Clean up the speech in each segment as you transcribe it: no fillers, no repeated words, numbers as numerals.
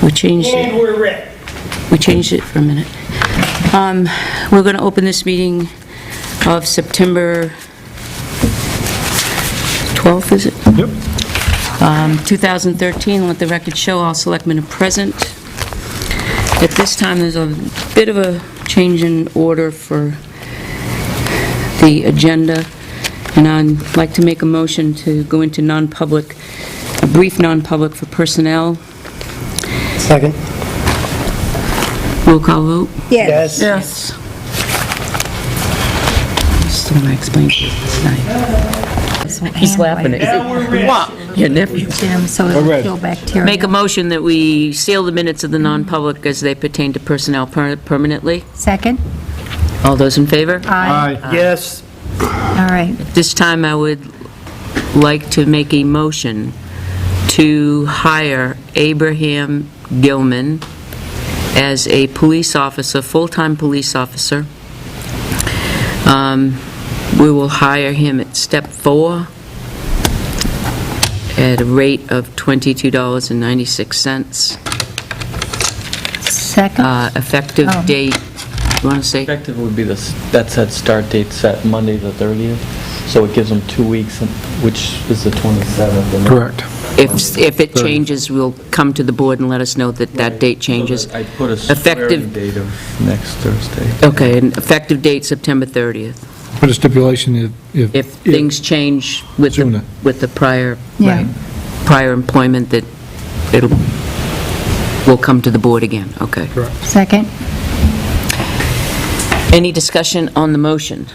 We changed it. And we're ready. We changed it for a minute. We're going to open this meeting of September 12th, is it? Yep. 2013. Let the record show all selectmen are present. At this time, there's a bit of a change in order for the agenda, and I'd like to make a motion to go into non-public, a brief non-public for personnel. Second. Roll call vote. Yes. Yes. Just want to explain to you tonight. He's laughing at you. What? Your nephew. So it'll kill bacteria. Make a motion that we seal the minutes of the non-public as they pertain to personnel permanently. Second? All those in favor? Aye. Yes. All right. This time I would like to make a motion to hire Abraham Gilman as a police officer, full-time police officer. We will hire him at step 4 at a rate of $22.96. Second? Effective Oh. date, you want to say? Effective would be that said start date set Monday the 30th, so it gives them 2 weeks, which is the 27th. and- Correct. If it changes, we'll come to the board and let us know that that date changes. I put a Effective- swearing date of next Thursday. Okay, and effective date September 30th. Put a stipulation If things change with Sooner. the prior, Yeah. prior employment, that we'll come to the board again, okay. Second? Any discussion on the motion?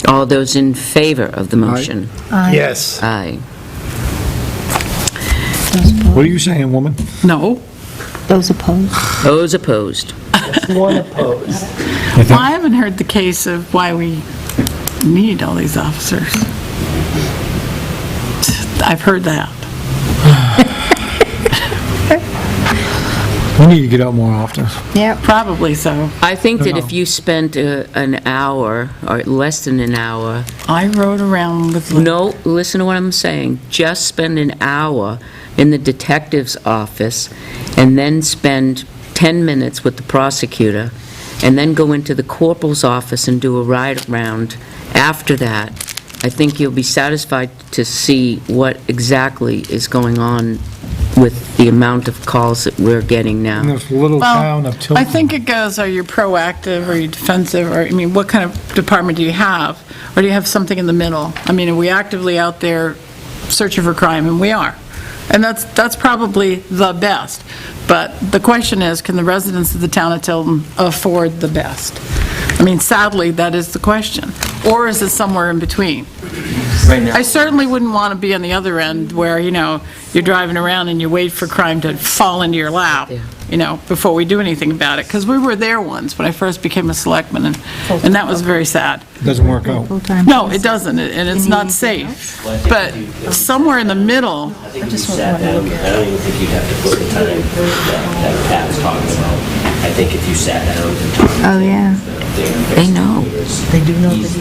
All those in favor of the motion? Aye. Yes. Aye. What are you saying, woman? No. Those opposed? Those opposed? One opposed. Well, I haven't heard the case of why we need all these officers. I've heard that. We need to get out more often. Yep. Probably so. I think that if you spent an hour, or less than an hour, I rode around with... no, listen to what I'm saying, just spend an hour in the detective's office, and then spend 10 minutes with the prosecutor, and then go into the corporal's office and do a ride-around after that, I think you'll be satisfied to see what exactly is going on with the amount of calls that we're getting In now. this little town of Tilton. I think it goes, are you proactive, or are you defensive, or, I mean, what kind of department do you have? Or do you have something in the middle? I mean, are we actively out there searching for crime? And we are. And that's probably the best. But the question is, can the residents of the town of Tilton afford the best? I mean, sadly, that is the question. Or is it somewhere in between? Right now, I certainly wouldn't want to be on the other end where, you're driving around and you wait for crime to fall into your lap, before we do anything about it. Because we were there once when I first became a selectman, and that was very sad. Doesn't work out. Full-time? No, it doesn't, and it's not safe. But somewhere in the middle, I think if you sat down, I don't even think you'd have to put the time that Pat was talking about. I think if you sat down and talked to Oh, yeah. They know. They do know that he,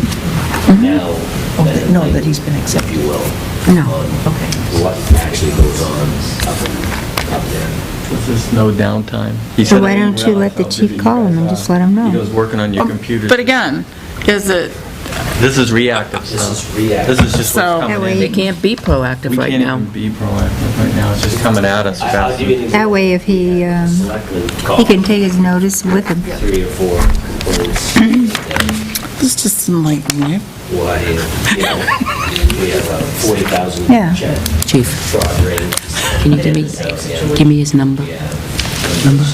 now, know that he's been accepted. if you will, No. Okay. what actually goes on up there. there's just no downtime. He So said why he don't you let the realized how chief busy call you him and guys just are. let him He know? goes working on your computer. but again, is it, This is reactive This stuff. is reactive. This is just So- what's They coming in. can't be proactive We right can't now. even be proactive right now. It's just coming at us I'll fast. give you an That example. way, if he Selectmen call can take his notice with him. 3 or 4 complaints. this just enlightened me. Why, we have a 40,000 Yeah. check Chief, fraud rate. can you give me his number? Number? You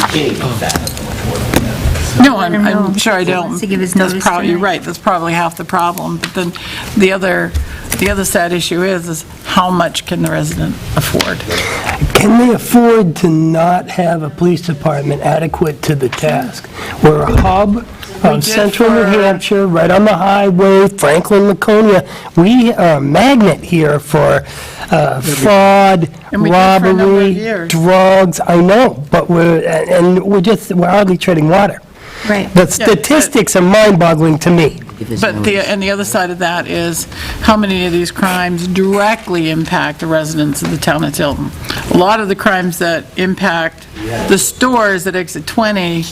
can't even fathom how much work we have. No, I'm sure I don't. Wants to give his That's notice probably, you're tonight. right, that's probably half the problem. But then the other sad issue is how much can the resident afford? Can they afford to not have a police department adequate to the task? We're a hub of did central New for- Hampshire, right on the highway, Franklin, Laconia. We are a magnet here for fraud, And we did for a number of robbery, years. drugs. I know, but we're hardly treading water. Right. The statistics are mind-boggling to me. Give us But notice. and the other side of that is, how many of these crimes directly impact the residents of the town of Tilton? A lot of the crimes that impact the stores at exit 20,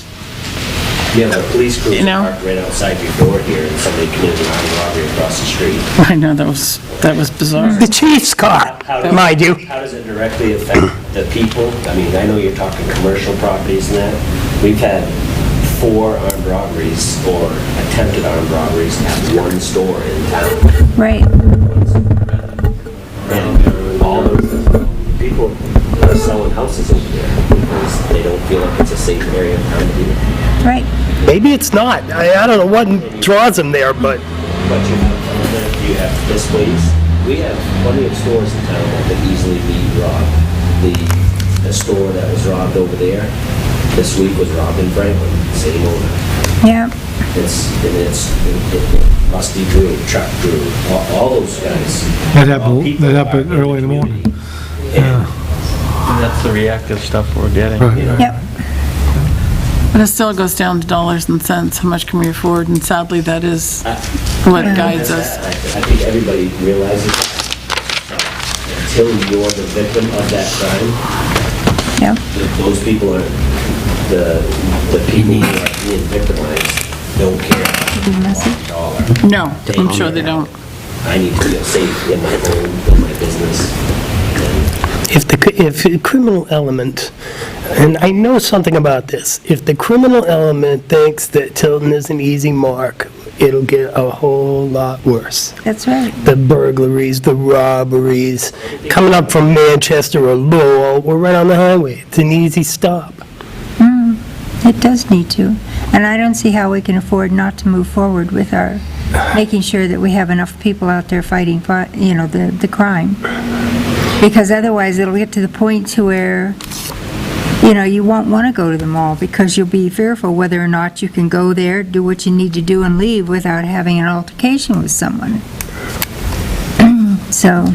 You have a police cruiser You know? parked right outside your door here, and somebody committed an armed robbery across the street. I know, that was bizarre. The chief's car, mind you. How does it directly affect the people? I mean, I know you're talking commercial properties and that. We've had 4 armed robberies or attempted armed robberies at one store in town. Right. And all those people are selling houses over there because they don't feel like it's a safe area of town to be. Right. Maybe it's not. I don't know what draws them there, but But you have displays. We have plenty of stores in town that could easily be robbed. The store that was robbed over there this week was robbed in Franklin, same owner. Yeah. It's Rusty Drew, Chuck Drew, all those guys. That all happened, people that who are happened in the early in the morning. community. And And that's the reactive stuff we're getting. Right. Yep. But it still goes down to dollars and cents, how much can we afford, and sadly, that is what guides us. I think everybody realizes that. Until you're the victim of that crime, Yep. those people are, the people who are being victimized don't care about the dollar. No, I'm sure they don't. I need to feel safe in my home, in my business. if the criminal element, and I know something about this, if the criminal element thinks that Tilton is an easy mark, it'll get a whole lot worse. That's right. The burglaries, the robberies, coming up from Manchester or Lowell, we're right on the highway. It's an easy stop. It does need to. And I don't see how we can afford not to move forward with our, making sure that we have enough people out there fighting, the crime. Because otherwise, it'll get to the point to where, you won't want to go to the mall because you'll be fearful whether or not you can go there, do what you need to do, and leave without having an altercation with someone. So, I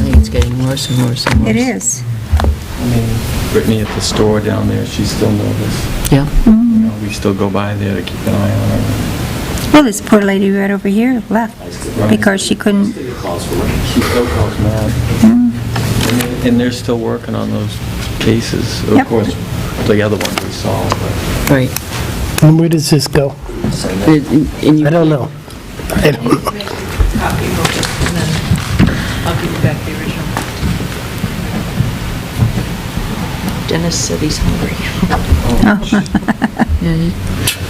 think it's getting worse and worse and worse. it is. I mean, Brittany at the store down there, she's still nervous. Yeah. We still go by there to keep an eye on her. Well, this poor lady right over here left because she couldn't, She still calls mad. And they're still working on those cases. Of Yep. course, the other ones we solved, but Right. And where does this go? And you I don't know. I don't know. Copy of it, and then I'll give you back the original. Dennis said he's hungry.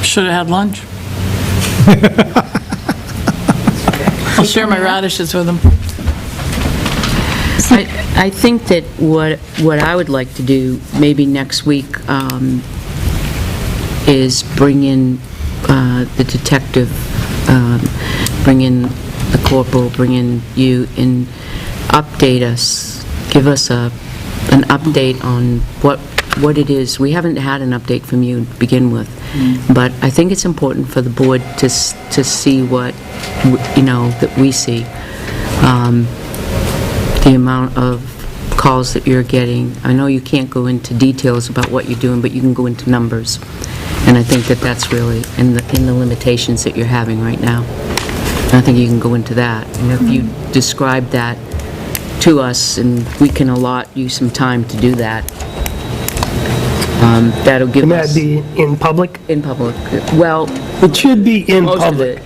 Should have had lunch. I'll share my radishes with them. I think that what I would like to do, maybe next week, is bring in the detective, bring in the corporal, bring in you, and update us, give us an update on what it is. We haven't had an update from you to begin with, but I think it's important for the board to see what, that we see. The amount of calls that you're getting. I know you can't go into details about what you're doing, but you can go into numbers. And I think that that's really in the limitations that you're having right now. And I think you can go into that. And if you describe that to us, and we can allot you some time to do that, that'll give Can us... that be in public? In public. Well, It should be in most of public. it.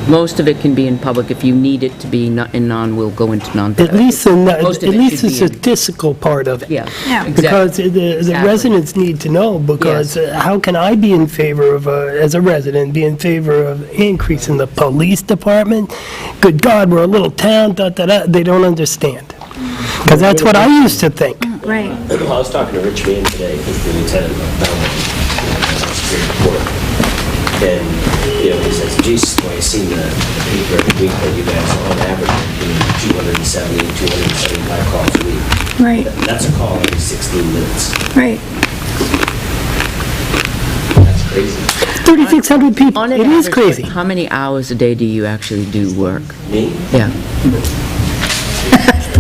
Most of it can be in public. If you need it to be in non, we'll go into non-public. At least Most of it the should be in- statistical part of it. Yeah. Yeah. Because the Exactly. residents need to know, because how can I be in favor of, as a resident, be in favor of increasing the police department? Good God, we're a little town, they don't understand. Because that's what I used to think. right. Well, I was talking to Rich Mann today, who's the lieutenant of Belmont, Superior Court. And, he says, geez, well, I seen the paper every week that you guys are on average doing 270, 275 calls a week. Right, That's a call every 16 minutes. right. That's crazy. 3,600 people, On an it is average, crazy. How many hours a day do you actually do work? Me? Yeah.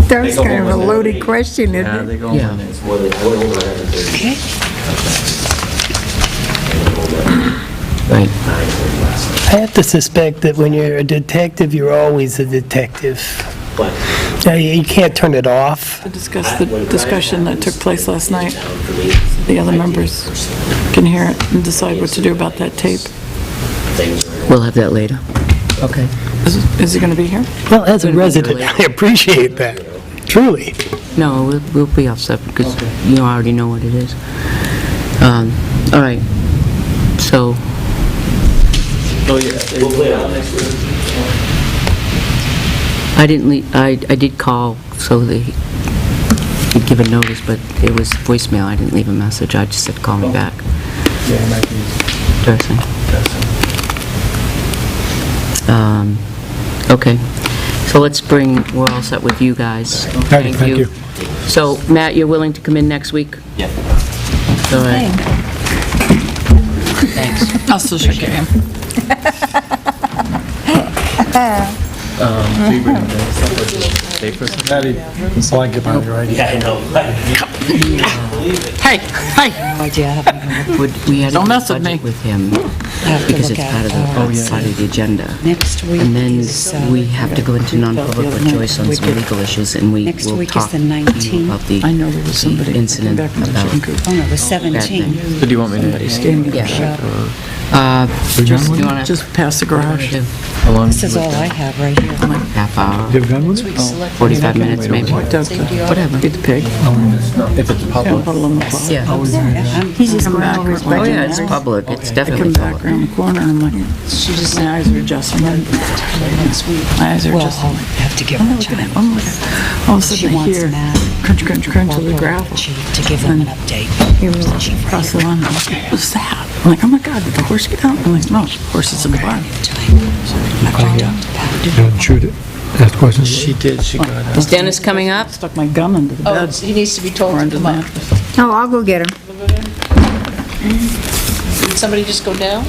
That was kind of a loaded question, isn't yeah, it? they go Yeah. on there. It's more than, I went over 130. went home at Right. 9:30 last night. I have to suspect that when you're a detective, you're always a detective. But You can't turn it off. To discuss the discussion that took place last night. down for me, The other members can hear it and decide what to do about that tape. things are. We'll have that later. Okay. Is he going to be here? Well, as a Gonna be resident, here I appreciate that, truly. No, we'll be all set, because you already know what it is. All right, so, Oh, yeah. We'll play it out next week. I didn't I did call, so they could give a notice, but it was voicemail, I didn't leave a message, I just said, call me back. Yeah, it might be Darcy. Darcy. Okay, so let's we're all set with you guys. Thank you. So, Matt, you're willing to come in next week? Yeah. All right, Hey, thanks. I'll still shake your hand. So you bring them stuff or just stay for some? Patty, it's like about it, right? Yeah, I know. Hey, hey, No idea. I haven't even We had Don't a mess with budget me. with him, have to because look it's at part of the, part of the agenda. next week. And then is, we have to go into non-public with Joyce on some legal issues, and we Next will week is talk the to you 19th. about the I know there was somebody the incident back from the about chicken coop. Oh, no, the that thing. 17th. So do you want me to? Standing Yeah. shut. Just, you want to, Just past the garage. How long? This is all I have right here. half hour, You have a gun with it? 45 minutes maybe? Doug, Whatever. get the pig. If it's Yeah, public. about 11 o'clock. Yeah. he's just Come going back. over his Oh, Oh, budget. yeah, it's public, it's I definitely come back public. around the corner and I'm like, my eyes are adjusting. My eyes are Well, adjusting. I'll have to give I'm her looking time. at, I'm looking at, all of a She sudden I wants hear Matt crunch, crunch, crunch of the gravel. to give them an update. She Across the lawn, I'm like, what's that? I'm like, oh my God, did the horse get out? I'm like, no, the horse is in the barn. And shoot it, ask questions. She did, she got it. Is Dennis coming up? Stuck my gum into the Oh, bed. he needs to be told Or to under the come up. mattress. Oh, I'll go get him. Did somebody just go down?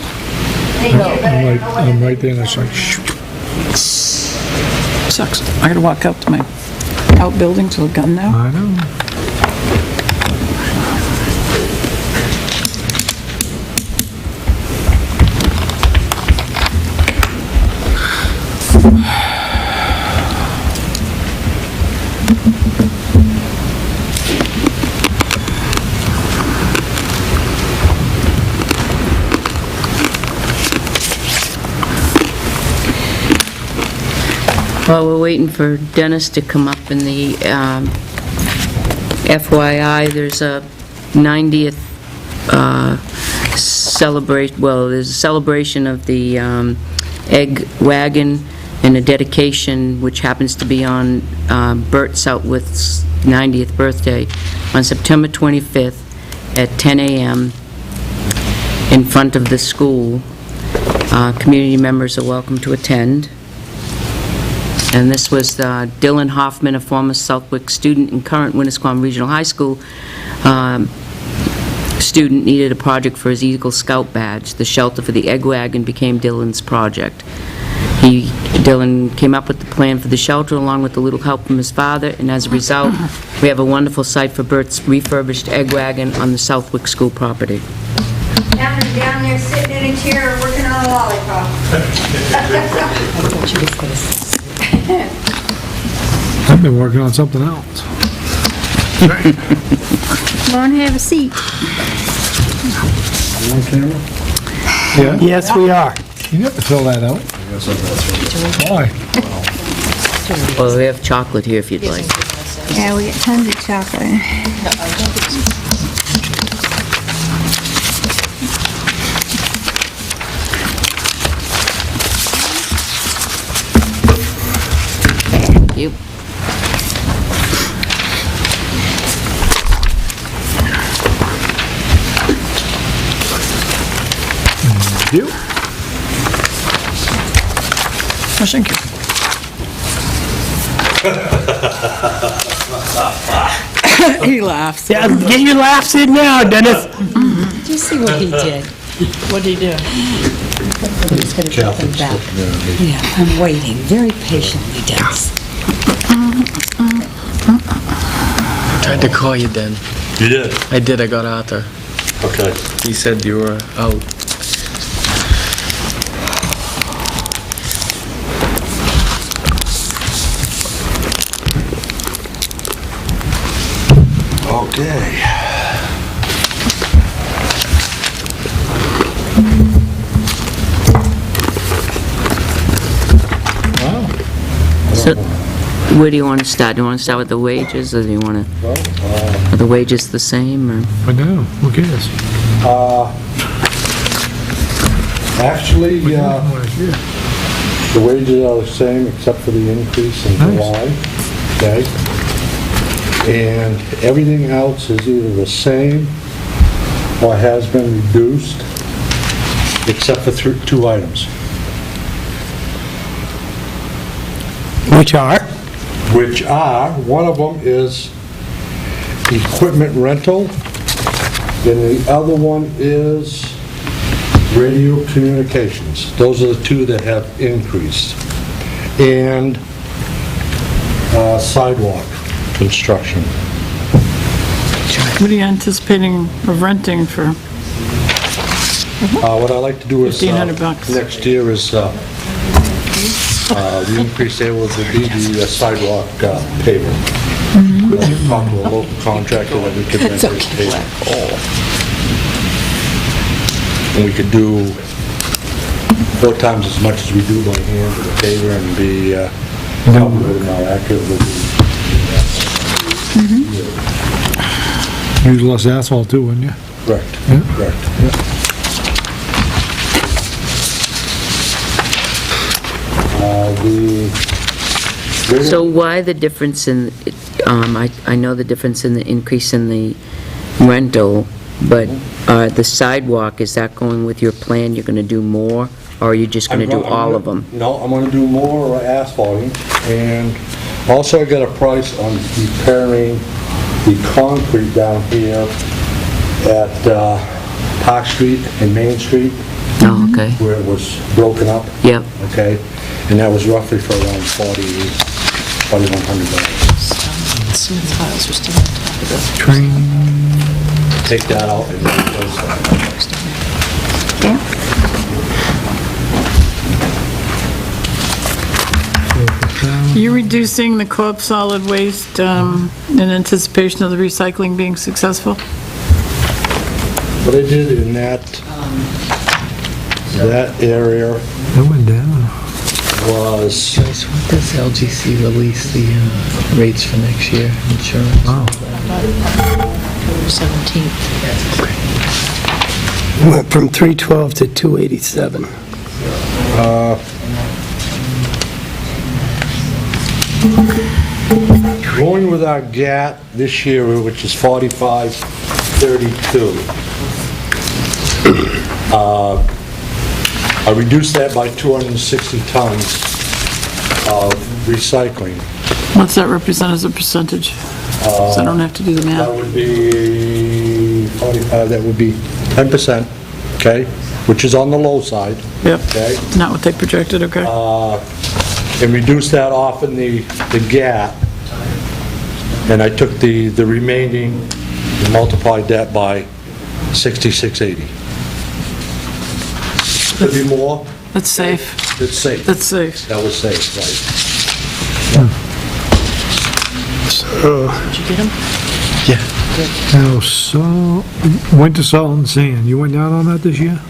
I'm right there, and it's like, shoot. Sucks. I gotta walk out to my outbuilding to a gun now. I know. Well, we're waiting for Dennis to come up in the FYI, there's a 90th celebration, well, there's a celebration of the egg wagon and a dedication, which happens to be on Bert Southwith's 90th birthday, on September 25th at 10 a.m. in front of the school. Community members are welcome to attend. And this was Dylan Hoffman, a former Southwick student and current Winnisquam Regional High School student, needed a project for his Eagle Scout badge. The shelter for the egg wagon became Dylan's project. Dylan came up with the plan for the shelter along with a little help from his father, and as a result, we have a wonderful site for Bert's refurbished egg wagon on the Southwick school property. Down there sitting in a chair working on a lollipop. I've been working on something else. Come on, have a seat. On camera? Yeah, Yes, we are. you have to fill that out. Why? Well, we have chocolate here if you'd like. Yeah, we got tons of chocolate. Thank you. You? Oh, thank you. He laughs. Yeah, get your laughs in now, Dennis. Did you see what he did? What'd he do? He's going to take them back. Yeah, I'm waiting very patiently, Dennis. Tried to call you, Den. You did? I did, I got Arthur. Okay. He said you were out. Okay. So, where do you want to start? Do you want to start with the wages, or do you want to, are the wages the same, or? I know, who cares? Actually, Last year. the wages are the same except for the increase in Nice. July, okay? And everything else is either the same or has been reduced, except for two items, Which are? which are, one of them is equipment rental, and the other one is radio communications. Those are the two that have increased. And sidewalk construction. What are you anticipating of renting for? What I like to do is, $1,500. next year is, the increase there will be the sidewalk paving. We'll talk to a local contractor that we could rent his paving. And we could do 4 times as much as we do by hand with a paver and be probably a little more accurate with Use less asphalt too, wouldn't you? correct, correct. So why the difference in, I know the difference in the increase in the rental, but the sidewalk, is that going with your plan? You're going to do more, or are you just going to do all of them? No, I'm gonna do more asphalting, and also I got a price on repairing the concrete down here at Park Street and Main Street, Oh, okay. where it was broken up, Yep. okay? And that was roughly for around $4,100. Smith's files are still on top of the... Train, Take that out and replace that. Are you reducing the co-op solid waste in anticipation of the recycling being successful? What I did in that area that went down. was, Joyce, when does LGC release the rates for next year, insurance? Wow. 17th. Went from 312 to 287. going with our GAT this year, which is 4532. I reduced that by 260 tons of recycling. What's that represent as a percentage? So I don't have to do the That math. would be 45, that would be 10%, okay? Which is on the low side, Yep, okay? not what they projected, okay. And reduce that off in the GAT, and I took the remaining and multiplied that by 6680. Could be more, That's safe, it's safe. that's safe. That was safe, right. Did you get them? Now, so, winter salt and sand, you went down on that this year?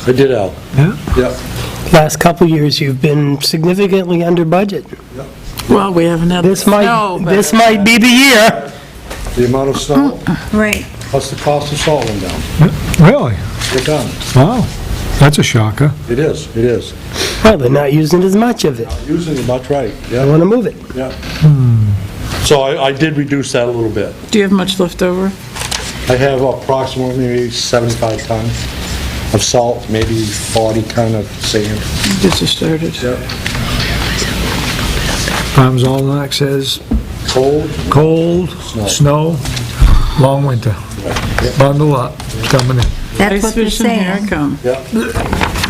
I did, Al. Yeah? Yep. Last couple years, you've been significantly under budget. Well, we haven't had the This snow, but... this might be the year. The amount of snow, Right. plus the cost of salt went down. Really? We're done. Wow, that's a shocker. It is, it is. Well, they're not using as much of it. Using it much right, I yeah, want to move it. yeah. So I did reduce that a little bit. Do you have much left over? I have approximately 75 tons of salt, maybe 40 ton of sand. Get you started. Farms Almanac says Cold, cold, snow, long winter. Bundle up, it's coming in. That's Ice what they're fishing, here I saying. come. yeah,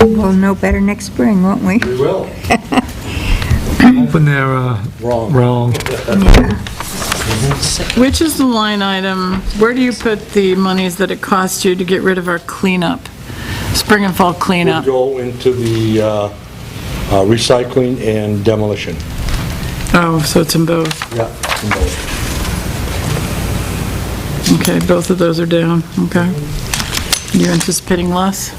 We'll know better next spring, won't we? we will. Hoping they're Wrong. wrong. Yeah. Which is the line item, where do you put the monies that it costs you to get rid of our cleanup? Spring and fall Would cleanup? go into the recycling and demolition. Oh, so it's in both. Yeah. in both. Okay, both of those are down, okay. You're anticipating less?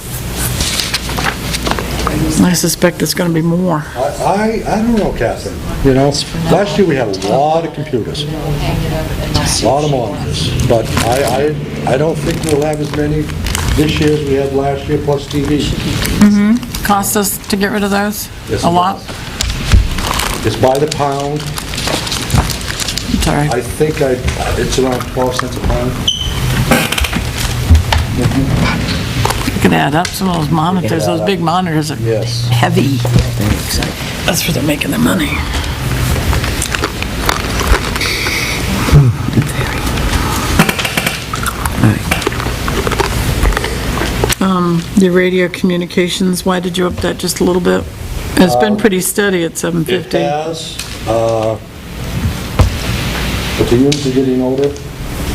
I suspect it's gonna be more. I don't know, Catherine, you know, last year we had a lot of computers, a lot of monitors, but I don't think we'll have as many this year as we had last year, plus TVs. Cost us to get rid of those? Yes, A lot? It's by the pound. Sorry. I think it's around 12 cents a pound. You could add up some of those monitors, those big monitors are Yes. heavy. That's where they're making their money. The radio communications, why did you up that just a little bit? It's been pretty steady at It 750. has, but the units are getting older.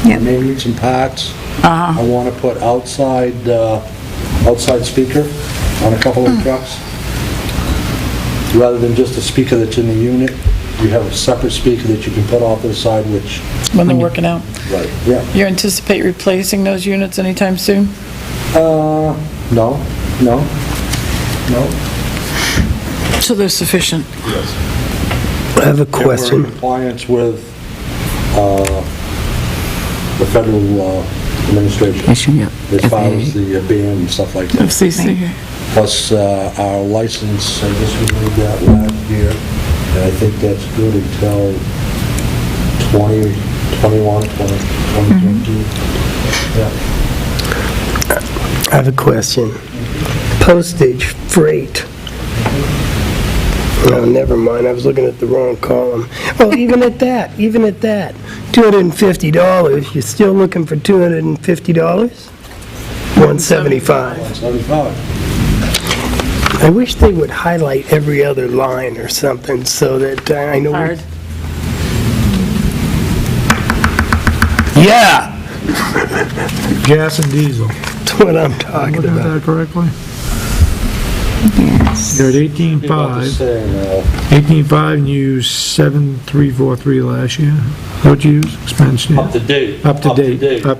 Yep. May need some parts. I want to put outside speaker on a couple of trucks. Rather than just a speaker that's in the unit, you have a separate speaker that you can put off to the side, which... When they're working out. Right, yeah. You anticipate replacing those units anytime soon? No. So they're sufficient? I have a And we're question. in compliance with the federal administration. Yeah. As far as the band and stuff like that. FCC? Plus, our license, I guess we made that last year, and I think that's good until 2022. Yeah. I have a question. Postage, freight. Oh, never mind, I was looking at the wrong column. Well, even at that, $250, you're still looking for $250? $175. 175. I wish they would highlight every other line or something so that I know. Hard. Yeah, Gas and diesel. that's what I'm talking Looking at about. that correctly? Yes. You're at About the 18.5. same, 18.5 and you used 7,343 last year. What you use? Expense, yeah. Up to date. Up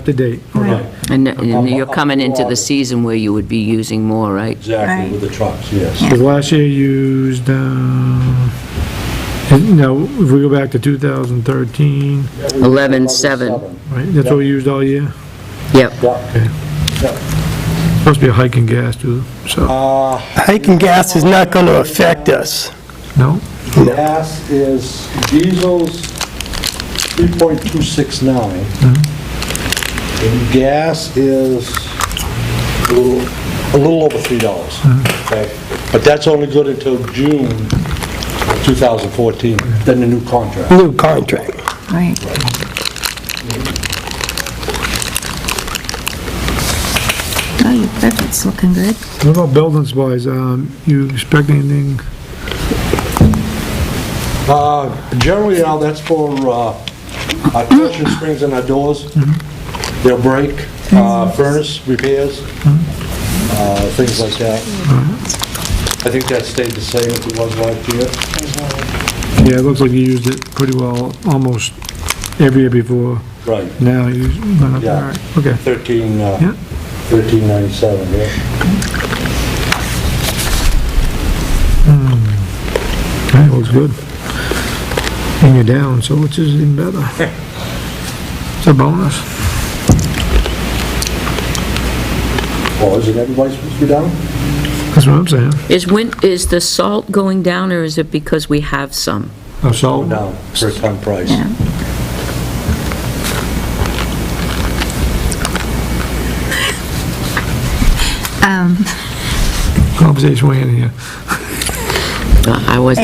to date. Okay. And you're coming into the season where you would be using more, right? Exactly, with the trucks, yes. Because last year you used, if we go back to 2013, 11.7. right, that's what we used all year? Yep. Yeah. Supposed to be a hike in gas too, so, Hiking gas is not going to affect us. no? Gas is, diesel's 3.269. And gas is a little over $3, okay? But that's only good until June 2014, then the new contract. New contract. Right. Oh, your budget's looking good. What about building supplies? You expect anything? Generally, now, that's for our torsion springs in our doors. They'll break, furnace repairs, things like that. I think that stayed the same as it was last year. Yeah, it looks like you used it pretty well almost every year before. Right, Now you went up there, Yeah. right, okay. 1397, yeah. Okay, looks good. And you're down, so which is even better. It's a bonus. Well, isn't everybody supposed to be down? That's what I'm saying. Is the salt going down, or is it because we have some? Oh, so, Down, per ton price. Yeah. conversation way in here. I was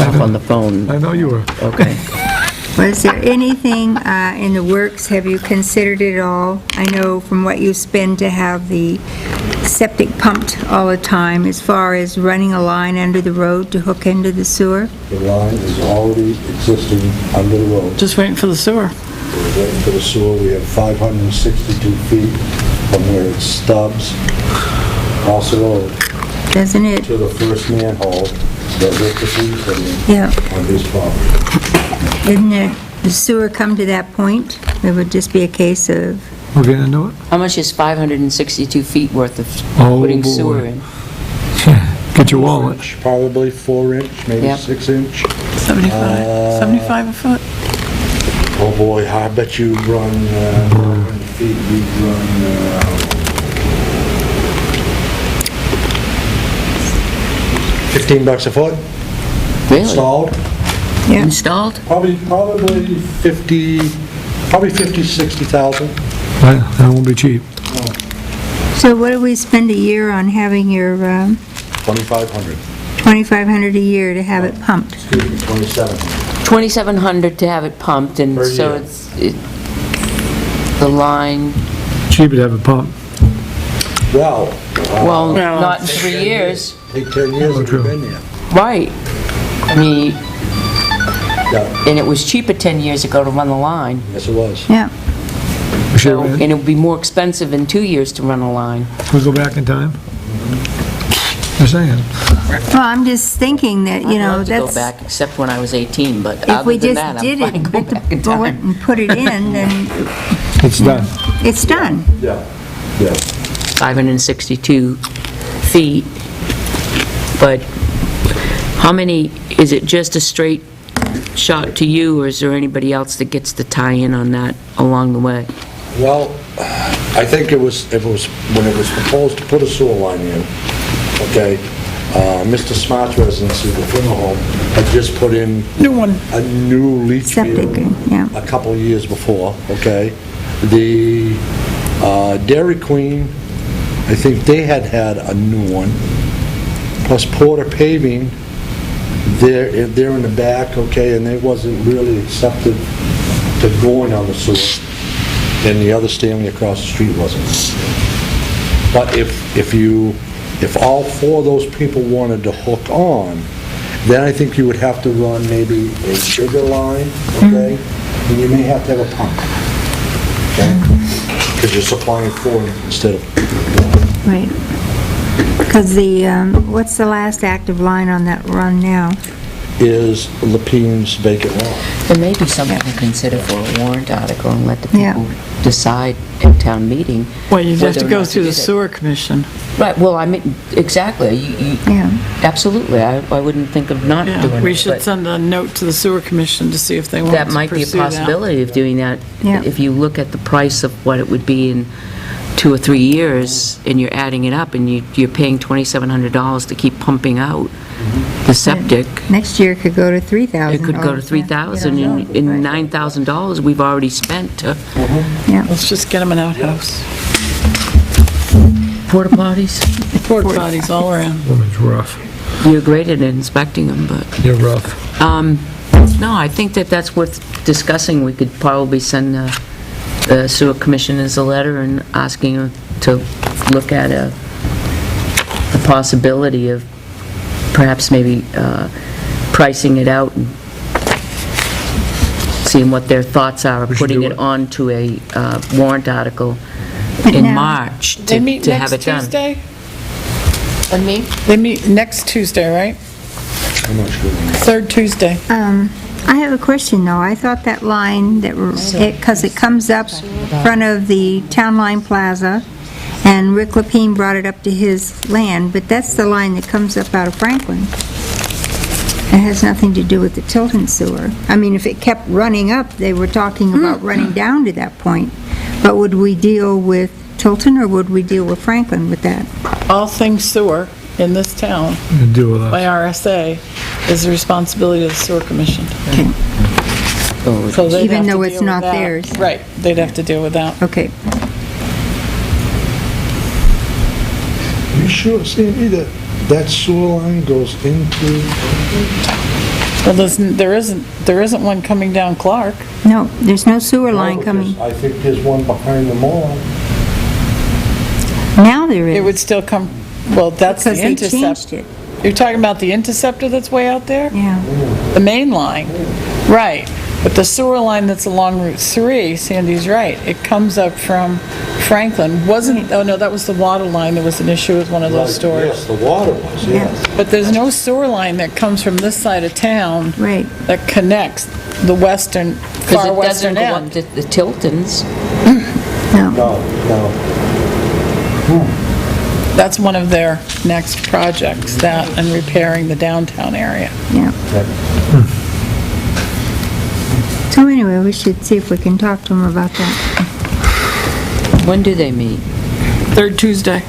off on the phone. I know you were. Okay. Was there anything in the works, have you considered it all? I know from what you spend to have the septic pumped all the time, as far as running a line under the road to hook into the sewer? The line is already existing under the road. Just waiting for the sewer. We're waiting for the sewer. We have 562 feet from where it stubs across the road Doesn't it? to the first manhole that Rick is put in Yeah. on his property. Didn't the sewer come to that point? It would just be a case of, We're getting into it? How much is 562 feet worth of Oh, putting boy. sewer in? Get your wallet. Probably 4-inch, maybe Yep. 6-inch. 75 a foot? Oh boy, I bet you run, 500 feet, you run, $15 a foot Really? installed. yeah. Installed? Probably 60,000. That won't be cheap. So what do we spend a year on having your 2,500. $2,500 a year to have it pumped? Excuse me, 2,700. 2,700 to have it pumped, and Per so year. the line, Cheaper to have it pumped. Well, well, No. not in 3 years. take 10 years Oh, if true. you've been there. Right. I mean, Yeah, and it was cheaper 10 years ago to run the line. yes it was. Yeah. We So, should, and it would be more expensive in 2 years to run a line. we go back in time? Just saying. Well, I'm just thinking that, you I'd know, love to go that's, back, except when I was 18, but if other we than just that, did I'm fine it, going bit back the in bullet time. and put it in, then It's done. it's done. Yeah, yeah. 562 feet, but how many, is it just a straight shot to you, or is there anybody else that gets to tie in on that along the way? Well, I think when it was proposed to put a sewer line in, okay, Mr. Smart's residency, the funeral home, had just put in New one. a new leach Septic, field yeah. a couple of years before, okay? The Dairy Queen, I think they had a new one, plus Porter Paving, they're in the back, okay, and they wasn't really accepted to going on the sewer, and the other Stanley across the street wasn't. But if all four of those people wanted to hook on, then I think you would have to run maybe a bigger line, okay? And you may have to have a pump, okay? Because you're supplying four instead of one. Right. Because what's the last active line on that run now? Is Lapine's vacant lot. There may be something to consider for a warrant article and let the Yeah. people decide at town meeting. Well, you'd have whether to or go not through the do that. sewer commission. Right, well, I mean, exactly, Yeah. absolutely, I wouldn't think of not doing it. Yeah, we should but send a note to the sewer commission to see if they want to That might be a pursue that. possibility of doing that. Yeah. If you look at the price of what it would be in 2 or 3 years, and you're adding it up, and you're paying $2,700 to keep pumping out the septic, Next year it could go to $3,000. it could go to $3,000, and in $9,000 we've already spent to Yeah. Let's just get them an outhouse. porta potties. Porta potties all around. Woman's rough. You're great at inspecting them, but, You're rough. no, I think that that's worth discussing. We could probably send the sewer commissioners a letter and asking them to look at the possibility of perhaps maybe pricing it out and seeing what their thoughts are of We should putting do it it. onto a warrant article But in now- March They meet to have next it done. Tuesday? And me? They meet next Tuesday, right? I'm not sure. Third Tuesday. I have a question, though. I thought that line, because it comes up front of the Town Line Plaza, and Rick Lapine brought it up to his land, but that's the line that comes up out of Franklin. It has nothing to do with the Tilton sewer. I mean, if it kept running up, they were talking about running down to that point. But would we deal with Tilton, or would we deal with Franklin with that? All things sewer in this town You deal with by us. RSA is the responsibility of the sewer commission. So they'd Even have to though it's deal with not that. theirs. Right, they'd have to deal with that. Okay. You sure, Sandy, that sewer line goes into... Well, there isn't one coming down Clark. No, there's no sewer line coming. I think there's one behind the mall. Now there It would is, still come, well, that's the because they changed intercept. it. You're talking about the interceptor that's way out there? Yeah. The main line, right. But the sewer line that's along Route 3, Sandy's right, it comes up from Franklin. Oh no, that was the water line, there was an issue with one of those stores. Yes, the water was, yes. But there's no sewer line that comes from this side of town Right. that connects the western, Because far it doesn't western go on end. the Tiltons. No. No. That's one of their next projects, that and repairing the downtown area. Yeah. So anyway, we should see if we can talk to them about that. When do they meet? Third Tuesday.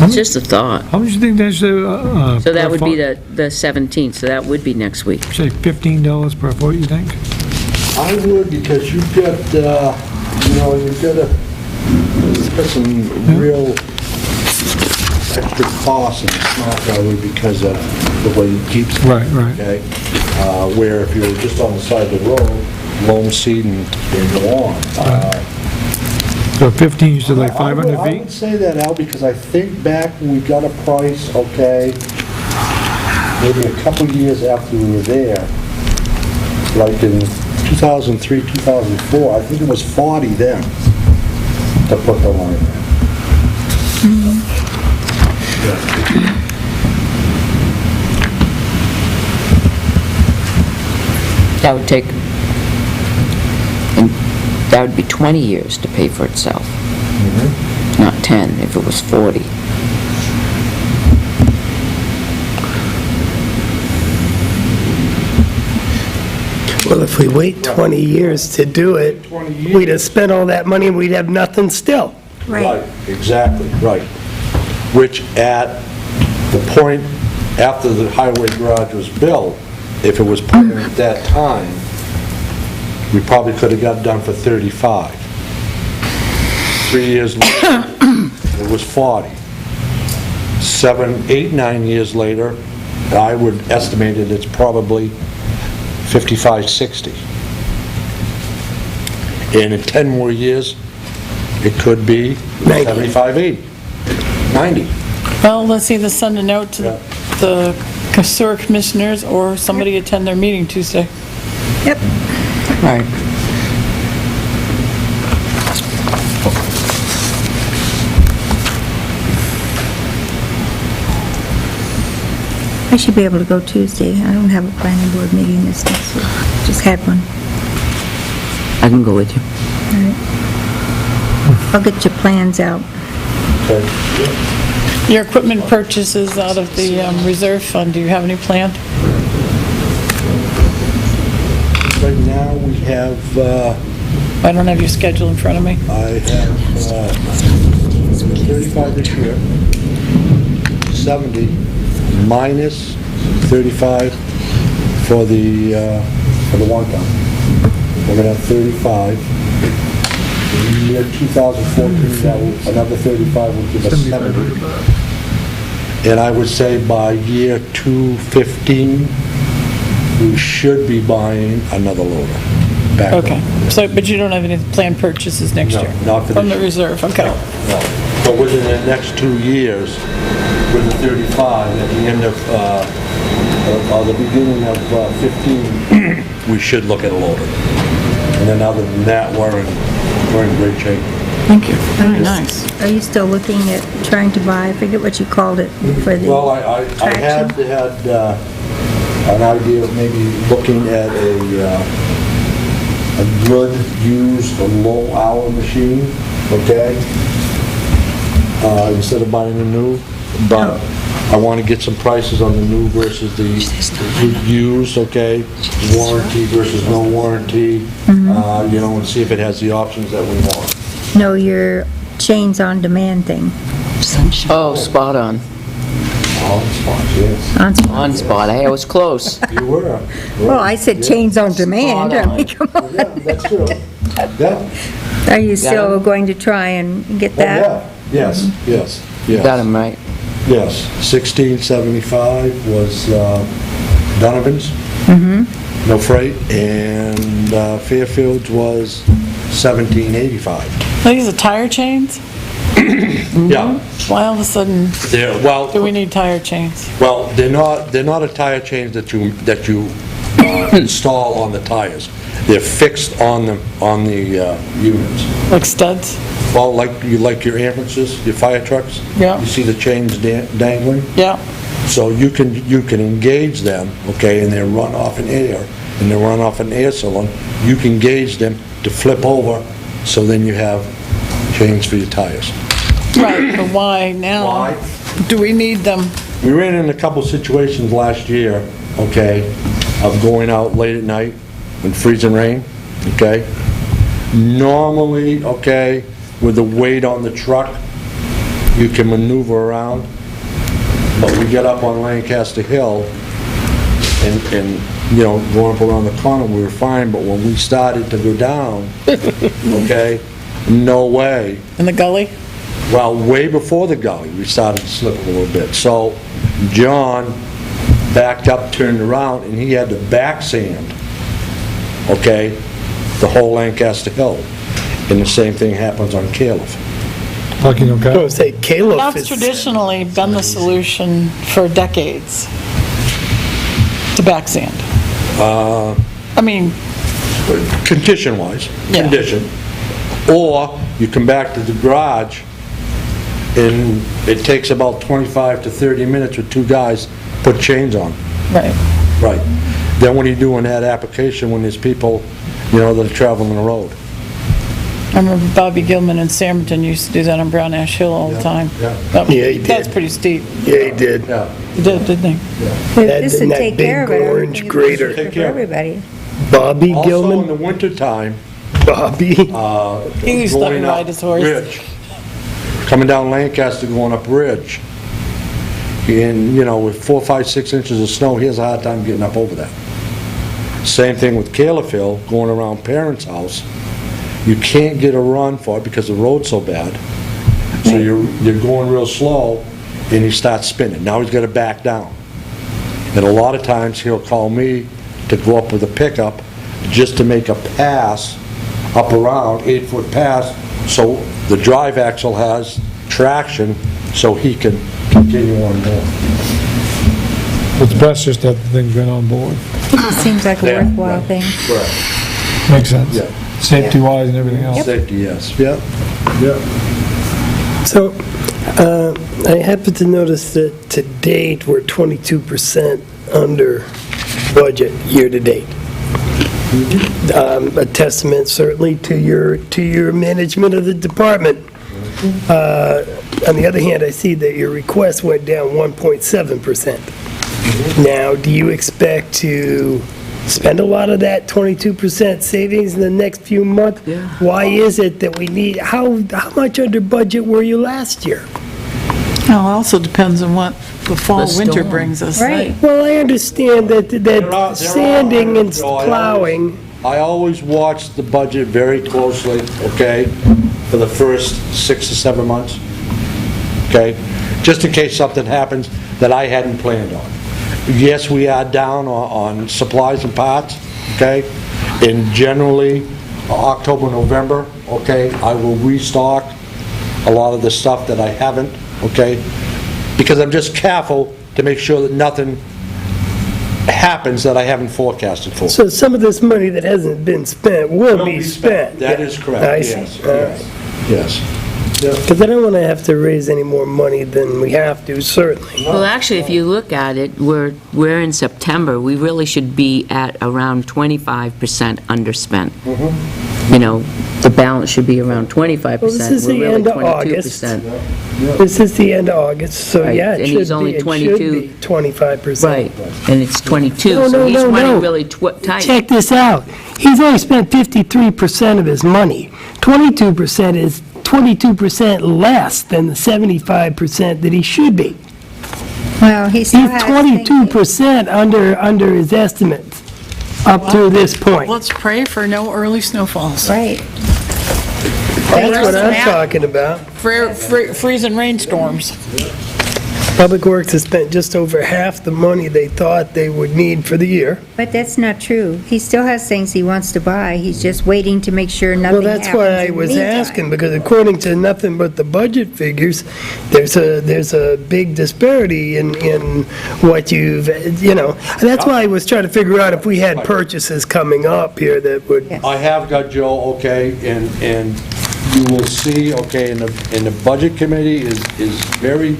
It's just a thought. How much do you think that's, So that would be per the 17th, so that would be next week. foot? Say $15 per foot, you think? I would, because you've got, you've got some real extra costs in the smart driveway because of the way it keeps. Right. Okay? Where if you're just on the side of the road, loam seed and go on. So 15, you said like I 500 would feet? say that, Al, because I think back when we got a price, okay, maybe a couple years after we were there, like in 2003, 2004, I think it was 40 then to put the line in. That would take, and that would be 20 years to pay for itself. Not 10, if it was 40. Well, if we wait 20 years to do it, 20 years. we'd have spent all that money and we'd have nothing still. Right. Exactly, right. Which at the point after the highway garage was built, if it was put in at that time, we probably could have got it done for 35. 3 years later, it was 40. 7, 8, 9 years later, I would estimate it, it's probably 55, 60. And in 10 more years, it could be 90. 75, 80, 90. Well, let's either send a note to Yeah. the sewer commissioners or somebody attend their meeting Tuesday. Yep. Right. I should be able to go Tuesday. I don't have a planning board meeting this next week. Just had one. I can go with you. All right. I'll get your plans out. Okay. Your equipment purchases out of the reserve fund, do you have any planned? Right now, we have, I don't have your schedule in front of me. I have 35 this year, 70 minus 35 for the one time. We're gonna have 35. In the year 2014, that will, another 35 will give us 70. And I would say by year 215, we should be buying another loader. Back Okay, so, but you don't have any planned purchases next No, year? not for From this the year. reserve, okay. No. But within the next 2 years, with the 35, at the end of, or the beginning of 15, we should look at a loader. And then other than that, we're in great shape. Thank you. Very nice. Are you still looking at trying to buy, I forget what you called it, for the... Well, I had an idea of maybe looking at a good used low-hour machine, okay? Instead of buying a new, but I want to get some prices on the new versus the used, okay? Warranty versus no warranty, and see if it has the options that we want. No, your chains on demand thing. Oh, spot on. On spot, yes. On- On spot. I was close. You were. Well, I said chains on demand. Spot on. I mean, come Yeah, on. that's true. Yeah. Are you still going to try and get Oh, that? yeah. Yes, yes, yes. Got him right. Yes, 1675 was Donovan's. No freight, and Fairfield's was 1785. These are tire chains? Yeah, Why all of a sudden well, do we need tire chains? well, they're not a tire chain that you install on the tires. They're fixed on the units. Like studs? Well, like your ambulances, your fire trucks. Yeah. You see the chains dangling? Yeah. So you can engage them, okay, and they run off an air, and they run off an air cylinder. You can gauge them to flip over, so then you have chains for your tires. Right, but why now? Why? Do we need them? We ran in a couple situations last year, okay, of going out late at night in freezing rain, okay? Normally, okay, with the weight on the truck, you can maneuver around, but we get up on Lancaster Hill and going up around the corner, we were fine, but when we started to go down, okay, no way. In the gully? Well, way before the gully, we started to slip a little bit. So John backed up, turned around, and he had to back sand, okay, the whole Lancaster Hill. And the same thing happens on Califf. Lucky no I cat. would say Caleb That's is... traditionally been the solution for decades, to back sand. I mean, Condition-wise, Yeah. condition. Or you come back to the garage, and it takes about 25 to 30 minutes with two guys, put chains on. right. Right. Then what do you do in that application when there's people, that are traveling the road? I remember Bobby Gilman in Samberton used to do that on Brown Ash Hill all the time. yeah. Yeah, he did. That's pretty steep. Yeah, he did. Yeah. He did, didn't he? If That- this would that take big care of it, I would orange think it would be grater. cheaper Take for care of it. everybody. Bobby Also, in Gilman? the wintertime, Bobby? He used to let me going ride up his horse. Ridge, coming down Lancaster, going up Ridge, and, with 4, 5, 6 inches of snow, he has a hard time getting up over that. Same thing with Califf Hill, going around Parents' house. You can't get a run for it because the road's so bad. So you're going real slow, and he starts spinning. Now he's got to back down. And a lot of times, he'll call me to go up with a pickup just to make a pass up around, 8-foot pass, so the drive axle has traction, so he can continue on more. It's best just to have the thing been on board. It seems like a Yeah, worthwhile right. thing. Correct. Makes sense. Yeah. Safety wise and everything else. Safety, yes. Yep. Yep. So, I happen to notice that to date, we're 22% under budget year-to-date. A testament certainly to your management of the department. On the other hand, I see that your request went down 1.7%. Now, do you expect to spend a lot of that 22% savings in the next few months? Yeah. Why is it that we need, how much under budget were you last year? Well, it also depends on what the fall, The winter storm. brings us. Right. Well, I understand that There are- sanding and Joe, plowing, I always watch the budget very closely, okay, for the first 6 to 7 months, okay? Just in case something happens that I hadn't planned on. Yes, we are down on supplies and parts, okay? And generally, October, November, okay, I will restock a lot of the stuff that I haven't, okay? Because I'm just careful to make sure that nothing happens that I haven't forecasted for. so some of this money that hasn't been spent will be spent. That is correct, I see. yes, All right. yes. Because I don't want to have to raise any more money than we have to, certainly. Well, actually, if you look at it, we're in September, we really should be at around 25% underspent. The balance should be around 25%. Well, this is We're the really end of August. 22%. This is the end of August, so Right, yeah, it and should he's only be 22. 25%. Right, and it's 22, No, so no, he's no, no. running really tight. Check this out. He's only spent 53% of his money. 22% is 22% less than the 75% that he should be. Well, he still He's has... 22% under his estimates up to this point. Let's pray for no early snowfalls. Right. That's what I'm Yeah. talking about. Freezing rainstorms. Public Works has spent just over half the money they thought they would need for the year. But that's not true. He still has things he wants to buy. He's just waiting to make sure Well, nothing happens that's why I in the was meantime. asking, because according to nothing but the budget figures, there's a big disparity in what you've, that's why I was trying to figure out if we had purchases coming up here that would, Yes. I have got, Joe, okay, and you will see, okay, and the budget committee is very,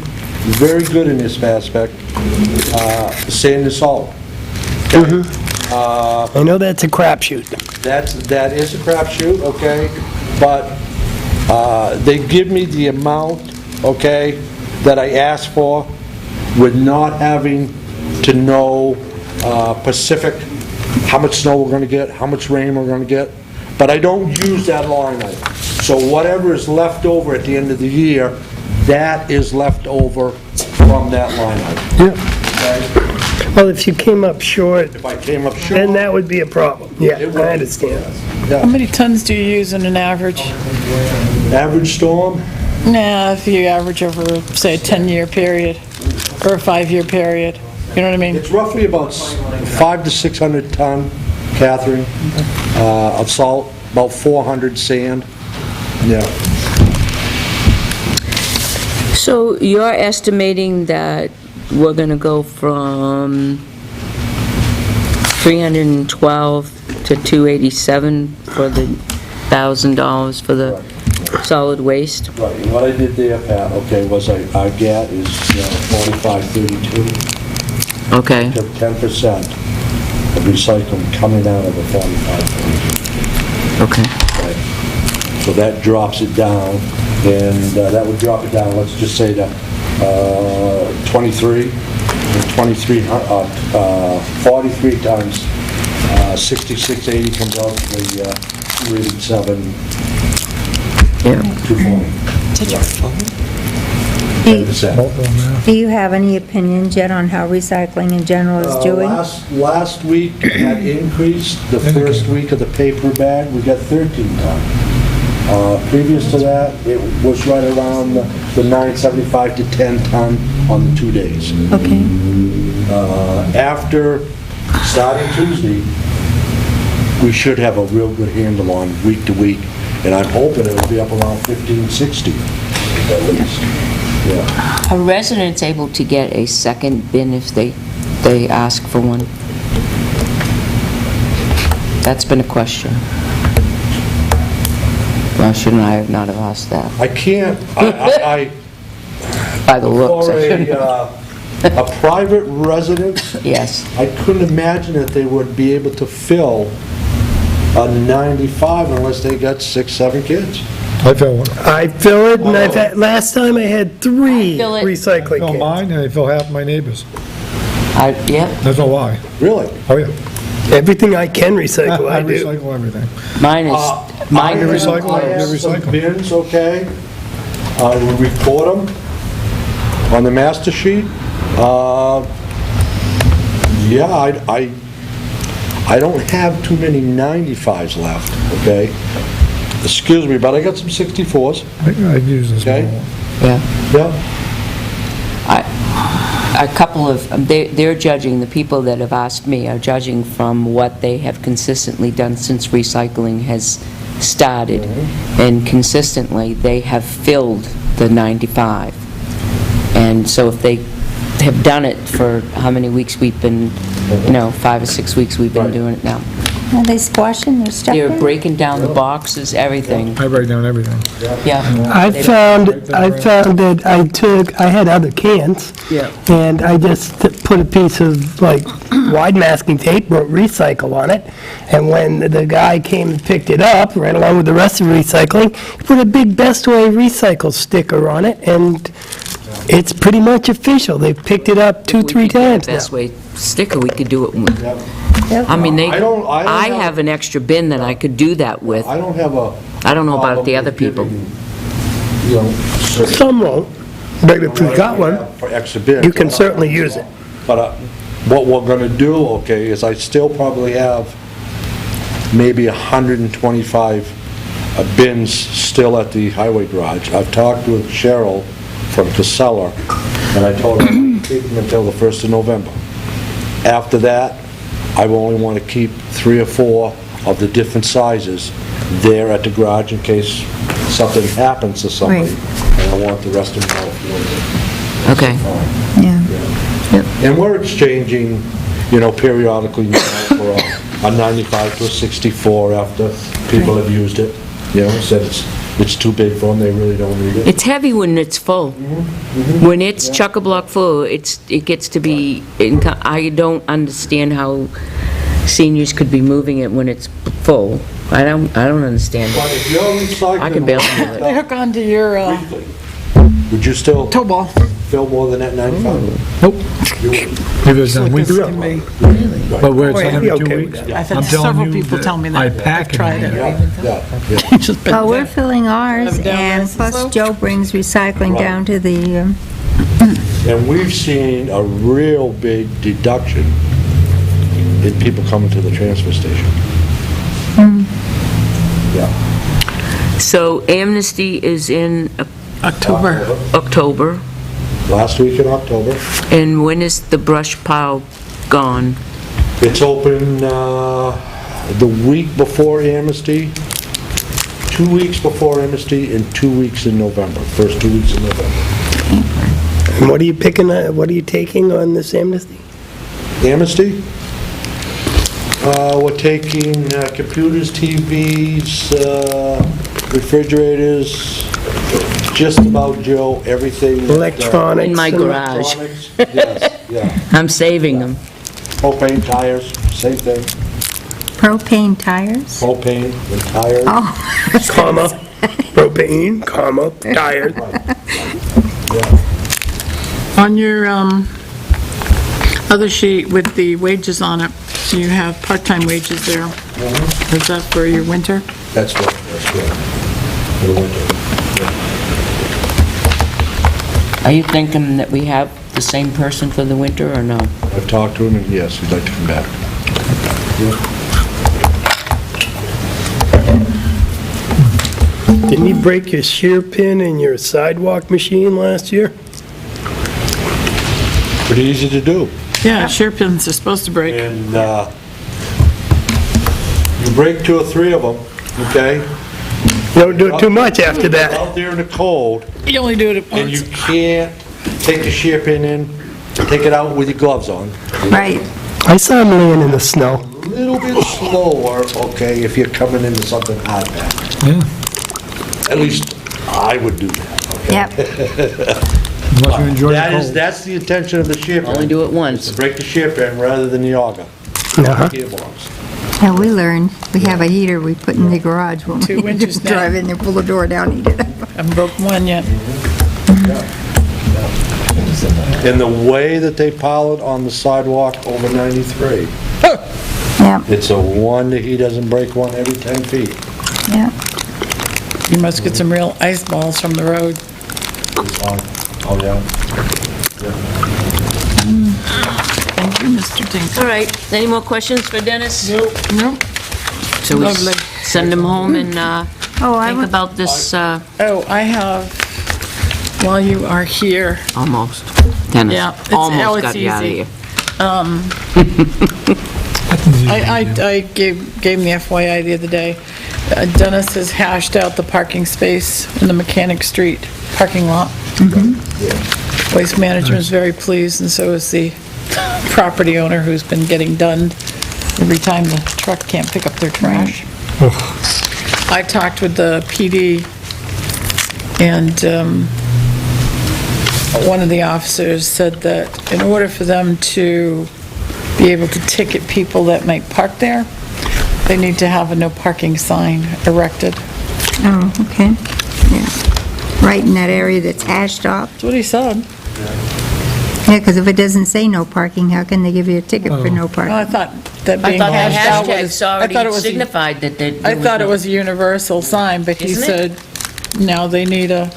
very good in this aspect, saying this all. I know that's a crapshoot. That is a crapshoot, okay, but they give me the amount, okay, that I asked for with not having to know Pacific, how much snow we're gonna get, how much rain we're gonna get, but I don't use that line item. So whatever is left over at the end of the year, that is left over from that line item. Okay? Well, if you came up short, If I came up short, then that would be a problem. Yeah, it would. I understand. How Yeah. many tons do you use in an average? Average storm, Nah, if you average over, say, a 10-year period, or a 5-year period, you know what I mean? it's roughly about 500 to 600 ton, Catherine, of salt, about 400 sand. Yeah. So you're estimating that we're going to go from 312 to 287 for the $1,000 for the solid waste? Right, and what I did there, Pat, okay, was our GAT is 4532, Okay, to 10% of recycling coming out of the 4532. okay. Right. So that drops it down, and that would drop it down, let's just say to 23, and 43 times 6680 comes out to the 287, Yeah. 240. Do you have any opinions yet on how recycling in general is doing? Last week, it had increased, the first week of the paper bag, we got 13 ton. Previous to that, it was right around the 975 to 10 ton on the 2 days. Okay. After, starting Tuesday, we should have a real good handle on week to week, and I'm hoping it'll be up around 1560 at least. Yeah. Are residents able to get a second bin if they ask for one? That's been a question. Well, shouldn't I not have asked that? I can't, I By the looks, for I shouldn't. a private residence, Yes. I couldn't imagine that they would be able to fill a 95 unless they got 6, 7 kids. I fill one. I fill it, and last time I had 3 I fill it. recycling Fill cans. mine, and I fill half my neighbors. Yep, There's no lie. Really? Oh, yeah. Everything I can recycle, I do. recycle everything. mine is, mine You is, recycle? I have You some recycle. bins, okay? I will report them on the master sheet. Yeah, I don't have too many 95s left, okay? Excuse me, but I got some 64s, I use this Okay. one. yeah. yeah. A couple of, they're judging, the people that have asked me are judging from what they have consistently done since recycling has started. And consistently, they have filled the 95. And so if they have done it for how many weeks we've been, 5 or 6 weeks we've been Right. doing it now. Are they squashing their stuff They're in? breaking down the boxes, everything, I write down everything. yeah. I found that I had other cans. Yeah. And I just put a piece of, wide masking tape, wrote recycle on it, and when the guy came and picked it up, right along with the rest of recycling, he put a big Best Way Recycle sticker on it, and it's pretty much official. They've picked it up 2-3 times Best now. way sticker, we could do it with. Yep. I mean, I don't have an extra bin that I could do that with. I don't have a... I don't know about the problem other with people. giving, Some won't, but if you've got one, For extra bins. you can certainly use it. But what we're gonna do, okay, is I still probably have maybe 125 bins still at the highway garage. I've talked with Cheryl from Casella, And I told her I'm keep them until the 1st of November. After that, I only want to keep 3 or 4 of the different sizes there at the garage in case something happens to somebody. Right. And I want the rest of them out for winter. Okay. Yeah. And we're exchanging, periodically now for a 95 to a 64 after people have used it. Said it's too big for them, they really don't need it. It's heavy when it's full. When it's chock-a-block full, it gets to be, I don't understand how seniors could be moving it when it's full. I don't understand. But if you're recycling... I can barely move They it. hook onto your weekly, would you still tow ball. fill more than that 95? Nope. You wouldn't. If it's done This weekly, can be- but where it's Oh, yeah, every I'd be 2 okay with weeks. that. I've I'm had telling several you people tell me that. I pack I've tried it. it. Yeah. Just been Well, we're there. filling ours, Have down and nice and plus slow. Joe brings recycling Right. down to the, And we've seen a real big deduction in people coming to the transfer station. Yeah. So Amnesty is in October. October, Last week in October. and when is the brush pile gone? It's open the week before Amnesty, 2 weeks before Amnesty, and 2 weeks in November, first 2 weeks in November. And what are you picking, what are you taking on this amnesty? Amnesty, we're taking computers, TVs, refrigerators, just about, Joe, everything. that, Electronics? In my and- garage. Electronics, yes, yeah. I'm saving them. Propane tires, same thing. propane tires. Propane and tires. Oh, Comma, propane, comma, tires. On your other sheet with the wages on it, you have part-time wages there. Is that for your winter? That's good. For the winter. Are you thinking that we have the same person for the winter, or no? I've talked to him, and yes, he'd like to come back. Didn't you break your shear pin in your sidewalk machine last year? Pretty easy to do. Yeah, shear pins are supposed to break. And you break 2 or 3 of them, okay? Don't do it too much after that. Out there in the cold, You only do it at and you once. can't take the shear pin in, take it out with your gloves on. right. I saw him laying in the snow. A little bit slower, okay, if you're coming into something hard packed. Yeah, At least I would do that, okay? Yep. unless you enjoy the cold. That's the intention of the shear pin. Only do it To once. break the shear pin rather than the auger, Uh-huh. gearbox. Yeah, we learned. We have a heater we put in the garage when 2 we winters just now. drive in there, pull the door down, heat it up. I haven't broken one yet. And the way that they pile it on the sidewalk over 93, Yeah, it's a wonder he doesn't break one every 10 feet. yeah. You must get some real ice balls from the road. It's on, oh, yeah. Thank you, Mr. Dink. All right, any more questions for Dennis? Nope. So we Lovely. send him home and Oh, I think would, about this, Oh, I have, while you are here, almost. Dennis, Yeah, it's- almost it's got you out of easy. here. I gave him the FYI the other day. Dennis has hashed out the parking space in the Mechanic Street parking lot. Waste Management is very pleased, and so is the property owner, who's been getting done every time the truck can't pick up their trash. I talked with the PD, and one of the officers said that in order for them to be able to ticket people that might park there, they need to have a no parking sign erected. oh, okay. Yeah. Right in that area that's hashed off. That's what he said. Yeah, because if it doesn't say no parking, how can they give you a ticket for no Well, parking? I thought that I being thought the hashed out was... hashtag's I thought it already was a- signified that there I thought it no- was a universal sign, but he Isn't said, no, they need something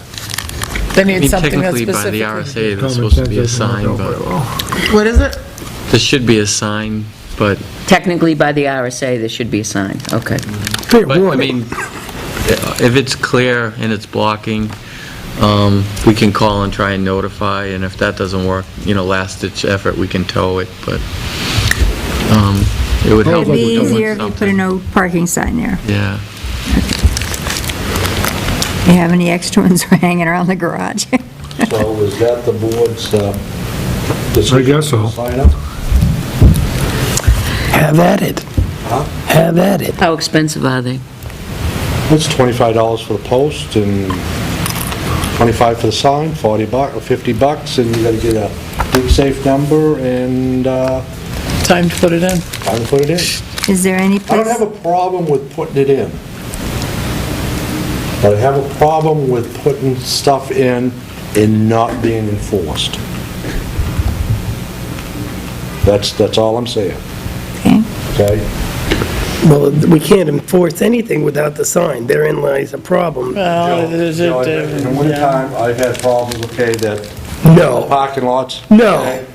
that's Technically, by the specifically... RSA, there's supposed to be a sign, but What is it? there should be a sign, but, Technically, by the RSA, there should be a sign, okay. Fair but, I warning. mean, if it's clear and it's blocking, We can call and try and notify, and if that doesn't work, last-ditch effort, we can tow it, but it would help. It'd be if we did easier if you put a something. no parking sign there. Yeah. You have any extra ones hanging around the garage? So is that the board's decision? I guess so. Sign up? Have at it. Huh? Have at it. How expensive are they? It's $25 for the post and $25 for the sign, $40 or $50, and you gotta get a big safe number and Time to put it in. time to put it in. Is there any I place? don't have a problem with putting it in. But I have a problem with putting stuff in and not being enforced. That's all I'm saying, Okay. okay? Well, we can't enforce anything without the sign. Therein lies a problem. Well, In the wintertime, I've had problems, okay, that No, parking lots. No. okay,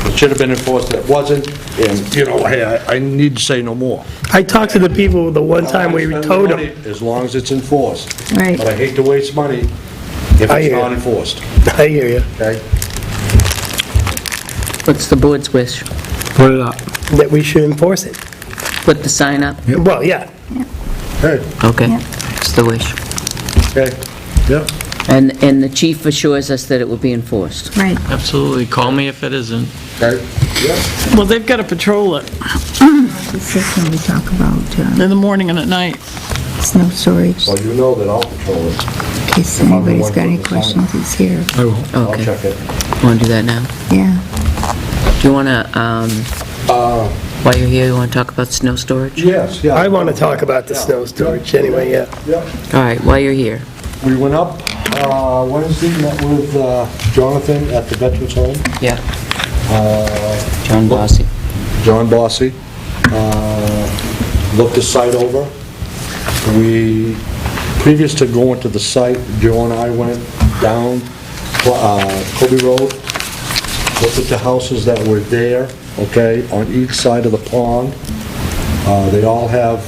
it should have been enforced, it wasn't, and, hey, I need to say no more. I talked to the people the one time we Spend the towed money them. As long as it's enforced. Right. But I hate to waste money if I it's hear not you. enforced, I hear you, okay? What's the board's wish? Put it up. that we should enforce it. Put the sign up? Well, yeah, Okay, Okay, Yeah. it's the wish. okay, yep. And the chief assures us that it will be enforced. Right. Absolutely. Call me if it isn't. Okay, yep. Well, they've got to patrol it This is when we talk about in the morning and at night. snow storage, Well, you know that I'll patrol it. in case anybody's got any questions, he's here. I will. I'll Okay. check it. Want to do that now? Yeah. Do you want to, while you're here, you want to talk about snow storage? Yes, yeah. I want to talk about the snow storage anyway, yeah. Yep. All right, while you're here. We went up Wednesday, met with Jonathan at the Veterans Home. Yeah. John Bossy. John Bossy. Looked the site over. Previous to going to the site, Joe and I went down Kobe Road, looked at the houses that were there, okay, on each side of the pond. They all have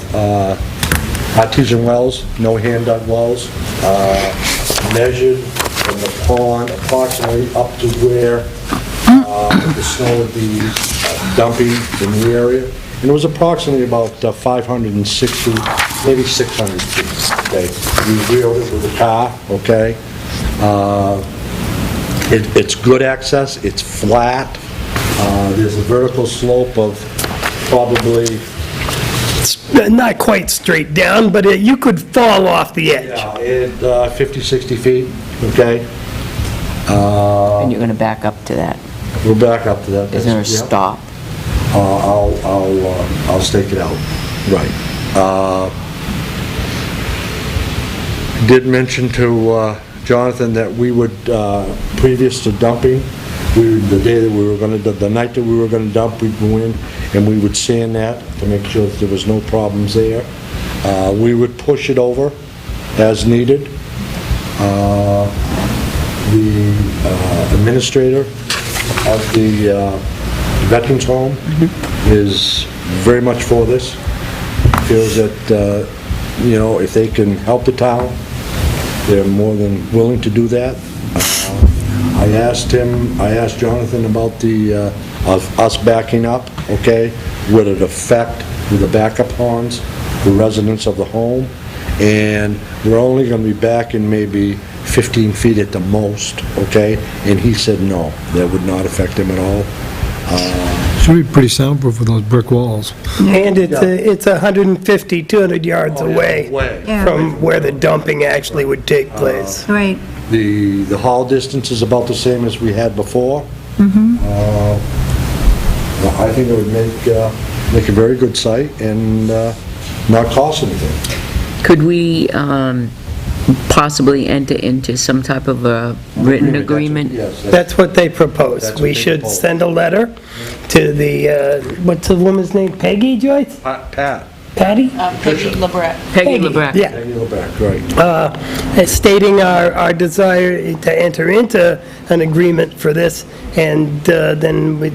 artesian wells, no hand-dug wells, measured from the pond approximately up to where the snow would be dumping in the area. And it was approximately about 560, maybe 600 feet, okay? We wheeled it with a car, okay? It's good access, it's flat. There's a vertical slope of probably, Not quite straight down, but you could fall off the edge. 50, 60 feet, okay? And you're going to back up to that. We'll back up to that. Is there a Yeah. stop? I'll stake it out. Right. Did mention to Jonathan that we would, previous to dumping, the night that we were gonna dump, we'd go in and we would sand that to make sure that there was no problems there. We would push it over as needed. The administrator of the Veterans Home is very much for this. Feels that, if they can help the town, they're more than willing to do that. I asked Jonathan about of us backing up, okay? Would it affect with the backup ponds, the residents of the home? And we're only gonna be backing maybe 15 feet at the most, okay? And he said no, that would not affect him at all. Should be pretty soundproof with those brick walls. And it's 150, 200 yards away Yeah. from where the dumping actually would take place. Right. The haul distance is about the same as we had before. I think it would make a very good site and not cost anything. Could we possibly enter into some type of a written agreement? Yes. That's what they propose. That's what We they should propose. send a letter to the, what's the woman's name, Peggy Joyce? Pat. Patty? Peggy LeBret. Peggy LeBrecq. Yeah. Peggy LeBrecq, right. Stating our desire to enter into an agreement for this, and then we'd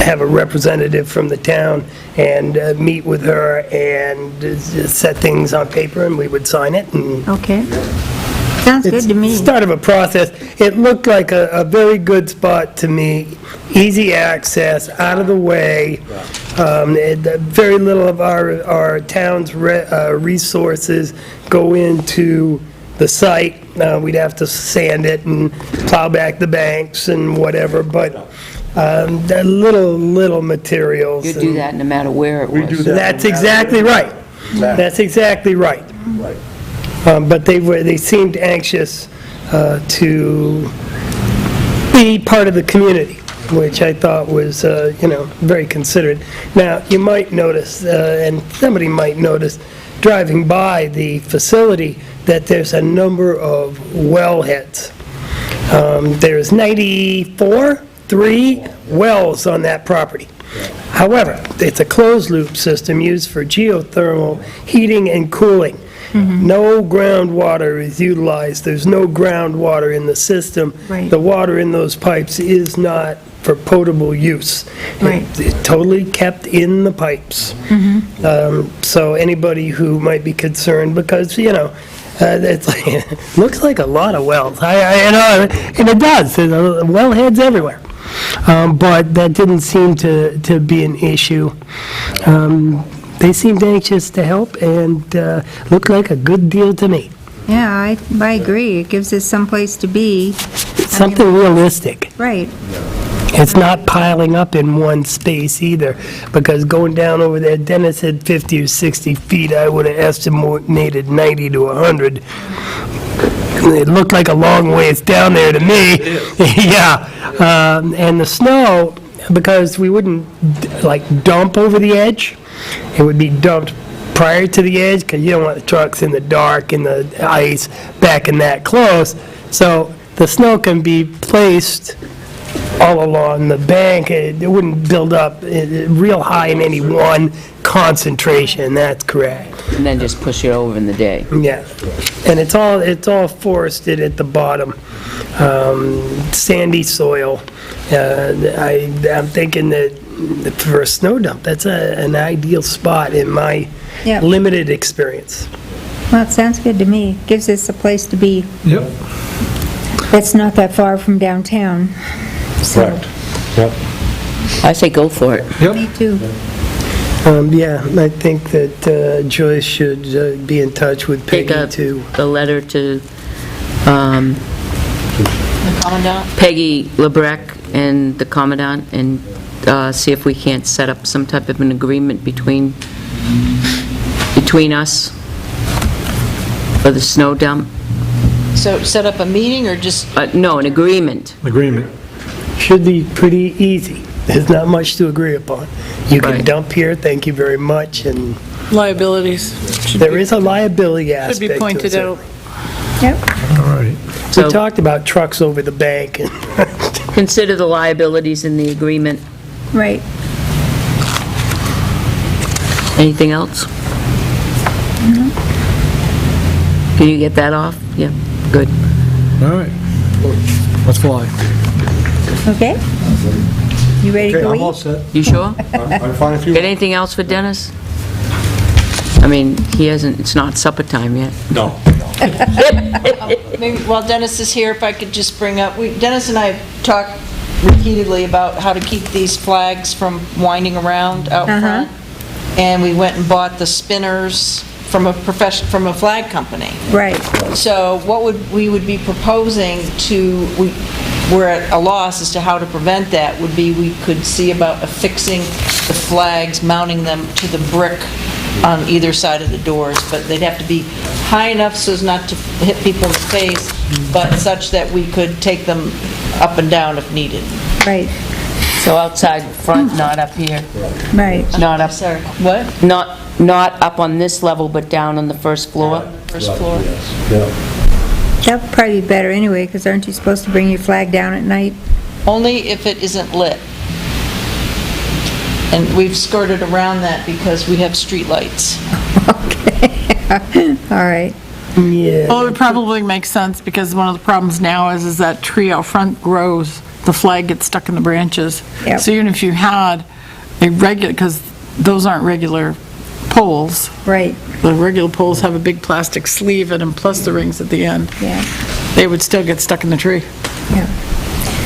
have a representative from the town and meet with her and set things on paper, and we would sign it, and Okay. Sounds good to me. It's start of a process. It looked like a very good spot to me, easy access, out of the way. Very little of our town's resources go into the site. We'd have to sand it and plow back the banks and whatever, but the little materials. You do that no matter where it was. We do that. That's exactly right. That's exactly right. Right. But they seemed anxious to be part of the community, which I thought was, very considerate. Now, you might notice, and somebody might notice, driving by the facility, that there's a number of wellheads. There's 3 wells on that property. However, it's a closed-loop system used for geothermal heating and cooling. No groundwater is utilized. There's no groundwater in the system. Right. The water in those pipes is not for potable use. Right. It's totally kept in the pipes. So anybody who might be concerned, because, it's like, looks like a lot of wells. And it does. There's wellheads everywhere. But that didn't seem to be an issue. They seemed anxious to help and looked like a good deal to me. Yeah, I agree. It gives us someplace to be. Something realistic. Right. It's not piling up in one space either, because going down over there, Dennis said 50 or 60 feet, I would have estimated 90 to 100. It looked like a long ways down there to me. Yeah. And the snow, because we wouldn't, dump over the edge, it would be dumped prior to the edge, because you don't want the trucks in the dark and the ice backing that close. So the snow can be placed all along the bank. It wouldn't build up real high in any one concentration, that's correct. And then just push it over in the day. Yeah, and it's all forested at the bottom, sandy soil. I'm thinking that for a snow dump, that's an ideal spot in my Yep. limited experience. Well, it sounds good to me. Gives us a place to be Yep. that's not that far from downtown. So, Correct. Yep. I say go for it. me too. Yeah, I think that Joyce should be in touch with Take Peggy too. a letter to The commandant? Peggy LeBrecq and the Commandant and see if we can't set up some type of an agreement between us for the snow dump. So set up a meeting or just, No, an agreement. Agreement. Should be pretty easy. There's not much to agree upon. You can Right. dump here, thank you very much, and Liabilities there is a liability aspect should to be it. pointed out. Yep. All right. We So talked about trucks over the bank, and consider the liabilities in the agreement. Right. Anything else? Can you get that off? Yeah, good. All right. Let's fly. Okay. You ready to Okay, go I'm all eat? set. You sure? I'm fine if you... Got anything else for Dennis? I mean, he hasn't, it's not supper time yet. No. maybe, while Dennis is here, if I could just bring up, Dennis and I have talked repeatedly about how to keep these flags from winding around out front. And we went and bought the spinners from a flag company. Right. So what we would be proposing we're at a loss as to how to prevent that, would be we could see about affixing the flags, mounting them to the brick on either side of the doors, but they'd have to be high enough so as not to hit people in the face, but such that we could take them up and down if needed. Right. So outside front, not up here. Right. Not up, Sorry, what? not up on this level, but down on the first floor? First floor? Yeah. That'd probably be better anyway, because aren't you supposed to bring your flag down at night? Only if it isn't lit. And we've skirted around that because we have streetlights. All right. yeah. Well, it would probably make sense, because one of the problems now is that tree out front grows, the flag gets stuck in the branches. Yep. So even if you had a regular, because those aren't regular poles. Right, The regular poles have a big plastic sleeve in them, plus the rings at the end. yeah, They would still get stuck in the tree. yeah.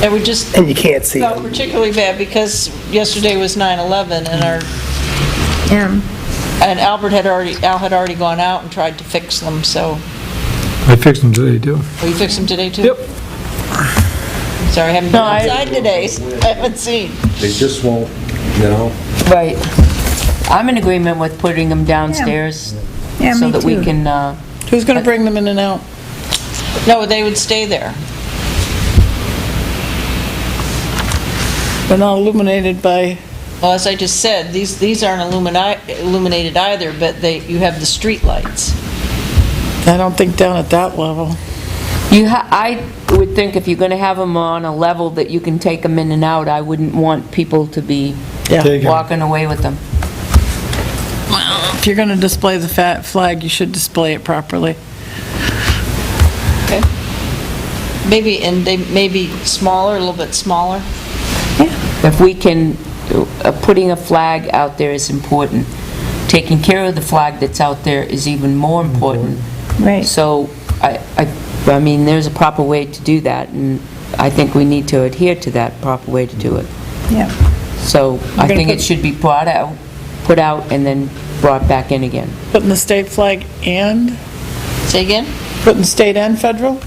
And we just And you can't see felt them. particularly bad because yesterday was 9/11 and and Al had already gone out and tried to fix them, so. I fixed them today, too. Oh, you fixed them today, too? Yep. Sorry, I haven't been outside today, so I haven't seen. They just won't, you know? Right. I'm in agreement with putting them downstairs Yeah, so me that we too. can, Who's going to bring them in and out? No, they would stay there. They're not illuminated by, Well, as I just said, these aren't illuminated either, but you have the street lights. I don't think down at that level. I would think if you're going to have them on a level that you can take them in and out, I wouldn't want people to be Take 'em. walking away with them. If you're going to display the flag, you should display it properly. Okay. Maybe, and they may be smaller, a little bit smaller. If we can, putting a flag out there is important. Taking care of the flag that's out there is even more important. Right. So, I mean, there's a proper way to do that, and I think we need to adhere to that proper way to do it. Yeah. So, I gonna think it put- should be put out, and then brought back in again. Putting the state flag and, Say again? putting state and federal?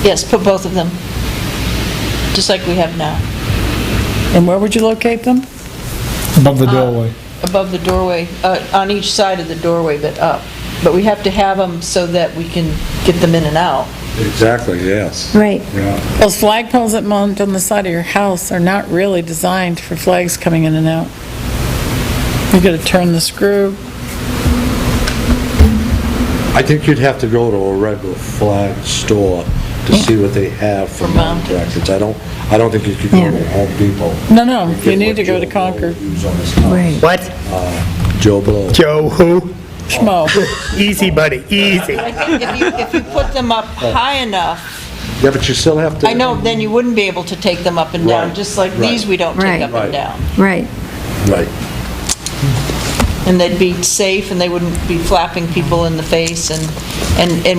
Yes, put both of them, just like we have now, And where would you locate them? Above the doorway. above the doorway, on each side of the doorway, but up. But we have to have them so that we can get them in and out. Exactly, yes. Right. Yeah. Those flagpoles that mount on the side of your house are not really designed for flags coming in and out. You gotta turn the screw. I think you'd have to go to a regular flag store to see what they have for mount brackets. I don't think you could go to Home Depot. No, you Get need what to go to Joe Blow Concord. used on his house. Right. What? Joe Blow. Joe who? Schmo. Easy, buddy, easy. I think if you put them up high enough, Yeah, but you still have to... I know, then you wouldn't be able to take them up and down, Right, just like right. these we don't Right. take up Right. and down. Right. Right. And they'd be safe, and they wouldn't be flapping people in the face, and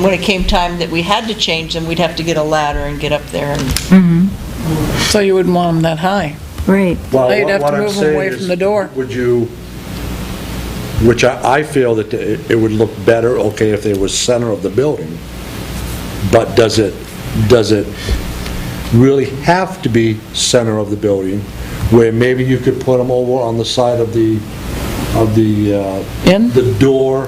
when it came time that we had to change them, we'd have to get a ladder and get up there, and So you wouldn't want them that high. Right. Well, You'd have to what I'm move them saying away is, from the door. Would you, which I feel that it would look better, okay, if they were center of the building, but does it really have to be center of the building, where maybe you could put them over on the side of the In? the door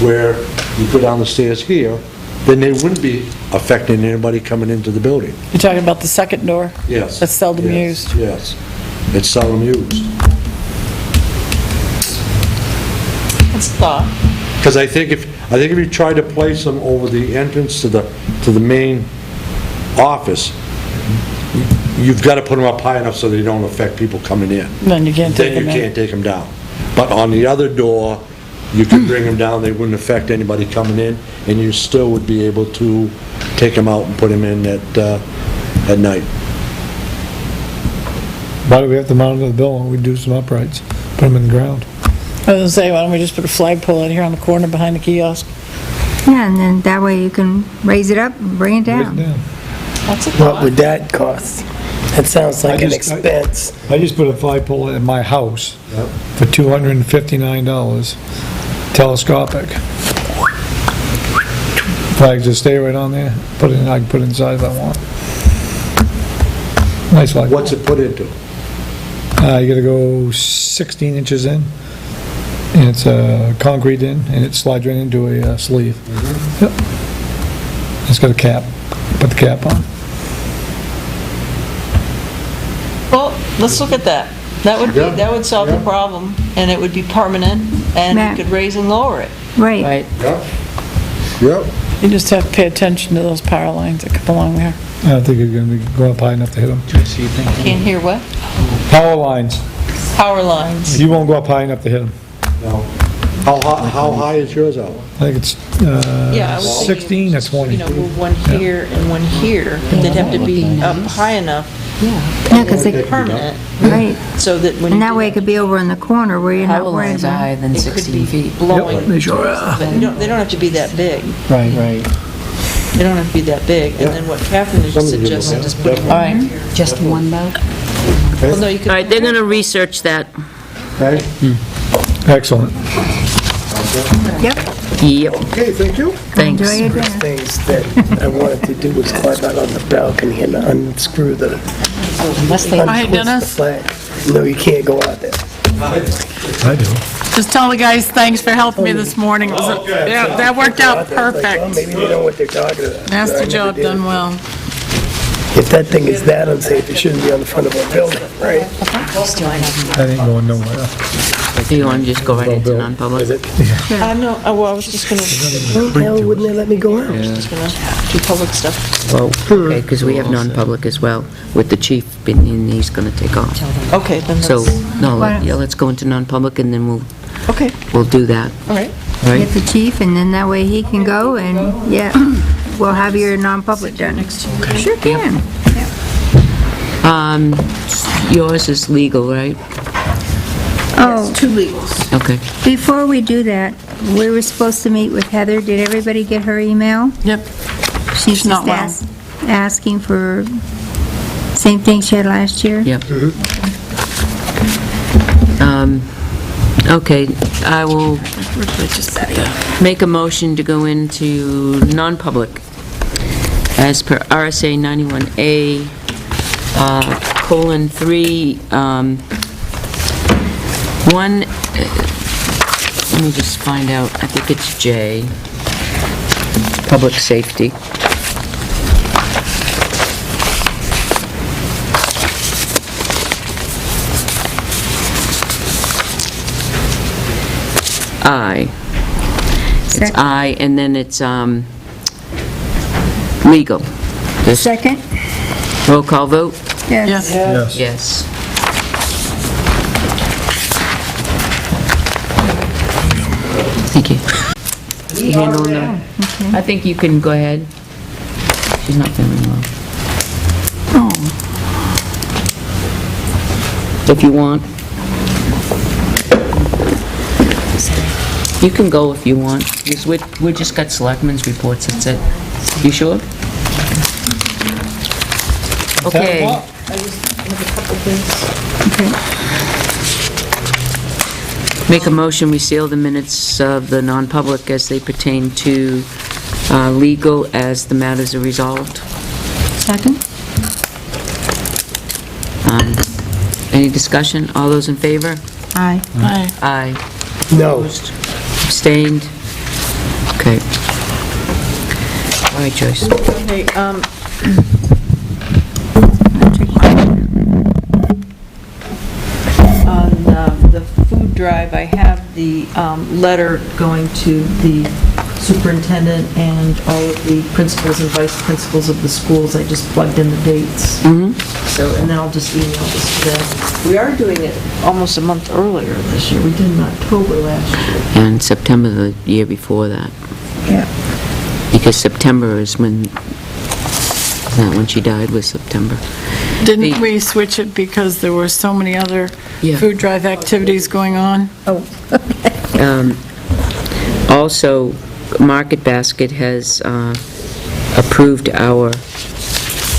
where you go down the stairs here, then they wouldn't be affecting anybody coming into the building. You're talking about the second door? Yes. That's seldom Yes, used. Yes, it's seldom used. it's a thought. Because I think if you tried to place them over the entrance to the main office, you've got to put them up high enough so they don't affect people coming in. Then you can't take Then them you in. can't take them down. But on the other door, you could bring them down, they wouldn't affect anybody coming in, and you still would be able to take them out and put them in at night. Why do we have to mount them to the building? We do some uprights, put them in the ground. I was gonna say, why don't we just put a flagpole out here on the corner behind the kiosk? Yeah, and then that way you can raise it up and bring it Raise it down. down. That's a What thought. would that cost? That sounds like an expense. I just put a flagpole at my house Yep. for $259, telescopic. Flags just stay right on there, I can put it inside if I want. Nice flag. What's it put into? You gotta go 16 inches in, and it's concrete in, and it slides right into a sleeve. Yep. It's got a cap, put the cap on. Well, let's look at that. Yeah. That would solve the Yeah. problem, and it would be permanent, and Matt. you could raise and lower it. Right. Right? Yep. Yep. You just have to pay attention to those power lines that come along there. I don't think you're gonna be going up high enough to hit them. Can't hear what? Power lines, Power lines. you won't go up high enough to hit them. No. How high is yours out? I think it's Yeah, I was thinking, 16 or 20. you know, move one here and one here, but they'd have to be up high enough, Yeah, because they, permanent, right. so that when you And that do way it could be over in the corner where you're not Power worried lines about. higher than it could 16 be feet. blowing. They sure are. They don't have to be that big. Right, right. They don't have to be that big. And then what Catherine is suggesting is putting All right, Just one though? well, no, you all could. right, they're going to research that. Okay? Excellent. Yep. Yep, Okay, thank you. thanks. Enjoy your dinner. Things that I wanted to do was climb out on the balcony and unscrew the, Unless they, Hi, untwist the Dennis. flag. No, you can't go out there. I do. Just tell the guys, thanks for helping me this morning. It was yeah, that worked out Like, well, perfect. maybe they know what they're talking about. Nasty I never job did. done well. If that thing is that unsafe, it shouldn't be on the front of our building, right? That ain't going nowhere. Do you want to just go right into Is non-public? it? No, well, I was just gonna, Well, hell, wouldn't they let me go out? just gonna do public stuff. Well, okay, because we have non-public as well, with the chief, and he's going to take off. Okay, then So, that's, no, Why don't- yeah, let's go into non-public, and then okay, we'll do that, all right. all right? Get the chief, and then that way he can go, and, yeah, we'll have your non-public done. Sure can. Yours is legal, right? Oh, Two legals. Okay. before we do that, we were supposed to meet with Heather. Did everybody get her email? Yep. She's not just well. asking for same thing she had last year? Yep. Okay, I will make a motion to go into non-public as per RSA 91A, colon 3, one, let me just find out, I think it's J, public safety. I. It's Second. I, and then it's, legal. This Second? roll call vote? Yes. Yes. Yes. Thank you. You handling that? I think you can go ahead. She's not feeling well. If you want. You can go if you want. Because we just got selectmen's reports, that's it. You sure? Okay. I just have a couple things. Make a motion, we seal the minutes of the non-public as they pertain to legal as the matters are resolved. Second? Any discussion? All those in favor? Aye. Aye. Aye. No. Abstained? Okay. All right, Joyce. Okay, on the food drive, I have the letter going to the superintendent and all of the principals and vice principals of the schools. I just plugged in the dates. So, and then I'll just email this to them. We are doing it almost a month earlier this year. We did in October last year. And September the year before that. Yeah. Because September is when, isn't that when she died, was September? Didn't we switch it because there were so many other Yeah. food drive activities going on? Also, Market Basket has approved our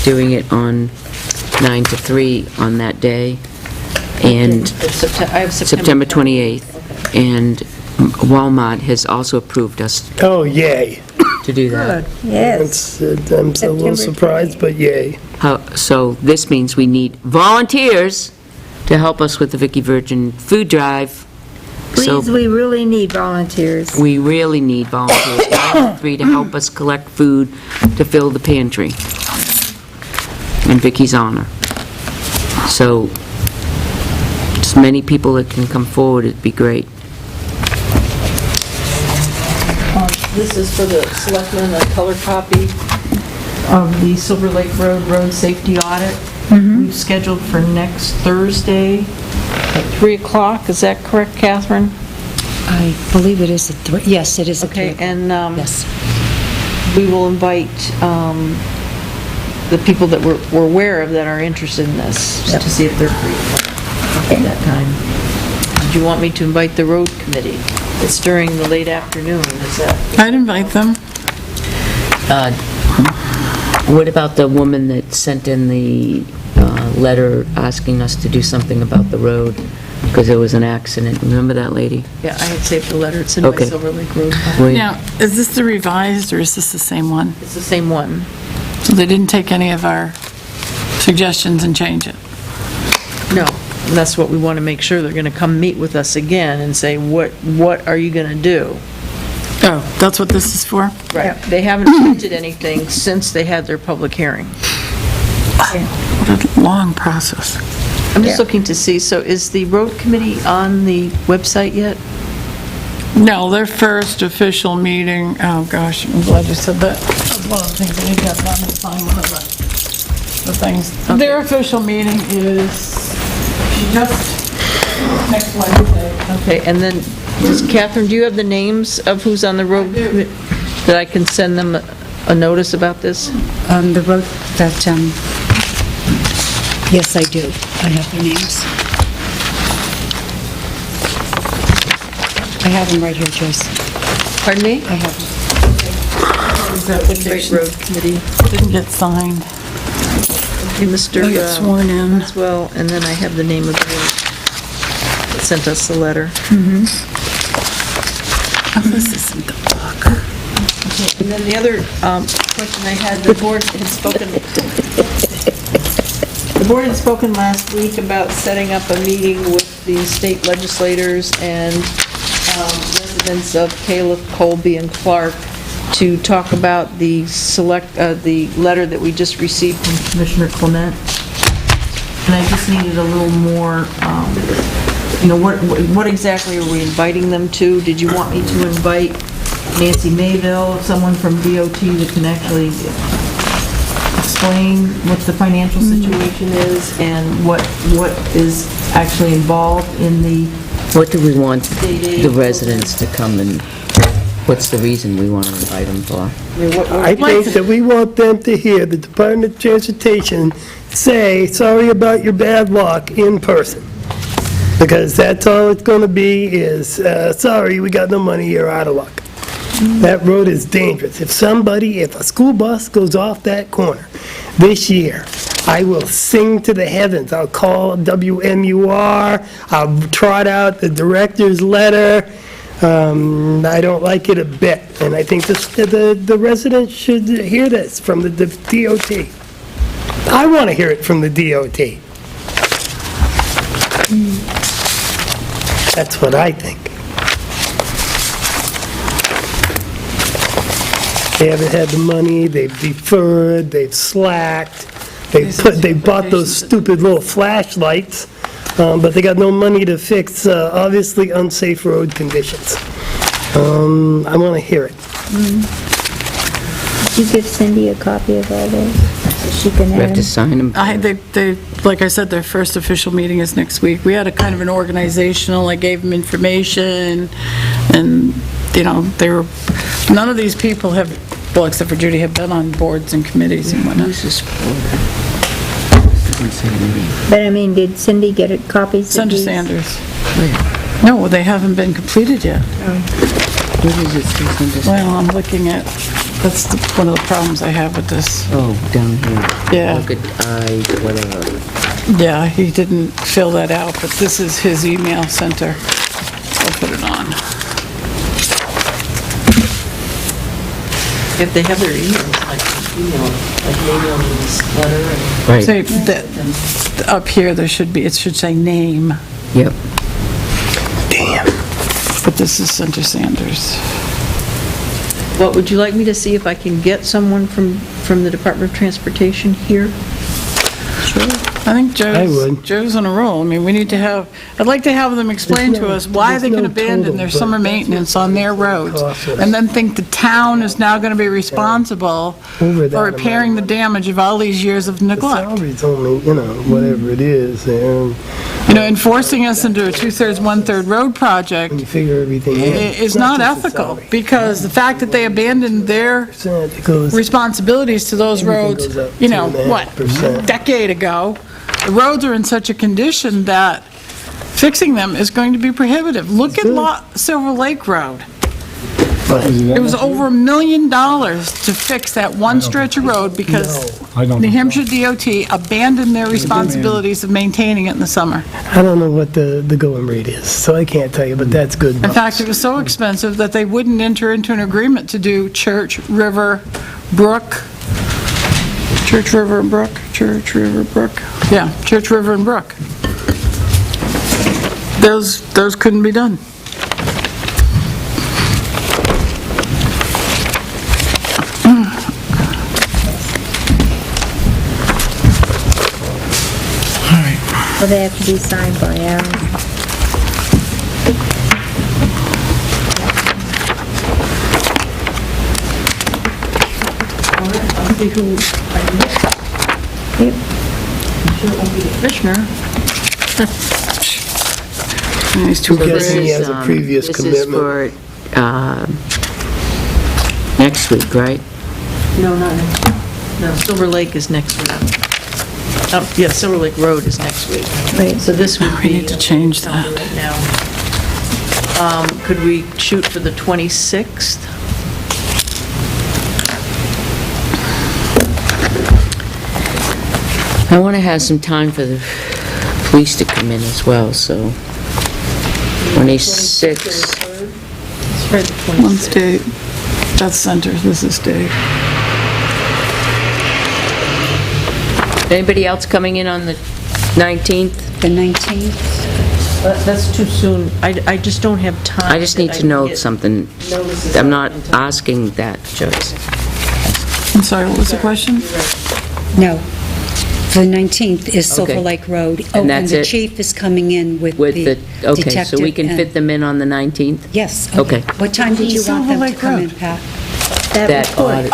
doing it on 9 to 3 on that day, and It's I have September 28th, and Walmart has also approved us Oh, yay. to do that. Yes. I'm a little surprised, but yay. So this means we need volunteers to help us with the Vicky Virgin food drive. So Please, we really need volunteers. we really need volunteers, 9 to 3, to help us collect food to fill the pantry in Vicky's honor. So, as many people that can come forward, it'd be great. This is for the selectmen, a color copy of the Silver Lake Road Safety Audit. We've scheduled for next Thursday at 3 o'clock. Is that correct, Catherine? I believe it is yes, it is a Okay, 3 o'clock. and Yes. we will invite the people that we're aware of that are interested in this, just to see if they're free at that time. Did you want me to invite the road committee? It's during the late afternoon, is that? I'd invite them. What about the woman that sent in the letter asking us to do something about the road because there was an accident? Remember that lady? Yeah, I had saved the letter, it's in my Okay. Silver Lake Road. Wait. Now, is this the revised, or is this the same one? It's the same one. So they didn't take any of our suggestions and change it? No, and that's what we want to make sure. They're going to come meet with us again and say, what are you going to do? Oh, that's what this is for? Right. They haven't printed anything since they had their public hearing. What a long process. I'm just looking to see, so is the road committee on the website yet? No, their first official meeting, oh gosh, I'm glad you said that. That's one of the things that we got done to sign one of the things. Their official meeting is just next Wednesday. Okay, and then, Catherine, do you have the names of who's on the road committee? That I can send them a notice about this? The road that, yes, I do. I have their names. I have them right here, Joyce. Pardon me? I have them. Great Road Committee. Didn't get signed. Okay, Mr. I got sworn in. As well, and then I have the name of the road that sent us the letter. Oh, this isn't the book. And then the other question I had, the board had spoken last week about setting up a meeting with the state legislators and residents of Caleb, Colby, and Clark to talk about the letter that we just received from Commissioner Clement. And I just needed a little more, what exactly are we inviting them to? Did you want me to invite Nancy Mayville, someone from DOT that can actually explain what the financial situation is and what is actually involved in the... What do we want the residents to come and, what's the reason we want to invite them for? I think that we want them to hear the Department of Transportation say, sorry about your bad luck, in person. Because that's all it's going to be is, sorry, we got no money, you're out of luck. That road is dangerous. If a school bus goes off that corner this year, I will sing to the heavens. I'll call WMUR, I'll trot out the director's letter. I don't like it a bit, and I think the residents should hear this from the DOT. I want to hear it from the DOT. That's what I think. They haven't had the money, they've deferred, they've slacked, they bought those stupid little flashlights, but they got no money to fix obviously unsafe road conditions. I want to hear it. Did you give Cindy a copy of all those? So she can We have add to them? sign them. They, like I said, their first official meeting is next week. We had a kind of an organizational, I gave them information, and, none of these people have, well, except for Judy, have been on boards and committees and whatnot. Who's this for? Doesn't say name. But I mean, did Cindy get copies of Senator these? Sanders. Where? No, they haven't been completed yet. Where is it? It's under- Well, I'm looking at, that's one of the problems I have with this. Oh, down here. Yeah. Look at whatever. Yeah, he didn't fill that out, but this is his email center. I'll put it on. If they have their emails, like email me this letter and... Right, Say that, up here, it should say name, yep. but this is Senator Sanders. What, would you like me to see if I can get someone from the Department of Transportation here? Sure. I think I would. Joe's on a roll. I mean, I'd like to have them explain to us why they can abandon their summer maintenance on their roads, and then think the town is now going to be responsible Over that for repairing the amount. damage of all these years of The neglect. salary's only, whatever it is, and Enforcing us into a two-thirds, one-third road project When you figure everything in. is it's not just the ethical, salary. because the fact that they abandoned their Percent, it goes- responsibilities to those Everything roads, goes up 2.5%. a decade ago, the roads are in such a condition that fixing them is going to be prohibitive. Look at Silver Lake Road. It was over $1 million to fix that one stretch of road because I don't. New Hampshire DOT abandoned their responsibilities of maintaining it in the summer. I don't know what the going rate is, so I can't tell you, but that's good. In fact, it was so expensive that they wouldn't enter into an agreement to do Church, River, Brook. Church, River, and Brook. Church, River, Brook. Yeah, Church, River, and Brook. Those couldn't be done. Well, they have to be signed by Aaron. I'll see who I can Yep. I'm sure it won't be the commissioner. Nice to I'm guessing he has a previous commitment. This is for next week, right? No, not next. No, Silver Lake is next week. Yeah, Silver Lake Road is next week. Right. So this would We be... need to change that. Right now. Could we shoot for the 26th? I want to have some time for the police to come in as well, so 26. It's right, the 26th. One's Dave. That's Center. This is Dave. Anybody else coming in on the 19th? The 19th? That's too soon. I just don't have time. I just need to know something. Notices I'm out not in time. asking that, Joyce. I'm sorry, what was the question? No. The 19th is Silver Okay. Lake Road. And that's the it? chief is coming in with With the the, okay, detective. so we can and- fit them in on the 19th? Yes. Okay. What time did you want Silver them to Lake come in, Road. Pat? That audit.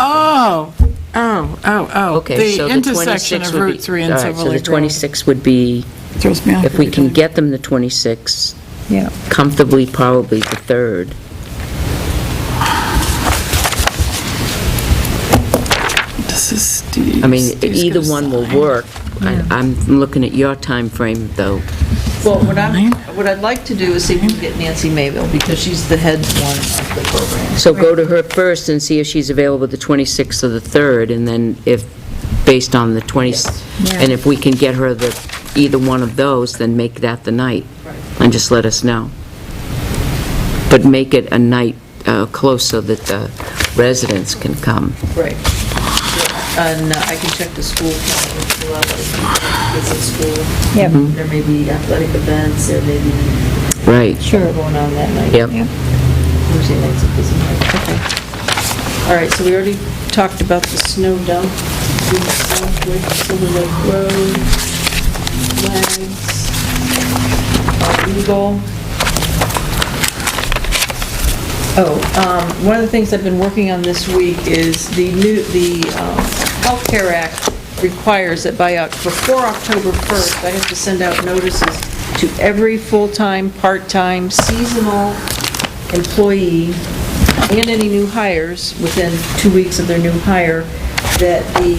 Okay, so The the intersection 26th of would be... Route 3 and all right, Silver so the Lake Road. 26th would be, Throws me off if we every can time. get them the 26th, Yeah. comfortably probably the 3rd. This is Steve. I mean, Steve's either gonna one will sign. work. I'm looking at your time frame, though. Well, what I'd like to do is see if we can get Nancy Mayville, because she's the head one of the program. So go to her first and see if she's available the 26th or the 3rd, and then if, based on the 20, and if we can get her either one of those, then make that the night. Right. And just let us know. But make it a night close so that the residents can come. Right. And I can check the school calendar, see what kids at school. Yep. There may be athletic events, there may be Right. going on that night. Yep. Thursday night's a busy night. Okay. All right, so we already talked about the snow dump, the Southwick, Silver Lake Road, flags, Eagle. One of the things I've been working on this week is the Health Care Act requires that before October 1st, I have to send out notices to every full-time, part-time, seasonal employee and any new hires within 2 weeks of their new hire, that the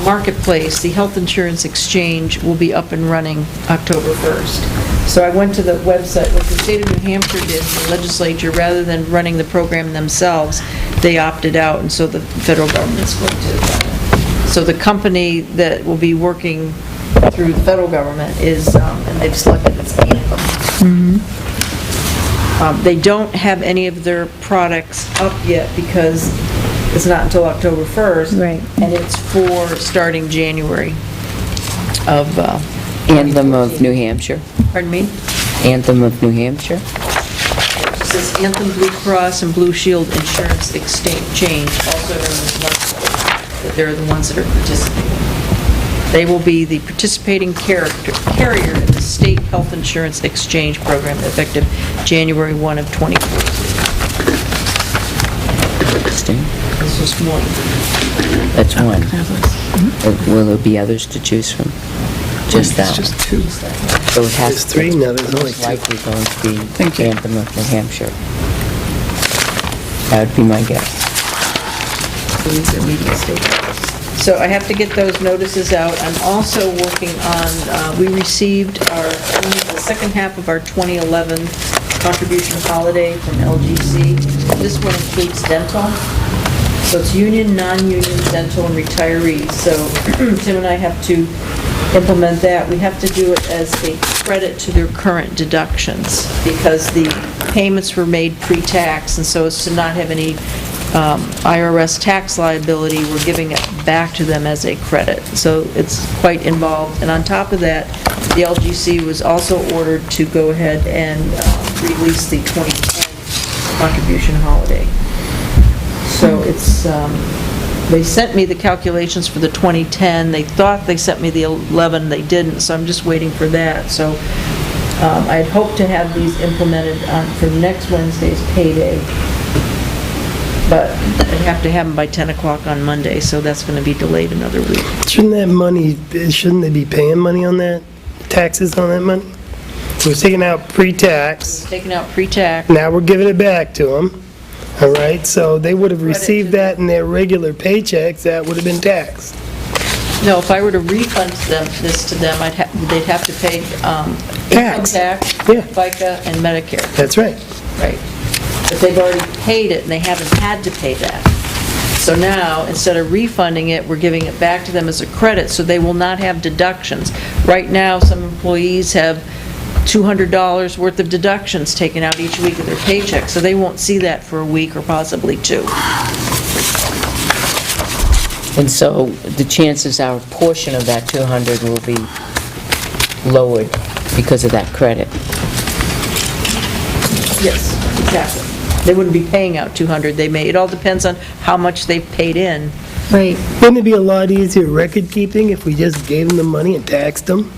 marketplace, the health insurance exchange, will be up and running October 1st. So I went to the website, what the state of New Hampshire did, the legislature, rather than running the program themselves, they opted out, and so the federal government's going to. So the company that will be working through the federal government is, and they've selected its Anthem. They don't have any of their products up yet because it's not until October 1st. Right. And it's for starting January of, Anthem of New Hampshire. pardon me? Anthem of New Hampshire. It says Anthem Blue Cross and Blue Shield Insurance Exchange, also known as Marketplace, that they're the ones that are participating. They will be the participating carrier in the state health insurance exchange program effective January 1 of 2014. Interesting. This is one. That's one. Will there be others to choose from? just that. It's just two. So it has There's three, no, there's only most two. likely going to be Thank you. Anthem of New Hampshire. That would be my guess. So I have to get those notices out. I'm also working on, we received the second half of our 2011 contribution holiday from LGC. This one includes dental. So it's union, non-union, dental, and retirees. So Tim and I have to implement that. We have to do it as a credit to their current deductions because the payments were made pre-tax, and so as to not have any IRS tax liability, we're giving it back to them as a credit. So it's quite involved. And on top of that, the LGC was also ordered to go ahead and release the 2010 contribution holiday. So it's, they sent me the calculations for the 2010. They thought they sent me the 11, they didn't, so I'm just waiting for that. So I'd hoped to have these implemented for next Wednesday's payday. But I'd have to have them by 10 o'clock on Monday, so that's going to be delayed another week. Shouldn't they be paying money on that, taxes on that money? It was taken out pre-tax, Taking out pre-tax. now we're giving it back to them, all right? So they would have received that in their regular paychecks, that would have been taxed. No, if I were to refund this to them, they'd have to pay income Tax. tax, Yeah. FICA, and Medicare. That's right. Right. But they've already paid it, and they haven't had to pay that. So now, instead of refunding it, we're giving it back to them as a credit, so they will not have deductions. Right now, some employees have $200 worth of deductions taken out each week of their paycheck, so they won't see that for a week or possibly two. And so the chances are a portion of that 200 will be lowered because of that credit. Yes, exactly. They wouldn't be paying out 200, they may, it all depends on how much they've paid in. Right. Wouldn't it be a lot easier record keeping if we just gave them the money and taxed them?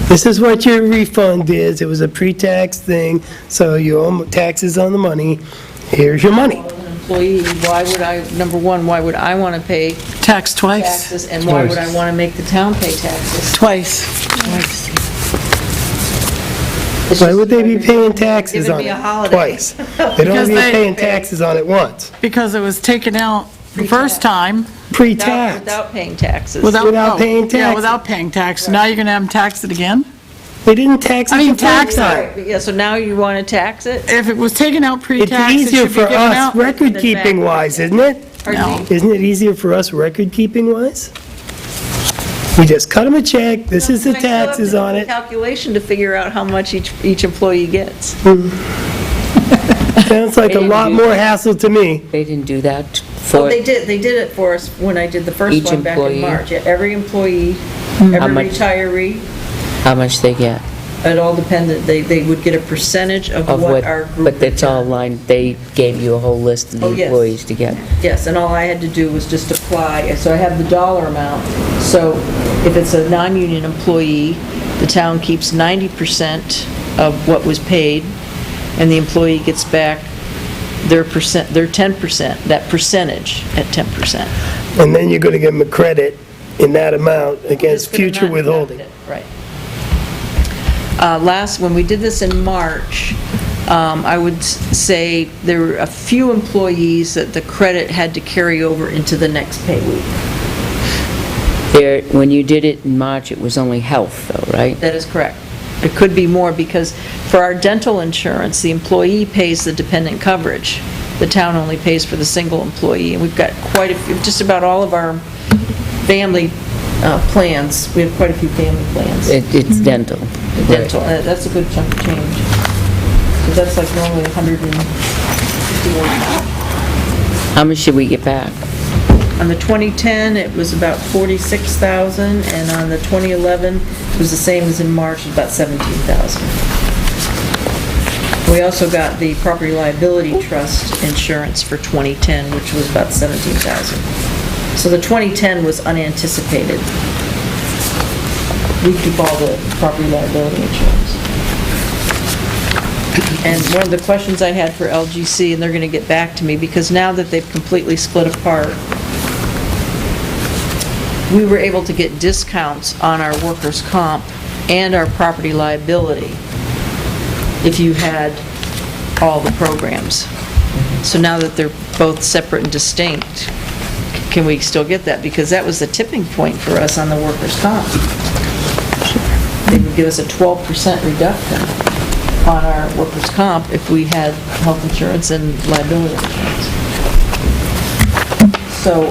This is what your refund is, it was a pre-tax thing, so you owe taxes on the money, here's your money. As an employee, why would I, number one, why would I want to pay Tax twice. taxes, and why would I want to make the town pay taxes? Twice. It's Why just would they be like paying taxes giving on me a it holiday. twice? They'd Because only be they- paying taxes on it once, Because it was taken out the first time pre-tax. Without paying taxes. Without paying Yeah, taxes. without paying tax. Now you're going to have them tax it again? They didn't tax it I mean, the first tax it. time. Yeah, so now you want to tax it? If it was taken out It's pre-tax, it easier should be for given us, out. record-keeping wise, isn't it? Pardon me? Isn't it easier for us record-keeping wise? We just cut them a check, this is the I still have to taxes do on the it. calculation to figure out how much each employee gets. Sounds like a lot more hassle to me. They didn't do that Well, for, they did it for us when I did the first Each one back in employee? March. Yeah, every employee, How every much? retiree, how much they get, it all depended, they would get a percentage of of what what, our group. but that's all lined, they gave you a whole list of the Oh, yes. employees to get. Yes, and all I had to do was just apply, and so I have the dollar amount. So if it's a non-union employee, the town keeps 90% of what was paid, and the employee gets back their 10%, that percentage at 10%. And then you're gonna give them a credit in that amount against Just gonna future not withholding. deduct it, Right. When we did this in March, I would say there were a few employees that the credit had to carry over into the next pay week. There, when you did it in March, it was only health though, right? That is correct. It could be more because for our dental insurance, the employee pays the dependent coverage. The town only pays for the single employee, and we've got quite a few, just about all of our family plans, we have quite a few family plans. It's dental. Dental, that's a good chunk of change. So that's like normally 151. How much should we get back? On the 2010, it was about 46,000, and on the 2011, it was the same as in March, about 17,000. We also got the property liability trust insurance for 2010, which was about 17,000. So the 2010 was unanticipated. We keep all the property liability insurance. And one of the questions I had for LGC, and they're going to get back to me, because now that they've completely split apart, we were able to get discounts on our workers' comp and our property liability if you had all the programs. So now that they're both separate and distinct, can we still get that? Because that was the tipping point for us on the workers' comp. They would give us a 12% reduction on our workers' comp if we had health insurance and liability insurance. So,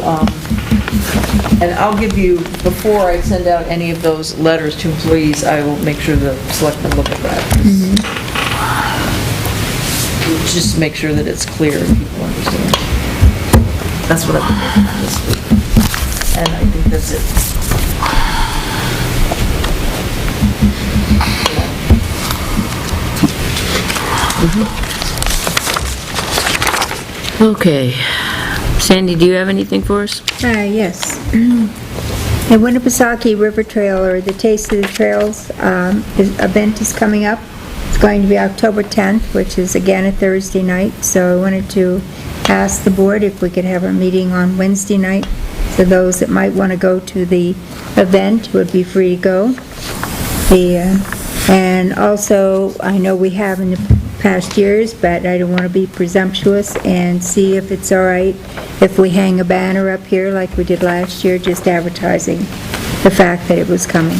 and I'll give you, before I send out any of those letters to employees, I will make sure the selectmen look at that. Just to make sure that it's clear and people understand. That's what I'm, and I think that's it. Okay. Sandy, do you have anything for us? Yes. The Winnipesaukee River Trail, or the Taste of the Trails, event is coming up. It's going to be October 10th, which is again a Thursday night, so I wanted to ask the board if we could have a meeting on Wednesday night, so those that might want to go to the event would be free to go. And also, I know we have in the past years, but I don't want to be presumptuous, and see if it's all right if we hang a banner up here like we did last year, just advertising the fact that it was coming.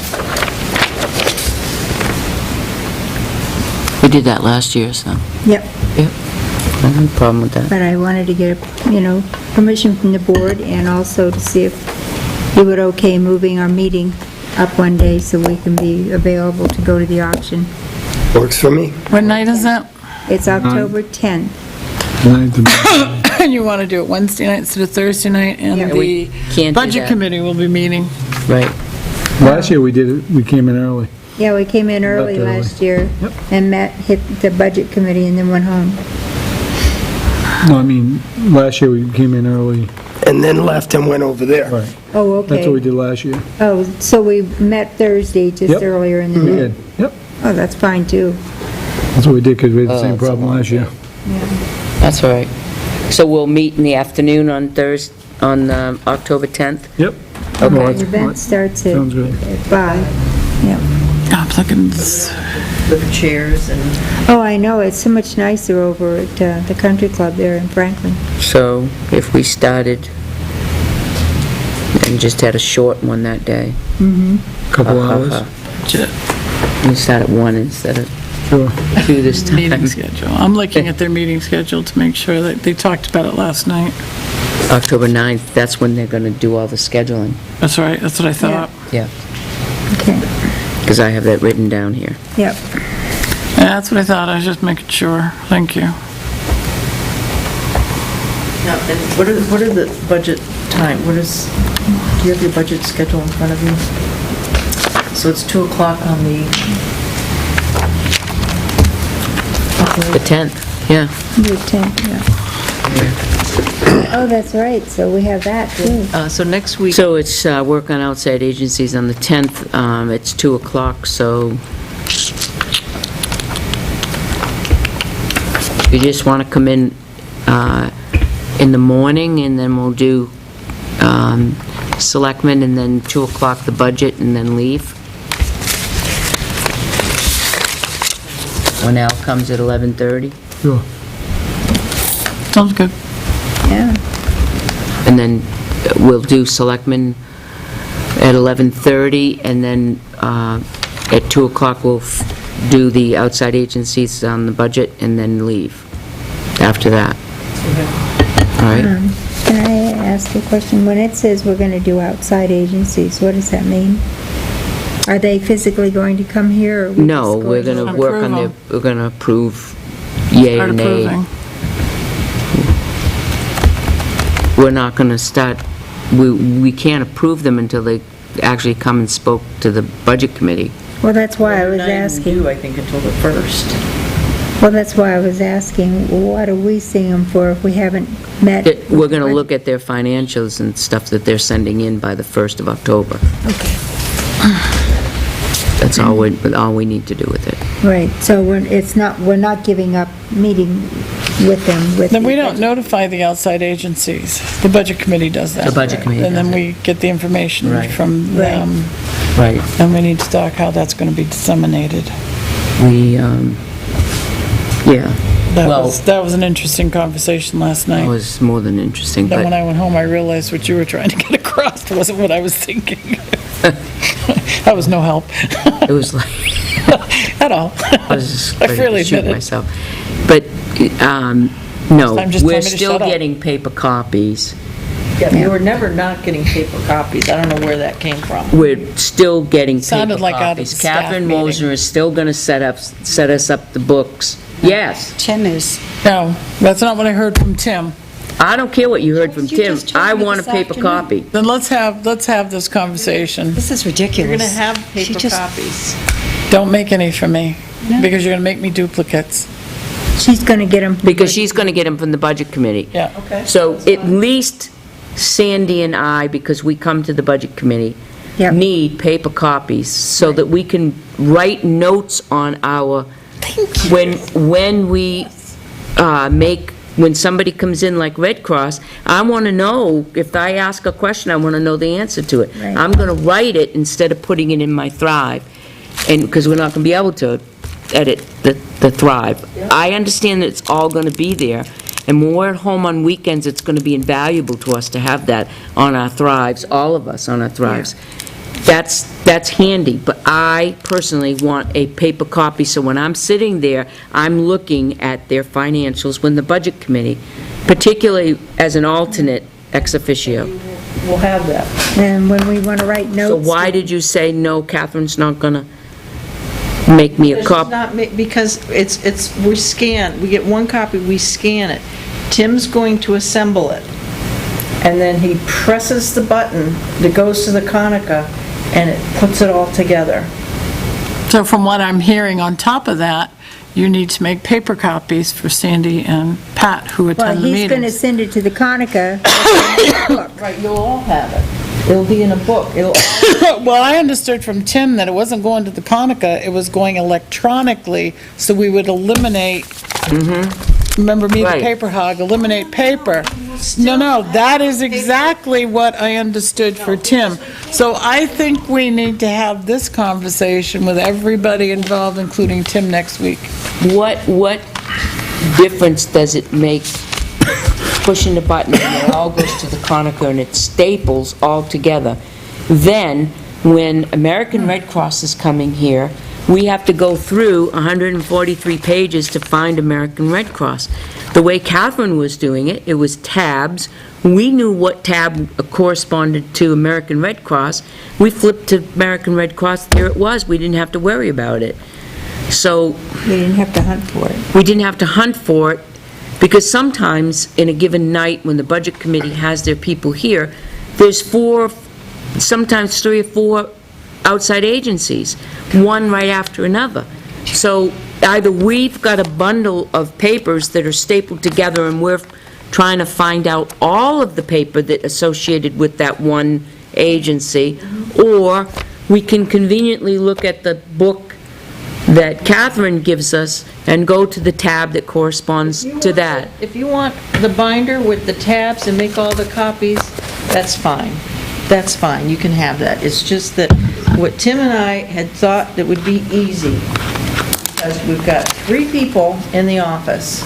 We did that last year, so. Yep. Yep. I don't have a problem with that. But I wanted to get, permission from the board, and also to see if you would okay moving our meeting up one day so we can be available to go to the auction. Works for me. What night is that? It's October 10th. And you want to do it Wednesday night instead of Thursday night, and Yeah. We the can't do budget that. committee will be meeting. Right. Last year we did it, we came in early. Yeah, we came in early Left early. last year Yep. and hit the budget committee and then went home. No, I mean, last year we came in early. And then left and went over there. Right. Oh, okay. That's what we did last year. Oh, so we met Thursday just Yep. earlier in the We day? did, yep. Oh, that's fine, too. That's what we did, because we had the Oh, same it's a problem long last year. That's all right. So we'll meet in the afternoon on October 10th? Yep. Okay. Well, The that's- event starts at Sounds good. 5. Yep. I'm looking, With chairs and... Oh, I know, it's so much nicer over at the country club there in Franklin. So if we started and just had a short one that day. Couple hours. We start at 1 instead of Sure. 2 this time. meeting schedule. I'm looking at their meeting schedule to make sure that, they talked about it last night. October 9th, that's when they're going to do all the scheduling. That's right, that's what I thought. Yeah, Okay, because I have that written down here. yep. Yeah, that's what I thought, I was just making sure. Thank you. Now, and what are the budget time, do you have your budget schedule in front of you? So it's 2 o'clock on the... The 10th, yeah. The 10th, yeah. Oh, that's right, so we have that, too. So next week, So it's work on outside agencies on the 10th. It's 2 o'clock, so you just want to come in the morning, and then we'll do selectmen, and then 2 o'clock the budget, and then leave. When Al comes at 11:30, Sure. Sounds good. Yeah, and then we'll do selectmen at 11:30, and then at 2 o'clock we'll do the outside agencies on the budget, and then leave after that. All right? Can I ask a question? When it says we're going to do outside agencies, what does that mean? Are they physically going to come here, or we No, just we're going to work on Approve we're going to approve yay or Start nay. approving. We're not going to start, we can't approve them until they actually come and spoke to the budget committee. Well, that's why I was not even asking. due, I think, until the 1st. Well, that's why I was asking, what are we seeing them for if we haven't met? We're going to look at their financials and stuff that they're sending in by the 1st of October. Okay. That's all we need to do with it. Right, so we're not giving up meeting with them, with. Then we don't notify the outside agencies. The Budget Committee does that. The Budget Committee And then does it. we get the information Right. from them, Right. and we need to talk how that's going to be disseminated. We, yeah, That Well- was an interesting conversation last it night. was more than interesting, Then when but I went home, I realized what you were trying to get across wasn't what I was thinking. That was no help it was like, at all. I was just I ready freely to shoot admit it. myself. But, no, time, just tell we're me to still shut up. getting paper copies. Yeah, you were never not getting paper copies. I don't know where that came from. We're still getting paper Sounded like out of copies. the staff Catherine meeting. Moser is still going to set us up the books. Yes. Tim is, No, that's not what I heard from Tim. I don't care what you heard from You Tim. just told I me want a this paper afternoon. copy. Then let's have this conversation. this is You're ridiculous. going to have She paper just- copies. Don't make any for me, No. because you're going to make me duplicates. She's gonna get them. Because she's going to get them from the Budget Committee. Yeah. Okay. So at least Sandy and I, because we come to the Budget Committee, Yep. need paper copies so that we can write notes on our, when we when somebody comes in like Red Cross, I want to know, if I ask a question, I want to know the answer to it. Right. I'm going to write it instead of putting it in my Thrive, and, because we're not going to be able to edit the Thrive. I understand that it's all going to be there, and when we're at home on weekends, it's going to be invaluable to us to have that on our Thrives, all of us on our Thrives. That's handy, but I personally want a paper copy, so when I'm sitting there, I'm looking at their financials when the Budget Committee, particularly as an alternate ex officio. We'll have that. And when we wanna write So notes. why did you say, no, Catherine's not gonna make me a It's copy? not because we scan, we get one copy, we scan it. Tim's going to assemble it, and then he presses the button that goes to the Konica, and it puts it all together. So from what I'm hearing on top of that, you need to make paper copies for Sandy and Pat, who Well, attend the he's gonna meetings. send it to the Konica. Right, you'll all have it. It'll be in a book. It'll, Well, I understood from Tim that it wasn't going to the Konica, it was going electronically, so we would eliminate, remember me, the Right. paper hog, eliminate paper. No, that is exactly what I understood for Tim. So I think we need to have this conversation with everybody involved, including Tim, next week. What difference does it make pushing the button and it all goes to the Conacher and it staples all together? Then, when American Red Cross is coming here, we have to go through 143 pages to find American Red Cross. The way Catherine was doing it, it was tabs. We knew what tab corresponded to American Red Cross. We flipped to American Red Cross, there it was. We didn't have to worry about it. So We didn't have to hunt for it. we didn't have to hunt for it, because sometimes in a given night, when the Budget Committee has their people here, there's sometimes 3 or 4 outside agencies, one right after another. So either we've got a bundle of papers that are stapled together and we're trying to find out all of the paper that associated with that one agency, or we can conveniently look at the book that Catherine gives us and go to the tab that corresponds to that. if you want the binder with the tabs and make all the copies, that's fine. That's fine, you can have that. It's just that what Tim and I had thought that would be easy, because we've got 3 people in the office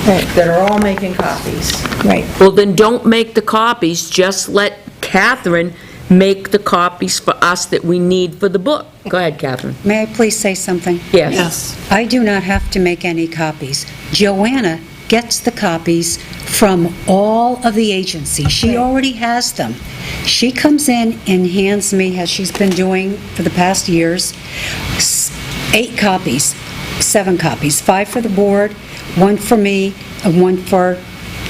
that are all making copies. Right. Well, then don't make the copies, just let Catherine make the copies for us that we need for the book. Go ahead, Catherine. May I please say something? Yes. I do not have to make any copies. Joanna gets the copies from all of the agencies. She already has them. She comes in and hands me, as she's been doing for the past years, 8 copies, 7 copies, 5 for the board, 1 for me, and 1 for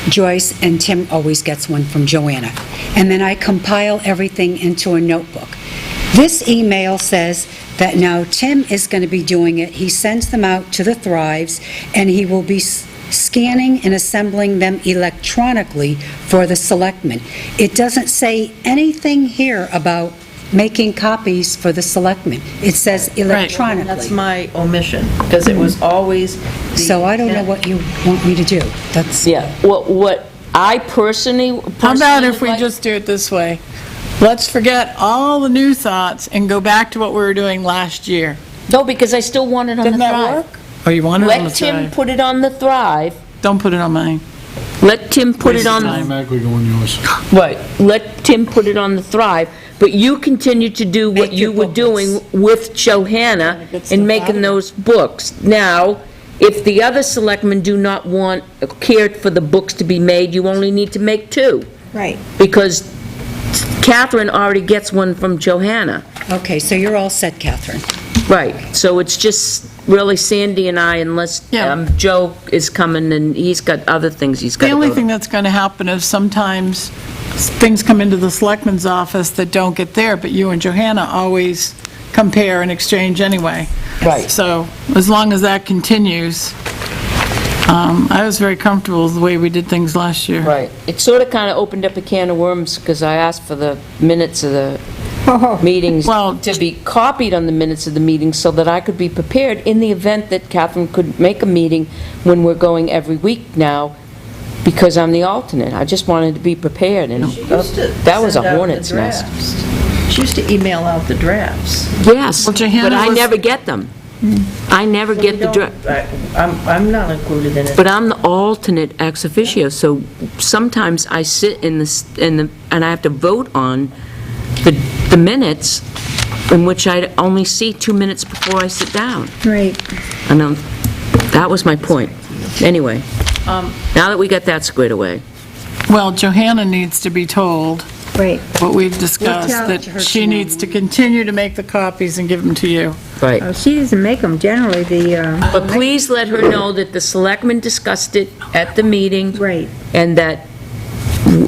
Joyce, and Tim always gets 1 from Joanna. And then I compile everything into a notebook. This email says that now Tim is going to be doing it. He sends them out to the Thrives, and he will be scanning and assembling them electronically for the selectmen. It doesn't say anything here about making copies for the selectmen. It says That's electronically. my omission, because it was always the... So I don't know what you want me to do. That's, Yeah, what I personally How about if would we like- just do it this way? Let's forget all the new thoughts and go back to what we were doing last year. No, because I still want it on the Didn't that Thrive. work? Oh, you wanted it on the Let Tim Thrive? put it on the Thrive. Don't put it on mine. Let Tim put it Waste of on, time. Automatically go on yours. right, let Tim put it on the Thrive, but you continue to do what Make you your were books. doing with Johanna Get stuff in out making of it. those books. Now, if the other selectmen do not care for the books to be made, you only need to make 2. Right. Because Catherine already gets one from Johanna. okay, so you're all set, Catherine. Right, so it's just really Sandy and I, unless Yeah. Joe is coming and he's got other things he's got The to only go thing to. that's going to happen is sometimes things come into the selectman's office that don't get there, but you and Johanna always compare and exchange anyway. Right. So as long as that continues, I was very comfortable with the way we did things last year. Right, it sort of kind of opened up a can of worms, because I asked for the minutes of the meetings Well- to be copied on the minutes of the meetings, so that I could be prepared in the event that Catherine could make a meeting when we're going every week now, because I'm the alternate. I just wanted to be prepared, and She used to that was a send out the hornet's nest. drafts. She used to email out the drafts. Yes, Well, Johanna but I was- never get them. I never get the draft. I'm not included in it. But I'm the alternate ex officio, so sometimes I sit in the, and I have to vote on the minutes, in which I only see 2 minutes before I sit down. Right. And that was my point. Anyway, now that we got that squared away. Well, Johanna needs to be told Right. what we've discussed, tell that her she tomorrow needs to continue to make the copies and give them to you. Right. She doesn't make them generally, But please let her know that the selectmen discussed it at the meeting. Right. And that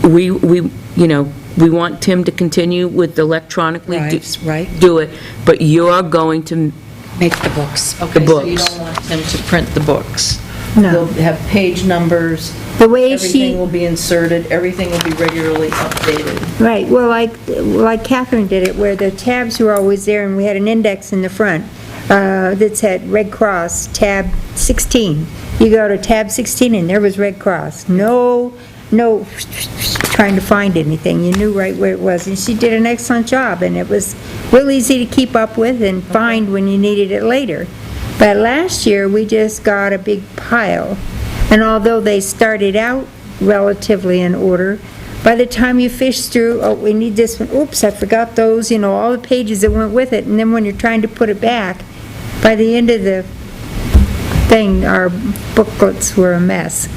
we want Tim to continue with electronically Right. do it, but you're going to, Make the books. Okay, so you books. don't want them to print the books? No. They'll have page numbers, The way everything she, will be inserted, everything will be regularly updated. right, well, like Catherine did it, where the tabs were always there, and we had an index in the front that said Red Cross, tab 16. You go to tab 16, and there was Red Cross. No trying to find anything. You knew right where it was, and she did an excellent job, and it was real easy to keep up with and find when you needed it later. But last year, we just got a big pile, and although they started out relatively in order, by the time you fish through, oh, we need this one, oops, I forgot those, all the pages that went with it, and then when you're trying to put it back, by the end of the thing, our booklets were a mess.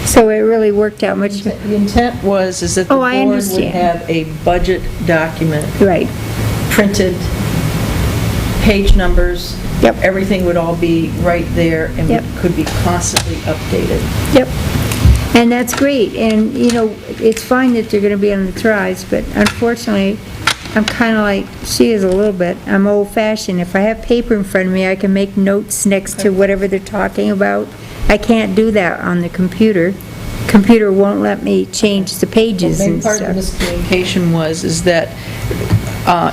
So it really worked out much, The intent is that the Oh, I board would understand. have a budget document right, printed, page numbers. Yep. Everything would all be right there and Yep. could be constantly updated. yep. And that's great, and, it's fine that they're gonna be on the Thrives, but unfortunately, I'm kinda like, she is a little bit, I'm old-fashioned. If I have paper in front of me, I can make notes next to whatever they're talking about. I can't do that on the computer. Computer won't let me change the pages The main and part of stuff. this communication is that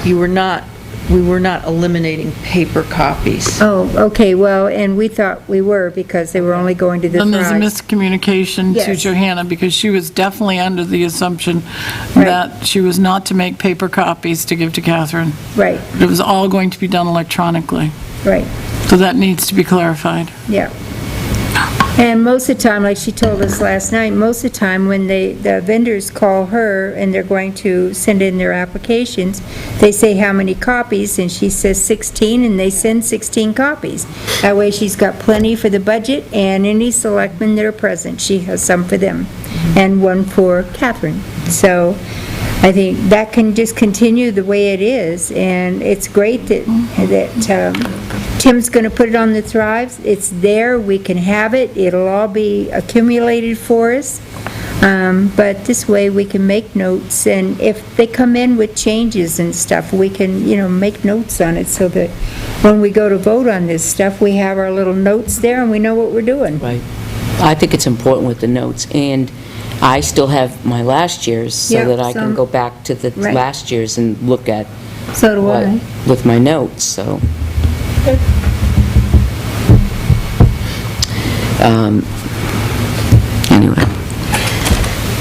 we were not eliminating paper copies. Oh, okay, well, and we thought we were, because they were only going to the Then there's a Thrives. miscommunication to Yes. Johanna, because she was definitely under the assumption Right. that she was not to make paper copies to give to Catherine. Right, It was all going to be done electronically. right. So that needs to be clarified. Yeah. And most of the time, like she told us last night, most of the time when the vendors call her and they're going to send in their applications, they say how many copies, and she says 16, and they send 16 copies. That way she's got plenty for the budget, and any selectmen that are present, she has some for them, and one for Catherine. So I think that can just continue the way it is, and it's great that Tim's going to put it on the Thrives. It's there, we can have it, it'll all be accumulated for us, but this way we can make notes, and if they come in with changes and stuff, we can, make notes on it, so that when we go to vote on this stuff, we have our little notes there and we know what we're doing. Right. I think it's important with the notes, and I still have my last year's, so Yeah, that I can some- go back to the Right. last year's and look at So do what, I. with my notes, so. Anyway,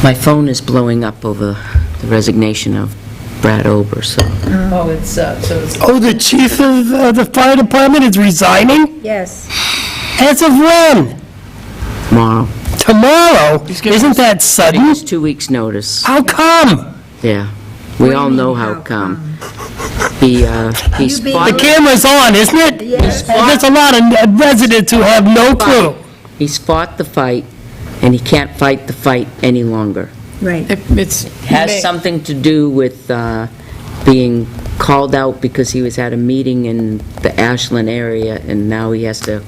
my phone is blowing up over the resignation of Brad Ober, so. Oh, it's, so it's Oh, the chief of the fire department is resigning? Yes. As of when? Tomorrow. Tomorrow? giving Isn't us- that Getting sudden? us 2 weeks' notice, How come? yeah. We all know how come. He being- The spotted, camera's on, isn't it? Yes. There's a lot of residents who have no clue. he's fought the fight, and he can't fight the fight any longer. Right. It's. Has something to do with being called out because he was at a meeting in the Ashland area, and now he has to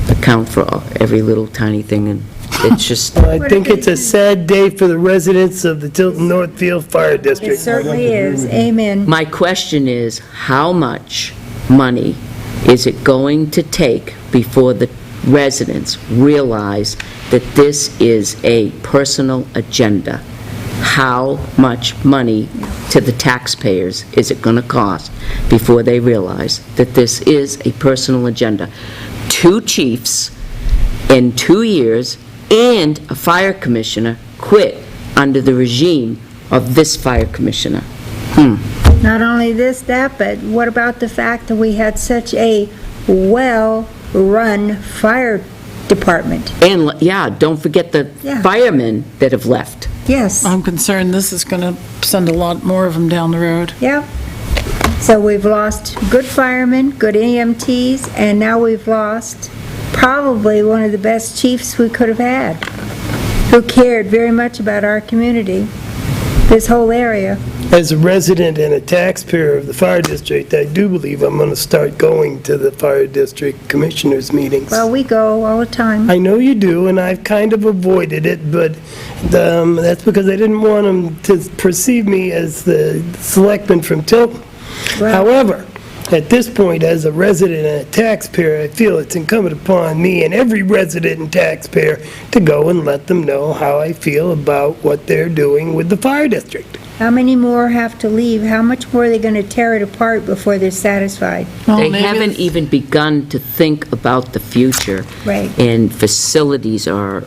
account for every little tiny thing, and it's just, I think it's a sad day for the residents of the Tilton Northfield Fire It District. certainly is. Amen. my question is, how much money is it going to take before the residents realize that this is a personal agenda? How much money to the taxpayers is it going to cost before they realize that this is a personal agenda? 2 chiefs in 2 years and a fire commissioner quit under the regime of this fire commissioner. Not only this, that, but what about the fact that we had such a well-run fire department? And, yeah, don't forget the Yeah. firemen that have left. Yes. I'm concerned this is going to send a lot more of them down the road. Yeah. So we've lost good firemen, good EMTs, and now we've lost probably one of the best chiefs we could have had, who cared very much about our community, this whole area. As a resident and a taxpayer of the fire district, I do believe I'm going to start going to the fire district commissioners' meetings. Well, we go all the time. I know you do, and I've kind of avoided it, but that's because I didn't want them to perceive me as the selectman from Tilton. Well- However, at this point, as a resident and a taxpayer, I feel it's incumbent upon me and every resident and taxpayer to go and let them know how I feel about what they're doing with the fire district. How many more have to leave? How much more are they going to tear it apart before they're satisfied? Well, They maybe haven't it's- even begun to think about the future. Right. And facilities or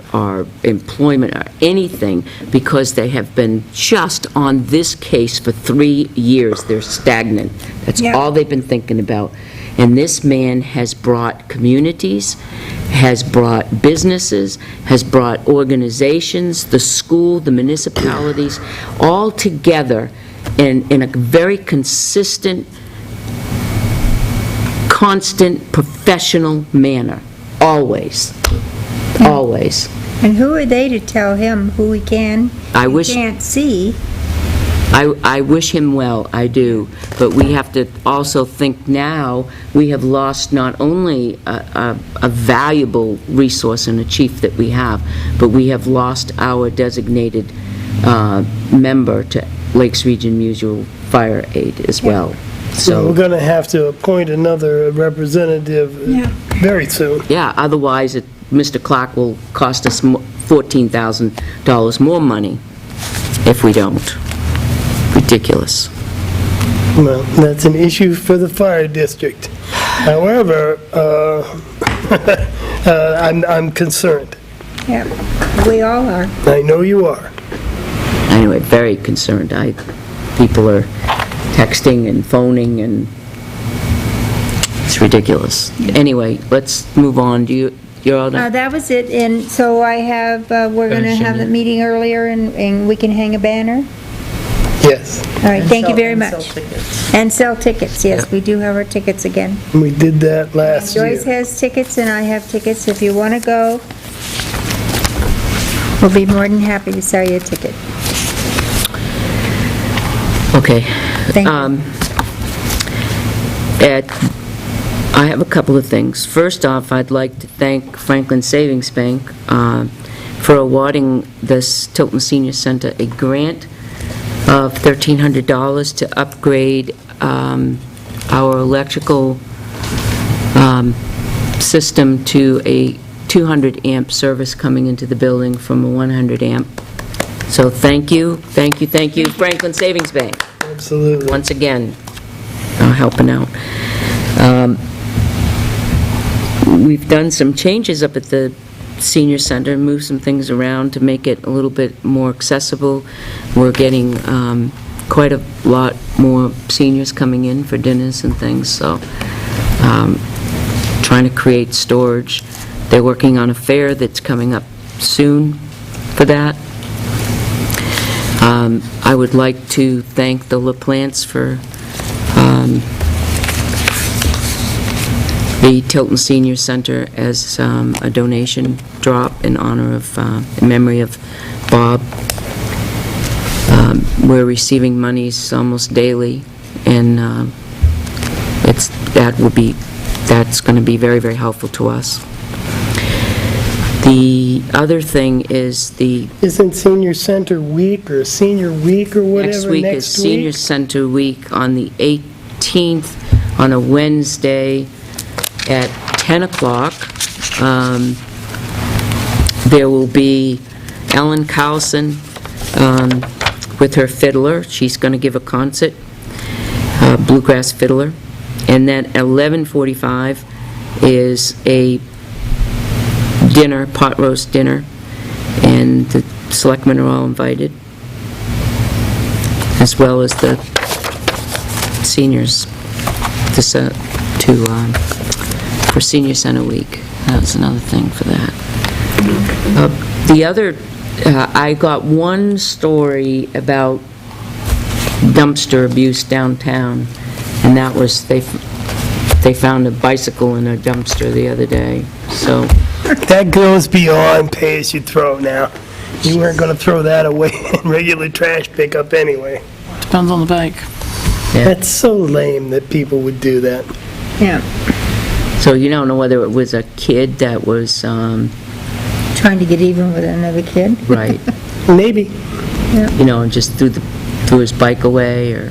employment or anything, because they have been just on this case for 3 years. They're stagnant. That's Yeah. all they've been thinking about. And this man has brought communities, has brought businesses, has brought organizations, the school, the municipalities, all together in a very consistent, constant, professional manner, always, always. And who are they to tell him who he can, I he wish- can't see? I wish him well, I do, but we have to also think now, we have lost not only a valuable resource and a chief that we have, but we have lost our designated member to Lakes Region Mutual Fire Aid as well. So we're So, going to have to appoint another representative very soon. yeah, otherwise, Mr. Clark will cost us $14,000 more money if we don't. Ridiculous. Well, that's an issue for the fire district. However, I'm concerned. Yeah, we all are. I know you are. Anyway, very concerned. People are texting and phoning, and it's ridiculous. Anyway, let's move on. You're all done? That was it, and so I have, we're going to have the meeting earlier, and we can hang a banner? Yes, All right, thank you very And much. sell tickets. And sell tickets, yes, we do have our tickets again. we did that last Joyce year. has tickets, and I have tickets. If you want to go, we'll be more than happy to sell you a ticket. Okay. Thank you. I have a couple of things. First off, I'd like to thank Franklin Savings Bank for awarding this Tilton Senior Center a grant of $1,300 to upgrade our electrical system to 200 amp service coming into the building from a 100 amp. So thank you, thank you, thank you, Franklin Savings Bank, Absolutely. once again, helping out. We've done some changes up at the senior center, moved some things around to make it a little bit more accessible. We're getting quite a lot more seniors coming in for dinners and things, so trying to create storage. They're working on a fair that's coming up soon for that. I would like to thank the LaPlants for the Tilton Senior Center as a donation drop in honor of, in memory of Bob. We're receiving monies almost daily, and that's going to be very, very helpful to us. The other thing is Isn't Senior Center Week or Senior Week or whatever next week is Senior Center Week on the 18th, on a Wednesday at 10 o'clock. There will be Ellen Carlson with her fiddler. She's going to give a concert, bluegrass fiddler. And then at 11:45 is a dinner, pot roast dinner, and the selectmen are all invited, as well as the seniors for Senior Center Week. That's another thing for that. The other, I got one story about dumpster abuse downtown, and that was they found a bicycle in a dumpster the other day, so. That goes beyond pay-as-you-throw now. You weren't going to throw that away in regular trash pickup anyway. Depends on the bike. Yeah. That's so lame that people would do that. Yeah, So you don't know whether it was a kid that was, trying to get even with another kid. right, Maybe. just threw his bike away or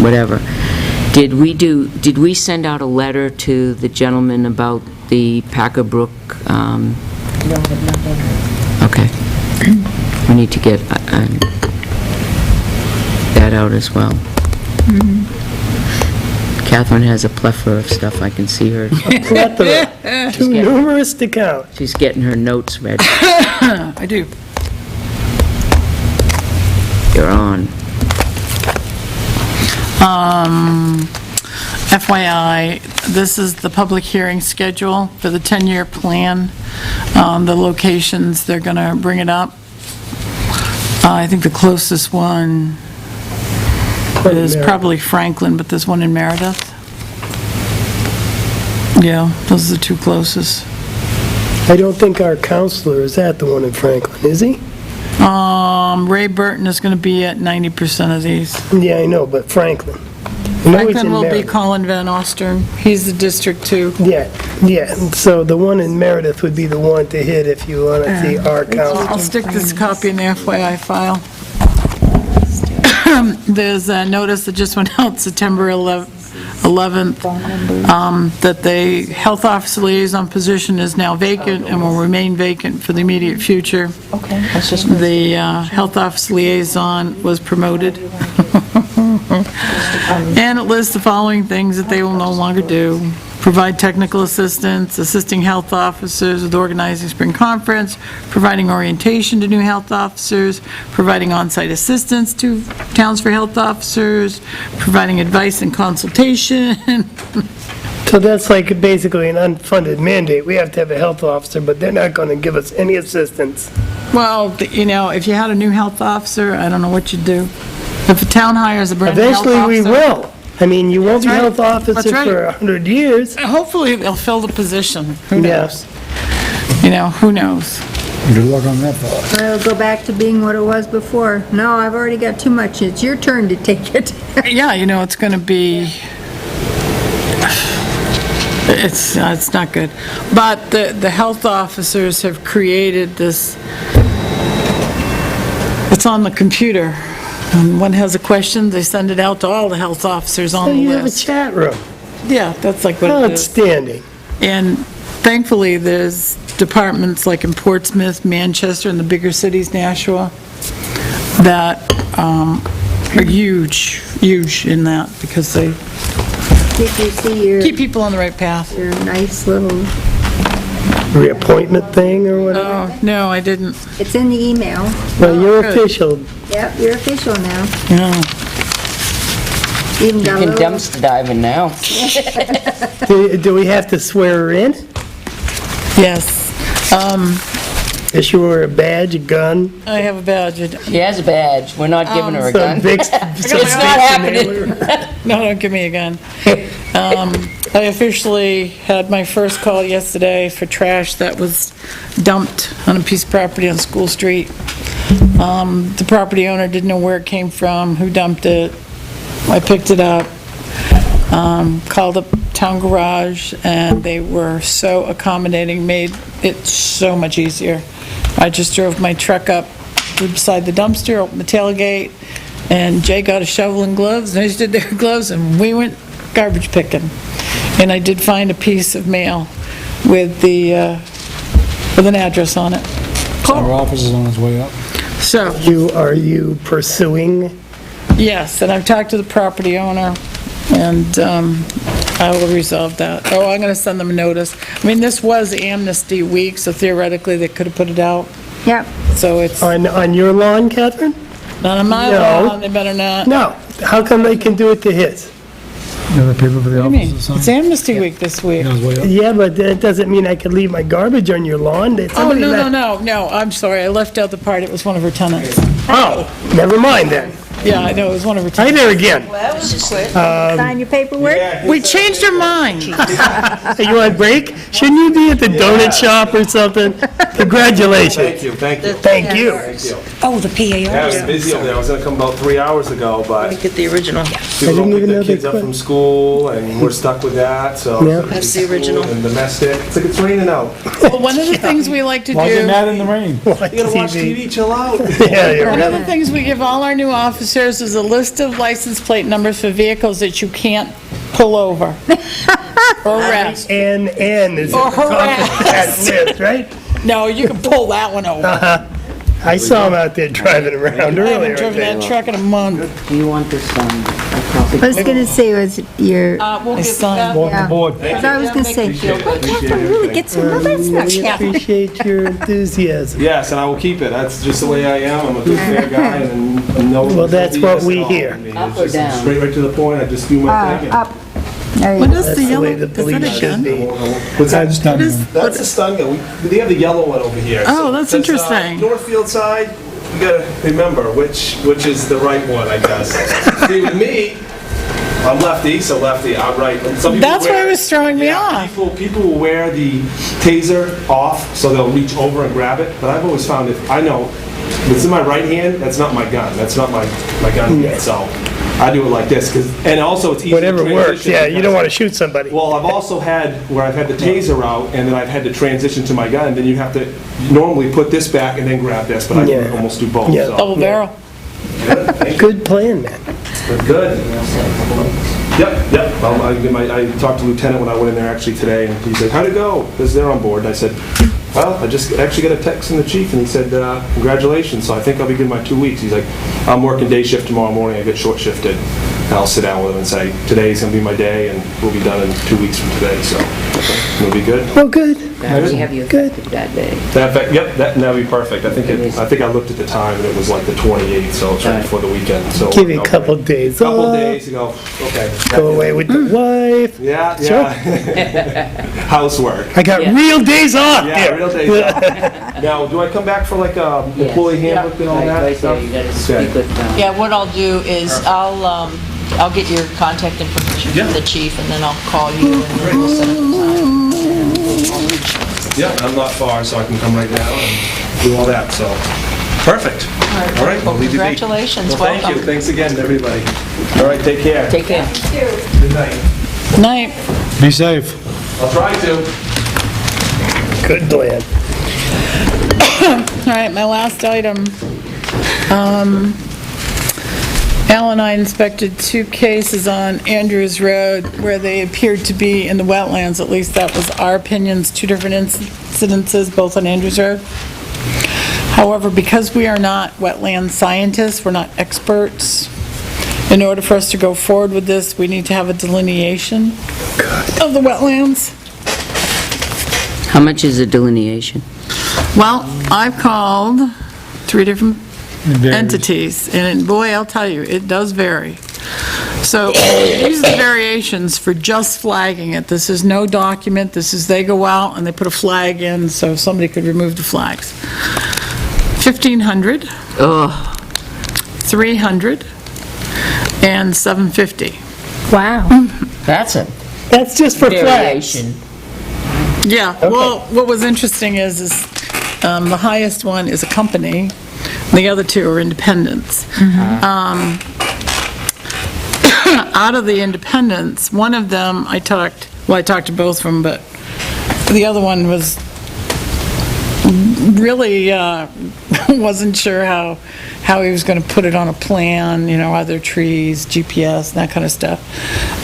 whatever. Did we send out a letter to the gentleman about the Packer Brook? Okay. We need to get that out as well. Catherine has a plethora of stuff. I can see her. Plethora. Too numerous to count. She's getting her notes ready. I do. You're on. FYI, this is the public hearing schedule for the 10-year plan. The locations, they're going to bring it up. I think the closest one is probably Franklin, but there's one in Meredith. Yeah, those are the two closest. I don't think our counselor is at the one in Franklin, is he? Ray Burton is going to be at 90% of these. Yeah, I know, but Franklin. I know he's Franklin in will be Meredith. Colin Van Ostern. He's the District 2. Yeah, and so the one in Meredith would be the one to hit if you want to see our counselor. I'll stick this copy in the FYI file. There's a notice that just went out September 11th, that the health officer liaison position is now vacant and will remain vacant for the immediate future. Okay, that's just... The health officer liaison was promoted. And it lists the following things that they will no longer do: provide technical assistance, assisting health officers with organizing spring conference, providing orientation to new health officers, providing on-site assistance to towns for health officers, providing advice and consultation. So that's like basically an unfunded mandate. We have to have a health officer, but they're not going to give us any assistance. Well, if you had a new health officer, I don't know what you'd do. If a town hires a brand new health officer... Eventually, we will. I mean, you won't be That's right. health officer That's right. for 100 years. Hopefully, they'll fill the position. Who knows? Yes. Who knows? Good luck on that, fellas. It'll go back to being what it was before. No, I've already got too much. It's your turn to take it. Yeah, it's going to be... It's not good. But the health officers have created this... It's on the computer. One has a question, they send it out to all the health officers on So the you have a list. chat room. Yeah, that's like what it is. Outstanding. And thankfully, there's departments like in Portsmouth, Manchester, and the bigger cities, Nashua, that are huge in that, because they Did you see keep people on the right path. your nice little, Reappointment thing or whatever? Oh, no, I didn't. it's in the email. Well, you're good. official. Yep, you're official now. No. Even You got a can little, dumpster diving now. Do we have to swear her in? Yes, Issue her a badge, a gun? I have a badge. She has a badge. We're not giving her a Some gun. Vicks- some It's not Vicks happening. No, don't give me a gun. I officially had my first call yesterday for trash that was dumped on a piece of property on School Street. The property owner didn't know where it came from, who dumped it. I picked it up, called up Town Garage, and they were so accommodating, made it so much easier. I just drove my truck up beside the dumpster, opened the tailgate, and Jay got a shovel and gloves, and I just did their gloves, and we went garbage picking. And I did find a piece of mail with with an address on it. Our office is on its way up. So, Are you pursuing? yes, and I've talked to the property owner, and I will resolve that. Oh, I'm gonna send them a notice. I mean, this was amnesty week, so theoretically, they could have put it out. yep. So it's On your lawn, Catherine? not on my No. lawn, they better not. No. How come they can do it to his? You know, the paper for the What do you mean? office is It's signed. amnesty week this week. On its way up. Yeah, but that doesn't mean I could leave my garbage on your lawn. Did Oh, somebody no, let- no, I'm sorry, I left out the part, it was one of her tenants. Oh, never mind then. Yeah, I know, it was one of her Hi tenants. there again. That was quick. Sign your paperwork? We changed our mind. Hey, you on break? Shouldn't you be at the donut shop or something? Congratulations. Thank you. Thank you. Oh, the Yeah, I was PAR. busy over there. I was gonna come about 3 hours ago, but Get the original. people didn't don't pick even know their they kids up could. from school, and we're stuck with that, so. Yeah. That's the original. And domestic. It's like it's raining out. Well, one of the things we like to Why is it do, mad in the rain? You gotta watch TV, chill out. Yeah, you're one right. of the things we give all our new officers is a list of license plate numbers for vehicles that you can't pull over or arrest. And is Or at the top of that harassed. list, right? No, you can pull that one over. I saw him out there driving around I haven't earlier. driven that truck in a month. Do you want this, a copy? I was gonna say, was your, We'll I give signed. that. Welcome aboard. I was gonna say, boy, Catherine really gets some of that stuff. We appreciate your enthusiasm. Yes, and I will keep it. That's just the way I am. I'm a good fair guy, and no. Well, that's no what BS we at all. hear. I mean, Up it's or just down? Straight right to the point. I just do my thing. and- Up. There you What go. is That's the the yellow? way the Is that police a should gun? be. What's I that? just done. That's the stun gun. They have the yellow one over here. Oh, So that's that's, interesting. Northfield side, you gotta remember which is the right one, I guess. See, with me, I'm lefty, so lefty, I'm right. And some people That's wear- why it was throwing me Yeah, off. People will wear the taser off, so they'll reach over and grab it, but I've always found if I know it's in my right hand, that's not my gun. That's not my gun yet, so I do it like this, and also it's easy to Whatever works, transition yeah, you don't because- want to shoot somebody. Well, I've also had where I've had the taser out, and then I've had to transition to my gun, then you have to normally put this back and then grab this, but I Yeah. can almost do both, Yeah. so. Double barrel. Good plan, man. Good. Yep. I talked to Lieutenant when I went in there actually today, and he said, how'd it go? Because they're on board. And I said, well, I just actually got a text from the chief, and he said, congratulations, so I think I'll be good my 2 weeks. He's like, I'm working day shift tomorrow morning, I get short shifted. And I'll sit down with him and say, today's gonna be my day, and we'll be done in 2 weeks from today, so it'll be good. Well, good. We have you Good. effective that day. Yep, that'd be perfect. I think I looked at the time, and it was like the 28th, so it's right before the weekend, so. Give you a couple days Couple off, days to go, okay. go away with the wife. Yeah. Housework. I got Yeah. real days off Yeah, here. real days off. Now, do I come back for like employee handbook and all Right, that right stuff? there, you gotta Okay. speak with, Yeah, what I'll do is I'll get your contact information Yeah. from the chief, and then I'll call you, and then we'll set up a time. Yeah, I'm not far, so I can come right now and do all that, so, perfect. All right, Well, I'll leave you be. congratulations, Well, thank you, welcome. thanks again, everybody. All right, take care. take care. Good night. Night. Be safe. I'll try to. Good plan. All right, my last item. Al and I inspected 2 cases on Andrews Road where they appeared to be in the wetlands. At least that was our opinions, 2 different incidences, both on Andrews Road. However, because we are not wetland scientists, we're not experts, in order for us to go forward with this, we need to have a delineation of the wetlands. How much is a delineation? Well, I've called 3 different entities, and boy, I'll tell you, it does vary. So these are the variations for just flagging it. This is no document, this is they go out and they put a flag in so somebody could remove the flags. 1,500, Oh, 300, and 750. Wow. that's a That's just for flags. variation. Yeah, well, what was interesting is the highest one is a company, the other 2 are independents. Out of the independents, one of them I talked to both of them, but the other one was really wasn't sure how he was going to put it on a plan, are there trees, GPS, that kind of stuff.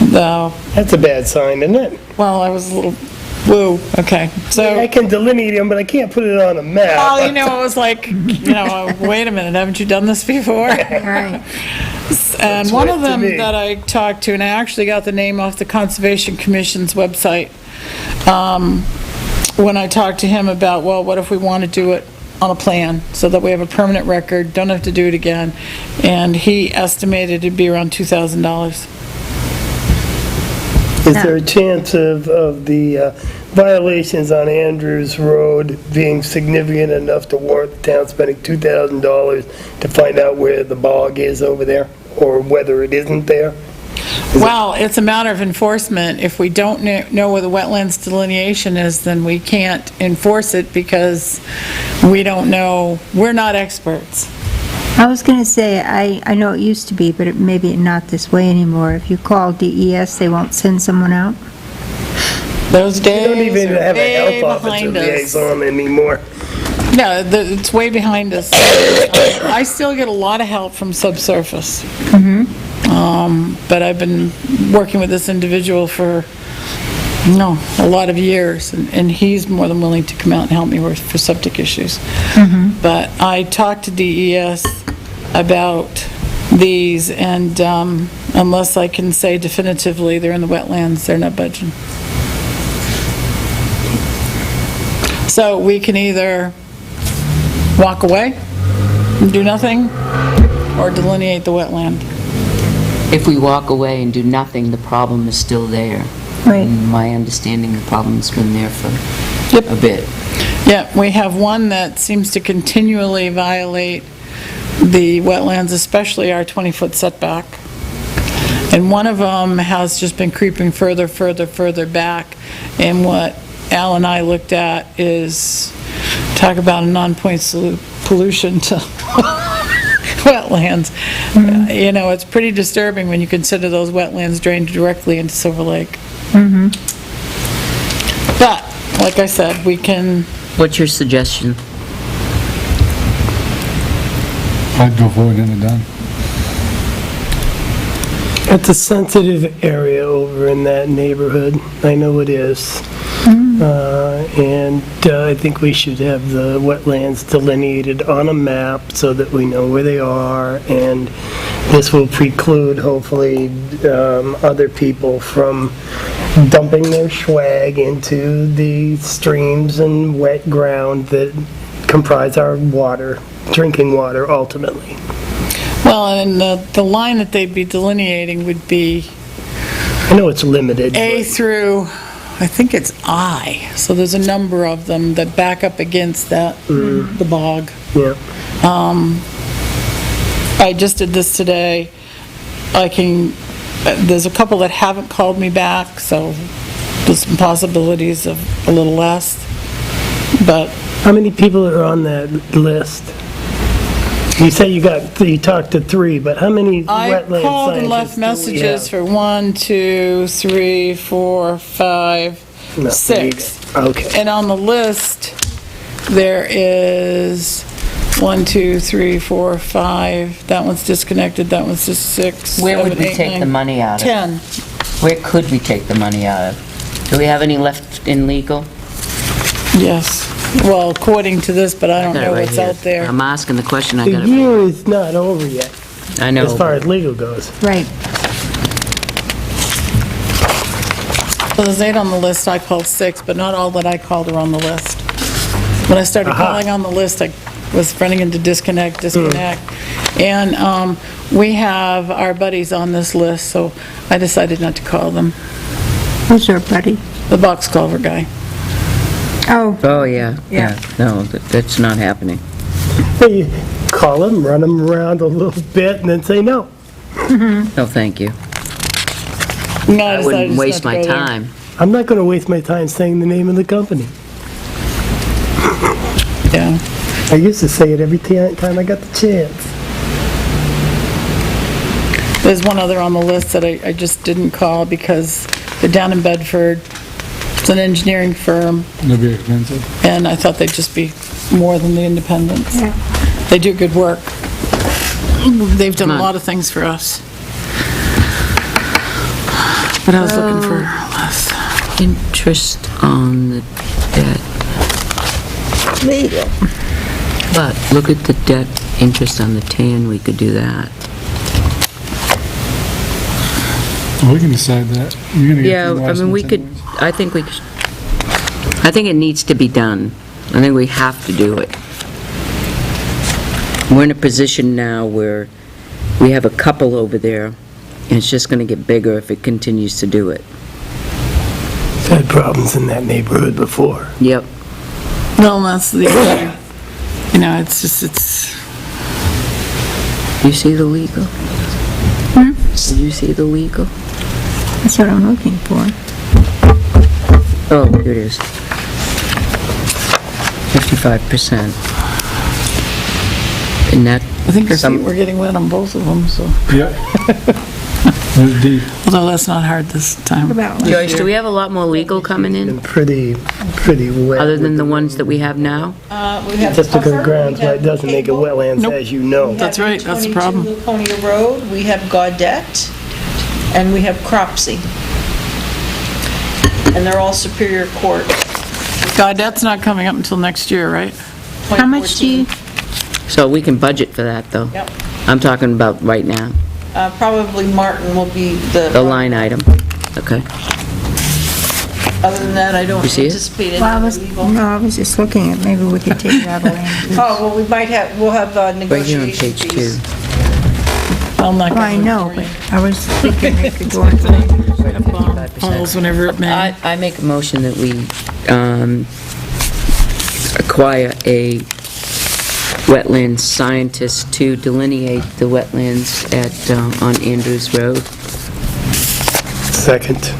That's a bad sign, isn't it? Well, I was a little, woo, okay, so. I can delineate them, but I can't put it on a map. Oh, it was like, wait a minute, haven't you done this before? Right. And one of what to them me. that I talked to, and I actually got the name off the Conservation Commission's website, when I talked to him about, well, what if we want to do it on a plan, so that we have a permanent record, don't have to do it again, and he estimated it'd be around $2,000. Is there a chance of the violations on Andrews Road being significant enough to warrant the town spending $2,000 to find out where the bog is over there, or whether it isn't there? Well, it's a matter of enforcement. If we don't know where the wetlands delineation is, then we can't enforce it because we don't know, we're not experts. I was going to say, I know it used to be, but maybe not this way anymore. If you call DES, they won't send someone out? Those We days don't even are have a way health officer behind us. liaison anymore. No, it's way behind us. I still get a lot of help from subsurface. But I've been working with this individual for, a lot of years, and he's more than willing to come out and help me for septic issues. But I talked to DES about these, and unless I can say definitively they're in the wetlands, they're not budging. So we can either walk away and do nothing, or delineate the wetland. If we walk away and do nothing, the problem is still there. Right. In my understanding, the problem's been there for Yep. a bit. Yeah, we have one that seems to continually violate the wetlands, especially our 20-foot setback. And one of them has just been creeping further back. And what Al and I looked at is, talk about a non-point pollution to wetlands. It's pretty disturbing when you consider those wetlands drained directly into Silver Lake. But, like I said, we can, What's your suggestion? I'd go forward and done. It's a sensitive area over in that neighborhood. I know it is. And I think we should have the wetlands delineated on a map so that we know where they are, and this will preclude, hopefully, other people from dumping their swag into the streams and wet ground that comprise our water, drinking water, ultimately. well, and the line that they'd be delineating would be I know it's limited. A but- through, I think it's I. So there's a number of them that back up against that, the bog. Yeah. I just did this today. There's a couple that haven't called me back, so there's some possibilities of a little less. But How many people are on that list? You say you talked to 3, but how many I wetland called and left scientists do we messages have? for 1, 2, 3, 4, 5, No, 6. Okay. And on the list, there is 1, 2, 3, 4, 5. That one's disconnected, that one's just 6. Where would 7, we 8, take the 9, money out of? 10. Where could we take the money out of? Do we have any left in legal? Yes. Well, according to this, but I don't Got it know right what's here. out there. I'm asking the question, I The got it. year is not over yet, I know. as far as legal goes. Right. So there's 8 on the list, I called 6, but not all that I called are on the list. When I started Aha. calling on the list, I was running into disconnect. And we have our buddies on this list, so I decided not to call them. Who's our buddy? The box culvert guy. Oh, Oh, yeah, Yeah. no, that's not happening. Well, you call them, run them around a little bit, and then say no. No, thank you. No, I decided wouldn't just waste not to my go there. time. I'm not going to waste my time saying the name of the company. Yeah. I used to say it every time I got the chance. There's one other on the list that I just didn't call because they're down in Bedford. It's an engineering firm, It'll be expensive. and I thought they'd just be more than the independents. Yeah. They do good work. They've done a Come on. lot of things for us. But I was looking for less. Interest on the debt. legal. But look at the debt interest on the tan, we could do that. We can decide that. You're gonna get Yeah, through I mean, we estimates could, anyways. I think it needs to be done. I think we have to do it. We're in a position now where we have a couple over there, and it's just gonna get bigger if it continues to do it. I've had problems in that neighborhood before. Yep. Well, that's the issue. You know, it's just, it's, You see the legal? Did you see the legal? That's what I'm looking for. Oh, here it is. 55%. And that, I think our feet were getting wet on both of them, so, Yep. It's deep. although that's not hard this time. What about Joyce, do we have a lot more legal coming in, And pretty wet. other than with the ones that we have now? We have Just because Puffer, grounds, we but have it doesn't make it Cable, wetlands, Nope. as you know. we That's have right, that's the problem. 22 Laconia Road, we have Gaudette, and we have Cropsey. And they're all Superior Court. God, that's not coming up until next year, right? How much do you, 2014. So we can budget for that, though. Yep. I'm talking about right now, Probably Martin will be the line item. Okay. Other than that, I don't You see it? anticipate any well, I other was, legal. no, I was just looking at, maybe we could take it out of land. Oh, well, we might have, we'll have Right here on negotiation page fees. 2. I'm not Well, I gonna know, worry. but I was thinking it could go into land. Falls whenever it may. I make a motion that we acquire a wetlands scientist to delineate the wetlands at, on Andrews Road. Second.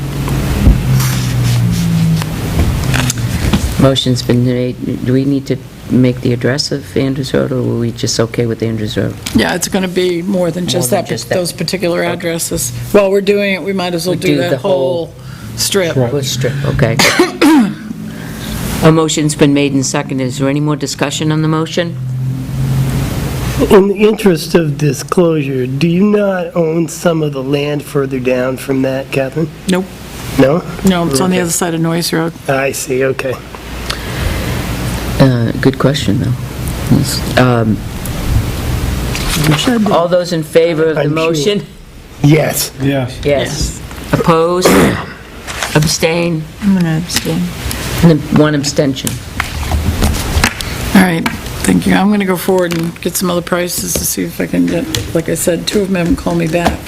Motion's been made. Do we need to make the address of Andrews Road, or were we just okay with Andrews Road? Yeah, it's going to be more than just than that, just that. those particular addresses. While we're doing it, we might as well We do do that the whole- whole strip. Right. Good strip, okay. A motion's been made and seconded. Is there any more discussion on the motion? In the interest of disclosure, do you not own some of the land further down from that, Catherine? Nope, No? no, it's on the Okay. other side of Noyes Road. I see, okay. Good question, though. All those in favor of the I'm sure. motion? Yes. Yes. Yes. Opposed? Abstain? I'm gonna abstain. And then one abstention. All right, thank you. I'm going to go forward and get some other prices to see if I can get, like I said, 2 of them haven't called me back.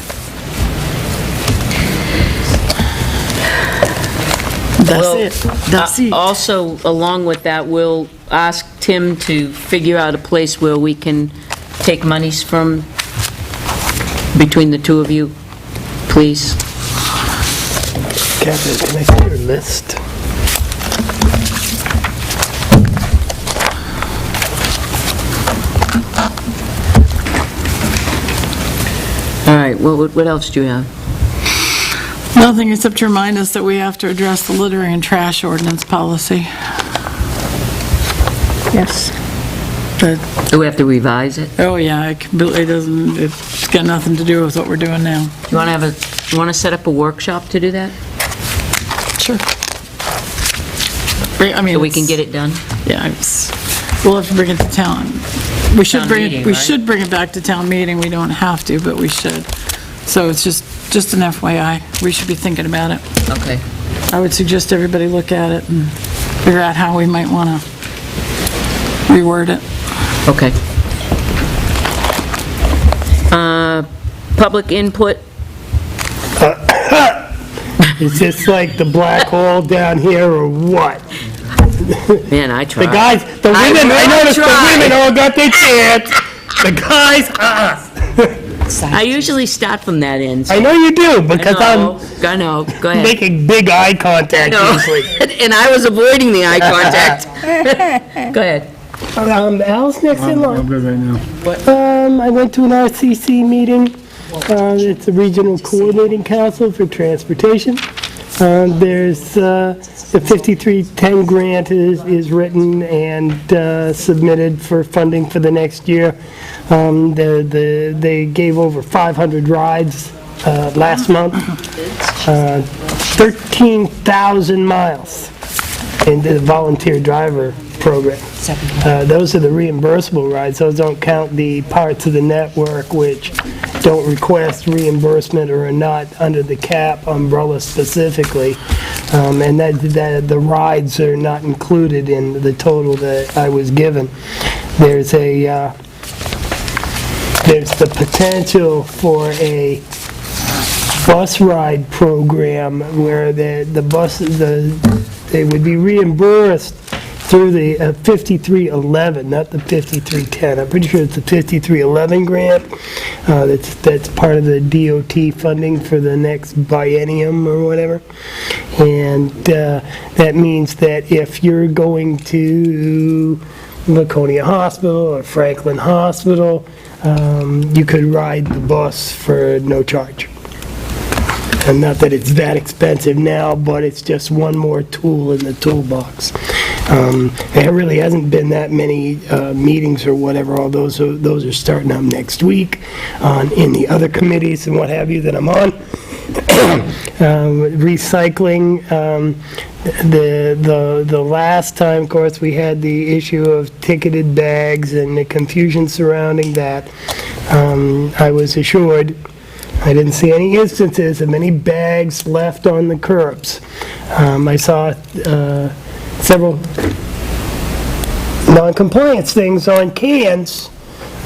That's Well, it, that's it. Also, along with that, we'll ask Tim to figure out a place where we can take monies from, between the two of you, please. Catherine, can I see your list? All right, what else do you have? Nothing except to remind us that we have to address the littering and trash ordinance policy. Yes. Do we have to revise it? Oh, yeah, it completely doesn't, it's got nothing to do with what we're doing now. You want to set up a workshop to do that? Sure. I mean, So we can get it done? Yeah, we'll have to bring it to town. We should Town bring it, meeting, we right? should bring it back to town meeting. We don't have to, but we should. So it's just an FYI. We should be thinking about it. Okay. I would suggest everybody look at it and figure out how we might want to reword it. Okay. Public input? Is this like the black hole down here or what? Man, I tried. The guys, the women, I really noticed the tried. women all got their chance. The guys, I usually start from that end. I know you do, because I'm I know, go ahead. making big eye contact No. usually. And I was avoiding the eye contact. Go ahead. Al's next in line. good right now. I went to an RCC meeting. It's a Regional Coordinating Council for Transportation. There's, the 5310 grant is written and submitted for funding for the next year. They gave over 500 rides last month, 13,000 miles in the volunteer driver program. Those are the reimbursable rides. Those don't count the parts of the network which don't request reimbursement or are not under the cap umbrella specifically. And that the rides are not included in the total that I was given. There's the potential for a bus ride program where the buses, they would be reimbursed through the 5311, not the 5310. I'm pretty sure it's the 5311 grant. That's part of the DOT funding for the next biennium or whatever. And that means that if you're going to Laconia Hospital or Franklin Hospital, you could ride the bus for no charge. And not that it's that expensive now, but it's just one more tool in the toolbox. There really hasn't been that many meetings or whatever, all those are starting up next week in the other committees and what have you that I'm on. Recycling, the last time, of course, we had the issue of ticketed bags and the confusion surrounding that. I was assured I didn't see any instances of any bags left on the curbs. I saw several non-compliance things on cans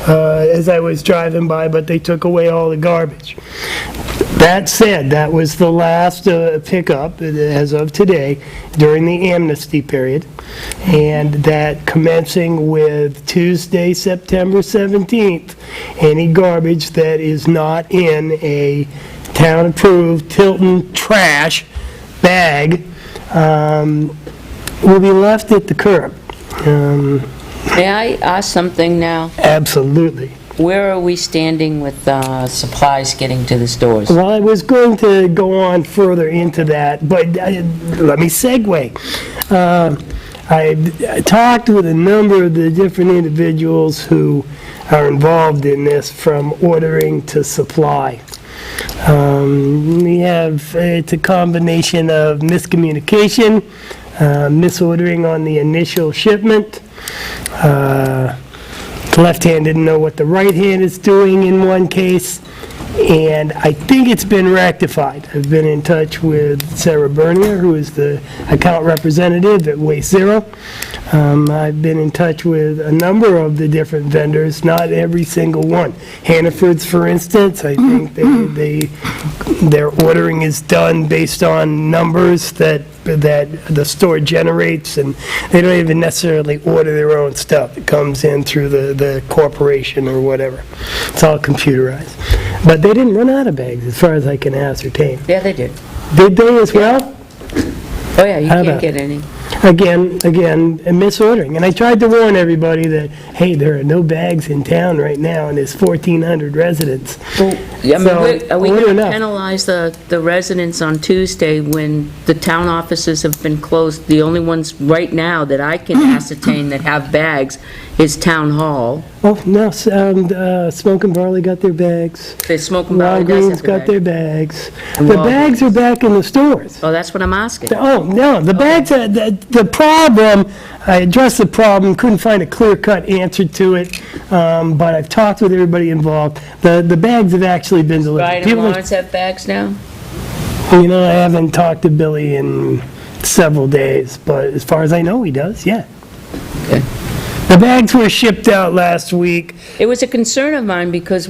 as I was driving by, but they took away all the garbage. That said, that was the last pickup as of today during the amnesty period, and that commencing with Tuesday, September 17th, any garbage that is not in a town-approved Tilton trash bag will be left at the curb. May I ask something now? Absolutely. Where are we standing with supplies getting to the stores? Well, I was going to go on further into that, but let me segue. I talked with a number of the different individuals who are involved in this, from ordering to supply. It's a combination of miscommunication, misordering on the initial shipment. The left hand didn't know what the right hand is doing in one case, and I think it's been rectified. I've been in touch with Sarah Bernier, who is the account representative at Waste Zero. I've been in touch with a number of the different vendors, not every single one. Hannaford's, for instance, I think their ordering is done based on numbers that the store generates, and they don't even necessarily order their own stuff. It comes in through the corporation or whatever. It's all computerized. But they didn't run out of bags, as far as I can ascertain. Yeah, they did. Did they as well? Oh, yeah, you How can't about- get any. again, misordering. And I tried to warn everybody that, hey, there are no bags in town right now, and there's 1,400 residents. I mean, So, are we order going to enough. penalize the residents on Tuesday when the town offices have been closed? The only ones right now that I can ascertain that have bags is Town Hall. Oh, no, Smoke and Barley got their bags. The Smoke and Barley does Walgreens have got the their bag. bags. And The bags are back in the stores. Oh, that's what I'm asking. Oh, no, the bags, the problem, I addressed the problem, couldn't find a clear-cut answer to it, but I've talked with everybody involved. The bags have actually been delivered. Brian and People- Lawrence have bags now? You know, I haven't talked to Billy in several days, but as far as I know, he does, yeah. Okay. The bags were shipped out last week. It was a concern of mine because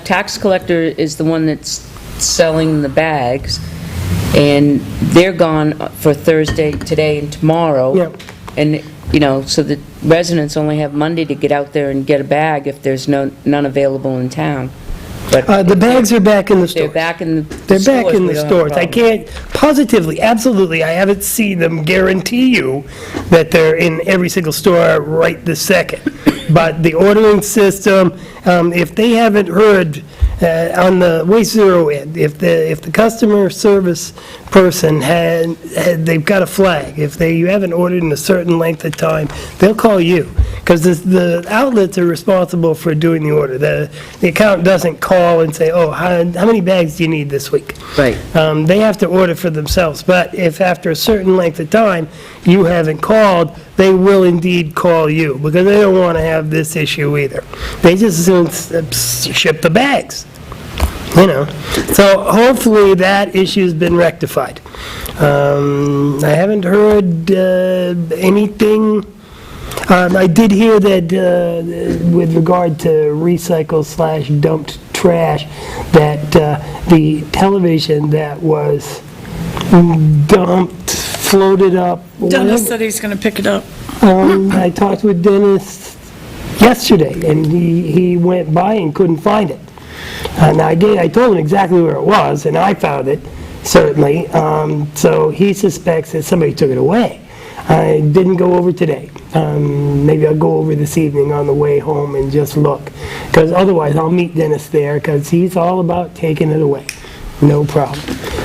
tax collector is the one that's selling the bags, and they're gone for Thursday, today, and tomorrow. Yep. And, so the residents only have Monday to get out there and get a bag if there's none available in town. But The bags are back in the they're stores. back in the They're stores. back in we the don't have a stores. I problem. can't positively, absolutely, I haven't seen them guarantee you that they're in every single store right this second. But the ordering system, if they haven't heard on the Waste Zero end, if the customer service person they've got a flag, if you haven't ordered in a certain length of time, they'll call you. Because the outlets are responsible for doing the order. The account doesn't call and say, oh, how many bags do you need this week? Right. They have to order for themselves, but if after a certain length of time you haven't called, they will indeed call you, because they don't want to have this issue either. They just as soon ship the bags, So hopefully that issue's been rectified. I haven't heard anything. I did hear that with regard to recycle/dumped trash, that the television that was dumped, floated up. Dennis said he's going to pick it up. I talked with Dennis yesterday, and he went by and couldn't find it. And I told him exactly where it was, and I found it, certainly. So he suspects that somebody took it away. I didn't go over today. Maybe I'll go over this evening on the way home and just look, because otherwise I'll meet Dennis there, because he's all about taking it away. No problem.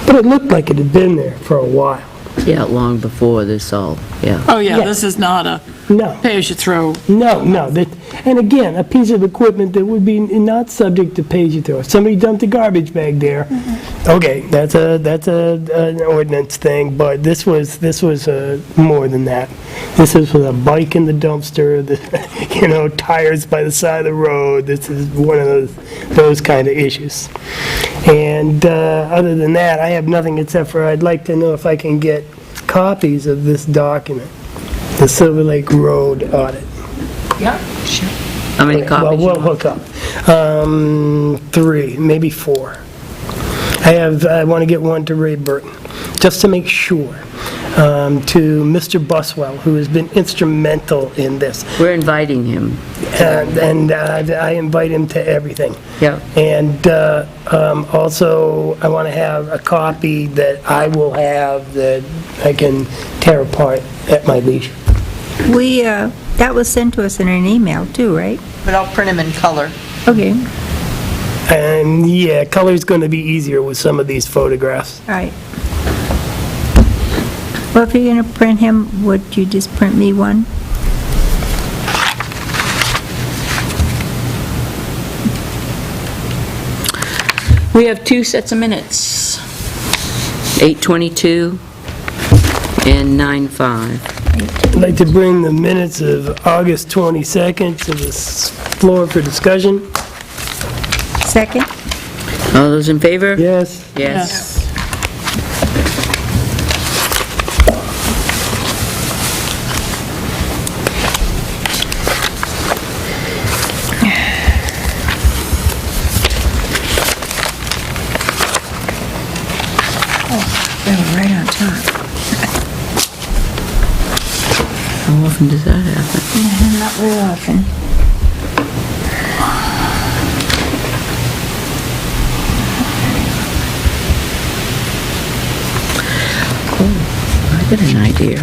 But it looked like it had been there for a while. Yeah, long before this all, yeah. Oh, yeah, Yeah. this is not a No. pay-as-you-throw. No. And again, a piece of equipment that would be not subject to pay-as-you-throw. If somebody dumped a garbage bag there, okay, that's an ordinance thing, but this was more than that. This is with a bike in the dumpster, tires by the side of the road. This is one of those kind of issues. And other than that, I have nothing except for I'd like to know if I can get copies of this document, the Silver Lake Road audit. How many copies? Well, we'll hook up. 3, maybe 4. I want to get one to Ray Burton, just to make sure. To Mr. Buswell, who has been instrumental in this. We're inviting him. And I invite him to everything. Yeah. And also, I want to have a copy that I will have that I can tear apart at my leisure. That was sent to us in an email too, right? But I'll print them in color. Okay, And yeah, color's going to be easier with some of these photographs. all right. Well, if you're going to print him, would you just print me one? We have 2 sets of minutes, 8:22 and 9:05. I'd like to bring the minutes of August 22nd to the floor for discussion. Second? All those in favor? Yes? Yes. They were right on top. How often does that happen? Not very often. I got an idea.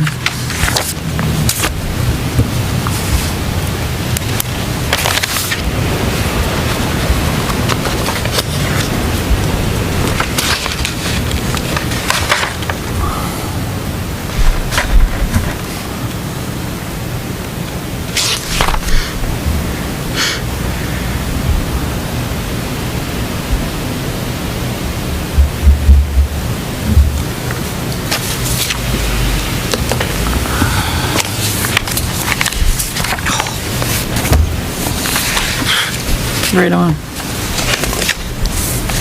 It's right on.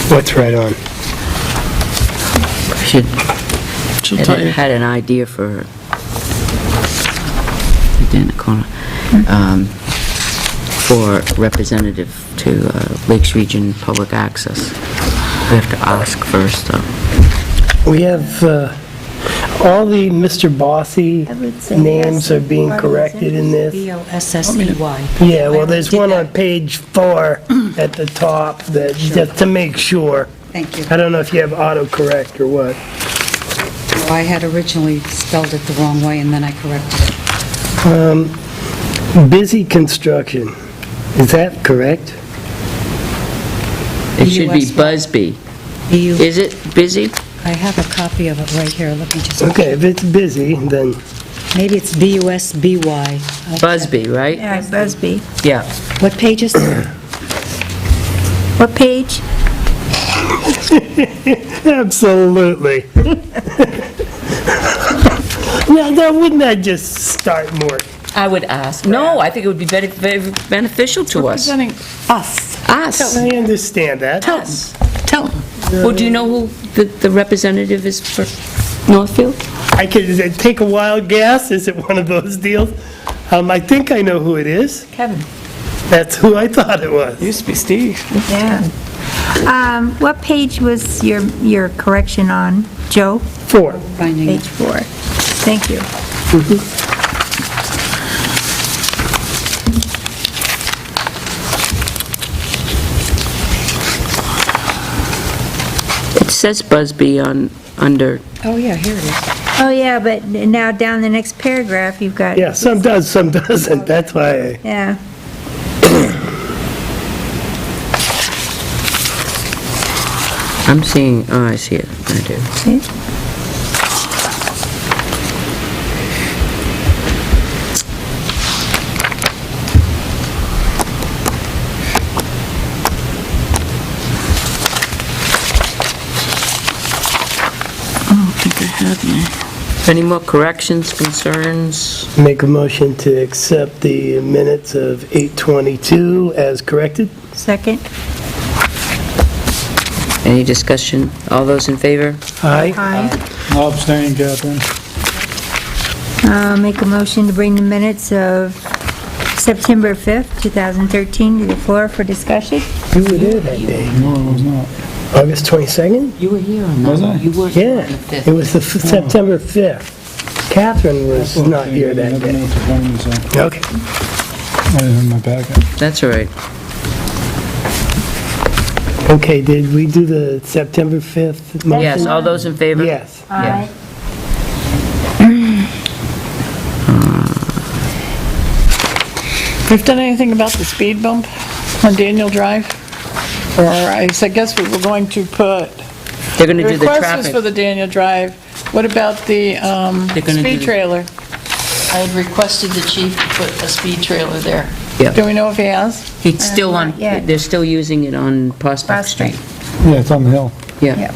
What's right on? Should, She'll tell you. had an idea for, in the corner, for representative to Lakes Region Public Access. We have to ask first, though. We have, all the Mr. Bossy I would say names yes. are being corrected in this. B-O-S-S-E-Y. Yeah, well, there's one on page 4 at the top that, just to make sure. Thank you. I don't know if you have autocorrect or what. I had originally spelled it the wrong way, and then I corrected it. Busy construction, is that correct? It should be BUSY. Busby. B-U- Is it busy? I have a copy of it right here, let me just... Okay, if it's busy, then, Maybe it's B-U-S-B-Y. Busby, right? Yeah, Busby. Yeah. What page is it? What page? absolutely. Now, wouldn't that just start more? I would ask. No, I think it would be very, very beneficial to us. Representing us. Us. I understand that. Us. Tilton. Well, do you know who the representative is for Northfield? I could take a wild guess, is it one of those deals? I think I know who it is. Kevin. That's who I thought it was. Used to be Steve. Yeah. What page was your correction on, Joe? 4. Finding Page it. 4. Thank you. It says Busby under, Oh, yeah, here it is. Oh, yeah, but now down the next paragraph, you've got... Yeah, some does, some doesn't, that's why. Yeah. I'm seeing, oh, I see it. I do. See? I don't think I had any. Any more corrections, concerns? Make a motion to accept the minutes of 8:22 as corrected. Second? Any discussion? All those in favor? Aye. Aye. I'll abstain, Catherine. Make a motion to bring the minutes of September 5th, 2013 to the floor for discussion. You were there that day. No, it was not. August 22nd? You were here on Was I? You weren't here Yeah, on the 5th. it was the September 5th. Catherine was not here that Never day. know to find me, so Okay. I didn't have my packet. That's all right. Okay, did we do the September 5th motion? Yes, all those in favor? Yes. Aye. We've done anything about the speed bump on Daniel Drive? Or I guess we were going to put, They're going to the do the request was for traffic. the Daniel Drive. What about the gonna do speed the- trailer? I had requested the chief to put a speed trailer there. Do we know if he has? It's still on, Not yet. they're still using it on Prospect Street. Yeah, it's on the hill. Yeah. Yep.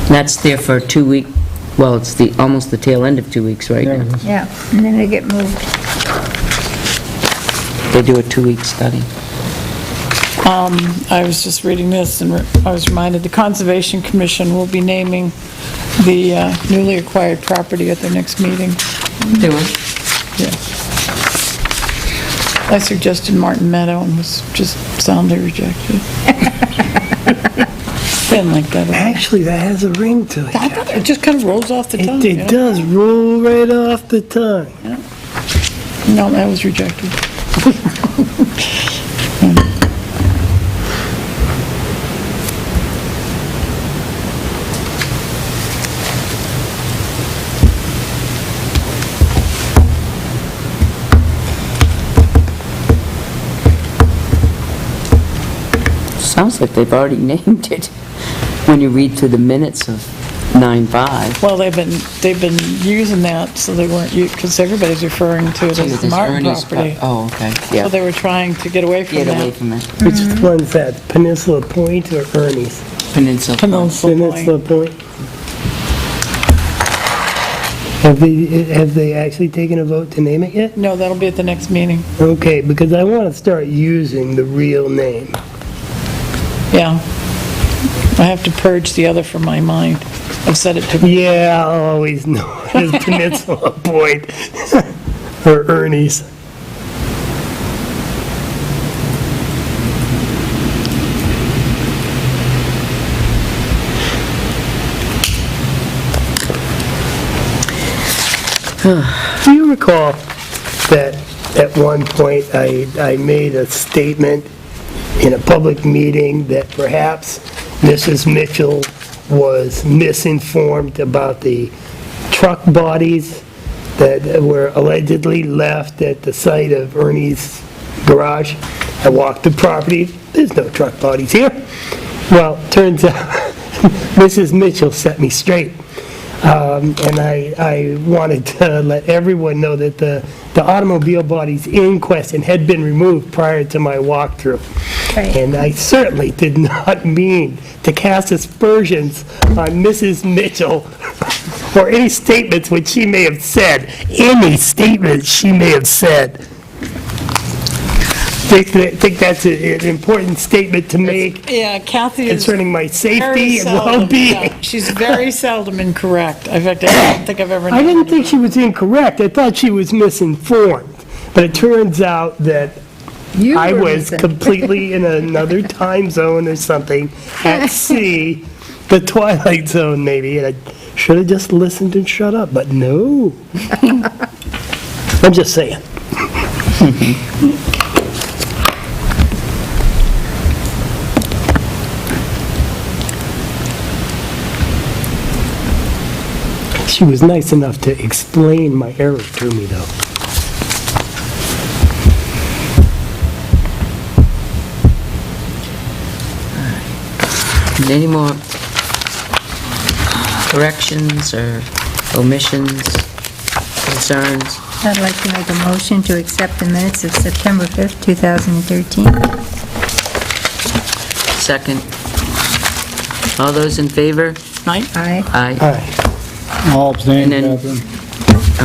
That's there for 2 week, well, it's almost the tail end of 2 weeks, right? Yeah, it is. Yeah, and then they get moved. They do a 2-week study. I was just reading this, and I was reminded, the Conservation Commission will be naming the newly acquired property at their next meeting. They were. Yeah. I suggested Martin Meadow and was just soundly rejected. Didn't like that at all. Actually, that has a ring to it. I thought it just kind of rolls off the tongue. It does roll right off the tongue. No, that was rejected. Sounds like they've already named it when you read through the minutes of 9/5. Well, they've been using that, so they weren't, because everybody's referring to it as the Martin property. Oh, okay, So yeah. they were trying to get away from Get away that. from it. Which one's that, Peninsula Point or Ernie's? Peninsula. Peninsula Peninsula Point. Point. Have they actually taken a vote to name it yet? No, that'll be at the next meeting. Okay, because I want to start using the real name. Yeah. I have to purge the other from my mind. I've said it to Yeah, I'll always know it as Peninsula Point or Ernie's. Do you recall that at one point I made a statement in a public meeting that perhaps Mrs. Mitchell was misinformed about the truck bodies that were allegedly left at the site of Ernie's garage? I walked the property, there's no truck bodies here. Well, turns out Mrs. Mitchell set me straight. And I wanted to let everyone know that the automobile bodies in question had been removed prior to my walkthrough. Right. And I certainly did not mean to cast aspersions on Mrs. Mitchell or any statements which she may have said, I think that's an important statement to make Yeah, Kathy is concerning my very safety and seldom, well-being. yeah, she's very seldom incorrect. In fact, I don't think I've ever... I didn't think she was incorrect. I thought she was misinformed. But it turns out that You I were was missing. completely in another time zone or something, at sea, the twilight zone maybe, and I should have just listened and shut up, but no. I'm just saying. She was nice enough to explain my error to me, though. And any more corrections or omissions, concerns? I'd like to make a motion to accept the minutes of September 5th, 2013. Second. All those in favor? Right? Aye. Aye. Aye. All abstained, And then- Catherine.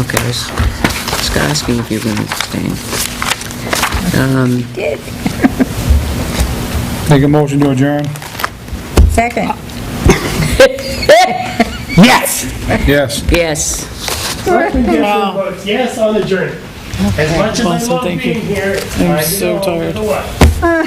Okay, I was just asking if you were going to abstain. Did. Make a motion to adjourn? Second. Yes! Yes. Yes. Yes, on the journey. As much as I Awesome, love thank you. being here, it's I'm hard to so know tired. what.